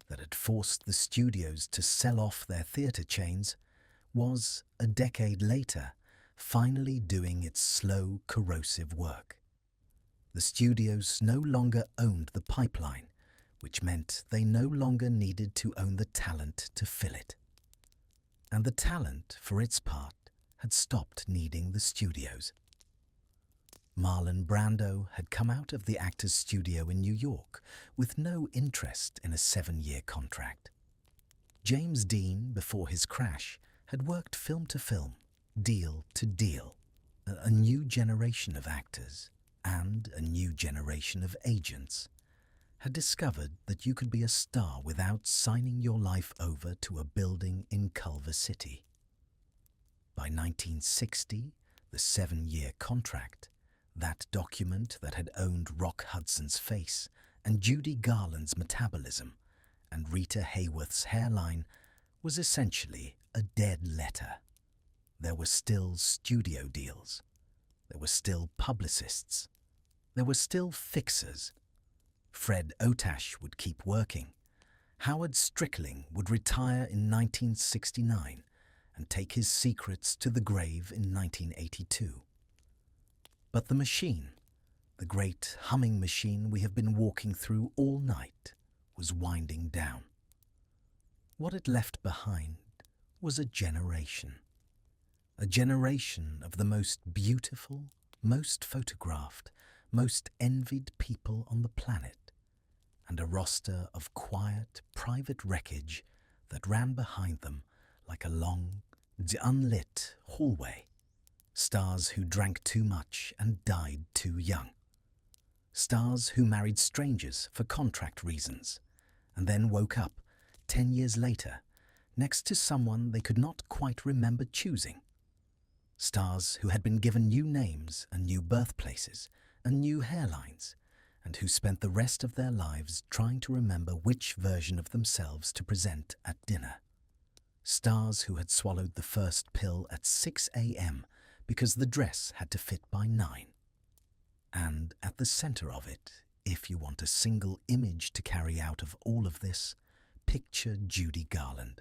that had forced the studios to sell off their theatre chains, was, a decade later, finally doing its slow, corrosive work. The studios no longer owned the pipeline, which meant they no longer needed to own the talent to fill it. And the talent, for its part, had stopped needing the studios. Marlon Brando had come out of the actor's studio in New York with no interest in a 7-year contract. James Dean, before his crash, had worked film to film, deal to deal. A new generation of actors and a new generation of agents had discovered that you could be a star without signing your life over to a building in Culver City. By 1960, the 7-year contract, that document that had owned Rock Hudson's face and Judy Garland's metabolism and Rita Hayworth's hairline, was essentially a dead letter. There were still studio deals. There were still publicists. There were still fixers. Fred Otash would keep working. Howard Strickling would retire in 1969 and take his secrets to the grave in 1982. But the machine, the great humming machine we have been walking through all night, was winding down. What it left behind was a generation of the most beautiful, most photographed, most envied people on the planet, and a roster of quiet, private wreckage that ran behind them like a long, unlit hallway. Stars who drank too much and died too young. Stars who married strangers for contract reasons, and then woke up 10 years later next to someone they could not quite remember choosing. Stars who had been given new names and new birthplaces and new hairlines, and who spent the rest of their lives trying to remember which version of themselves to present at dinner. Stars who had swallowed the first pill at 6 a.m. because the dress had to fit by 9. And at the center of it, if you want a single image to carry out of all of this, picture Judy Garland.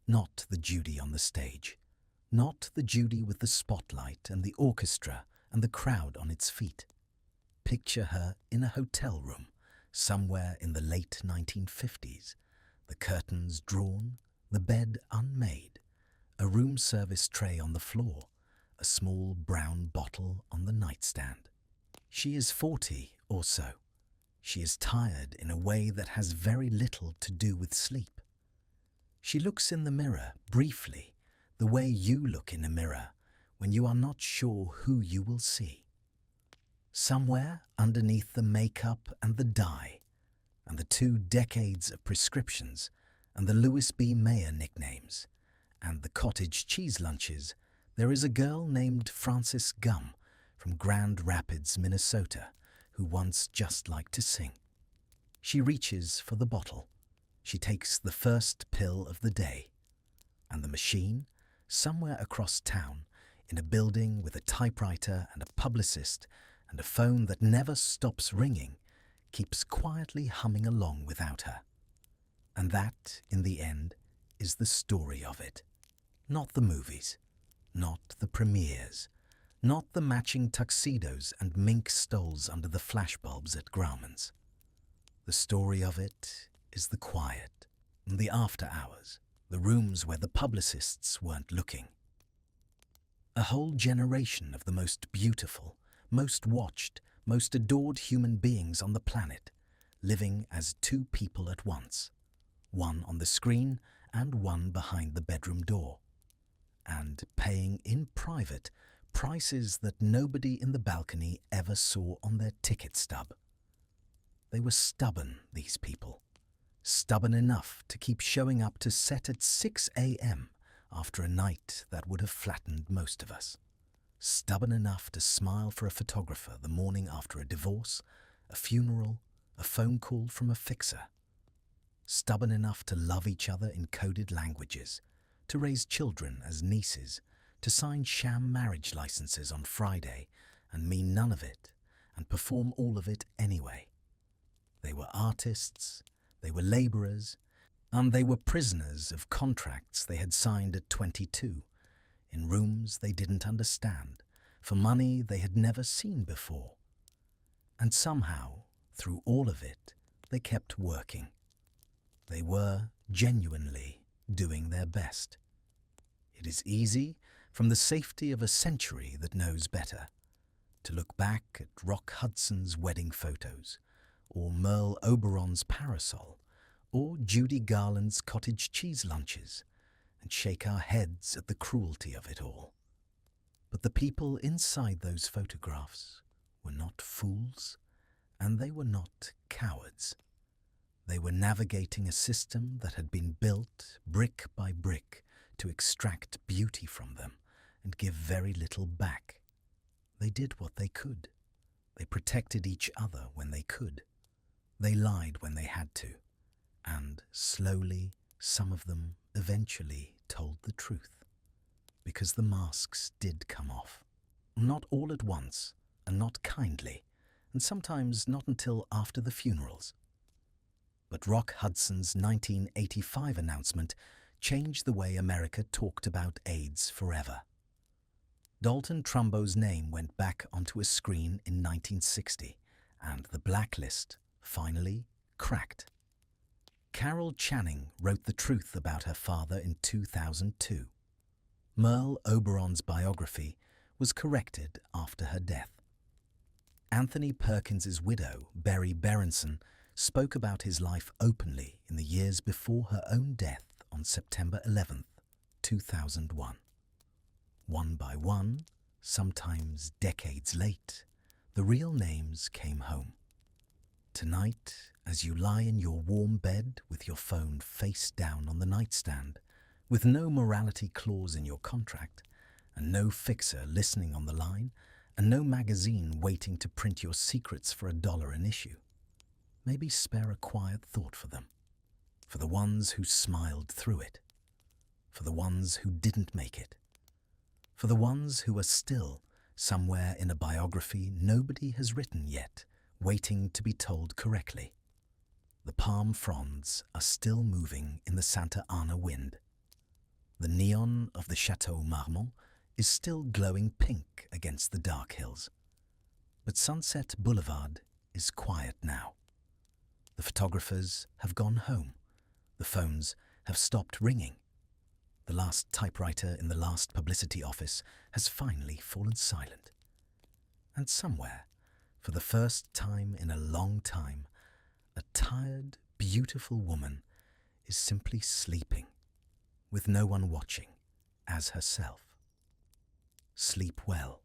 Not the Judy on the stage. Not the Judy with the spotlight and the orchestra and the crowd on its feet. Picture her in a hotel room, somewhere in the late 1950s, the curtains drawn, the bed unmade, a room service tray on the floor, a small brown bottle on the nightstand. She is 40 or so. She is tired in a way that has very little to do with sleep. She looks in the mirror briefly, the way you look in a mirror when you are not sure who you will see. Somewhere underneath the makeup and the dye, and the 2 decades of prescriptions, and the Louis B. Mayer nicknames, and the cottage cheese lunches, there is a girl named Frances Gum from Grand Rapids, Minnesota, who once just liked to sing. She reaches for the bottle. She takes the first pill of the day. And the machine, somewhere across town, in a building with a typewriter and a publicist and a phone that never stops ringing, keeps quietly humming along without her. And that, in the end, is the story of it. Not the movies, not the premieres, not the matching tuxedos and mink stoles under the flashbulbs at Grauman's. The story of it is the quiet, the after hours, the rooms where the publicists weren't looking. A whole generation of the most beautiful, most watched, most adored human beings on the planet, living as 2 people at once, one on the screen and one behind the bedroom door, and paying in private prices that nobody in the balcony ever saw on their ticket stub. They were stubborn, these people. Stubborn enough to keep showing up to set at 6 a.m. after a night that would have flattened most of us. Stubborn enough to smile for a photographer the morning after a divorce, a funeral, a phone call from a fixer. Stubborn enough to love each other in coded languages, to raise children as nieces, to sign sham marriage licenses on Friday and mean none of it, and perform all of it anyway. They were artists, they were labourers, and they were prisoners of contracts they had signed at 22, in rooms they didn't understand, for money they had never seen before. And somehow, through all of it, they kept working. They were genuinely doing their best. It is easy, from the safety of a century that knows better, to look back at Rock Hudson's wedding photos, or Merle Oberon's parasol, or Judy Garland's cottage cheese lunches, and shake our heads at the cruelty of it all. But the people inside those photographs were not fools, and they were not cowards. They were navigating a system that had been built brick by brick to extract beauty from them and give very little back. They did what they could. They protected each other when they could. They lied when they had to. And slowly, some of them eventually told the truth. Because the masks did come off. Not all at once, and not kindly, and sometimes not until after the funerals. But Rock Hudson's 1985 announcement changed the way America talked about AIDS forever. Dalton Trumbo's name went back onto a screen in 1960, and the blacklist finally cracked. Carol Channing wrote the truth about her father in 2002. Merle Oberon's biography was corrected after her death. Anthony Perkins's widow, Berry Berenson, spoke about his life openly in the years before her own death on September 11, 2001. One by one, sometimes decades late, the real names came home. Tonight, as you lie in your warm bed with your phone face down on the nightstand, with no morality clause in your contract, and no fixer listening on the line, and no magazine waiting to print your secrets for $1 an issue, maybe spare a quiet thought for them, for the ones who smiled through it, for the ones who didn't make it, for the ones who are still somewhere in a biography nobody has written yet, waiting to be told correctly. The palm fronds are still moving in the Santa Ana wind. The neon of the Chateau Marmont is still glowing pink against the dark hills. But Sunset Boulevard is quiet now. The photographers have gone home. The phones have stopped ringing. The last typewriter in the last publicity office has finally fallen silent. And somewhere, for the first time in a long time, a tired, beautiful woman is simply sleeping, with no one watching, as herself. Sleep well.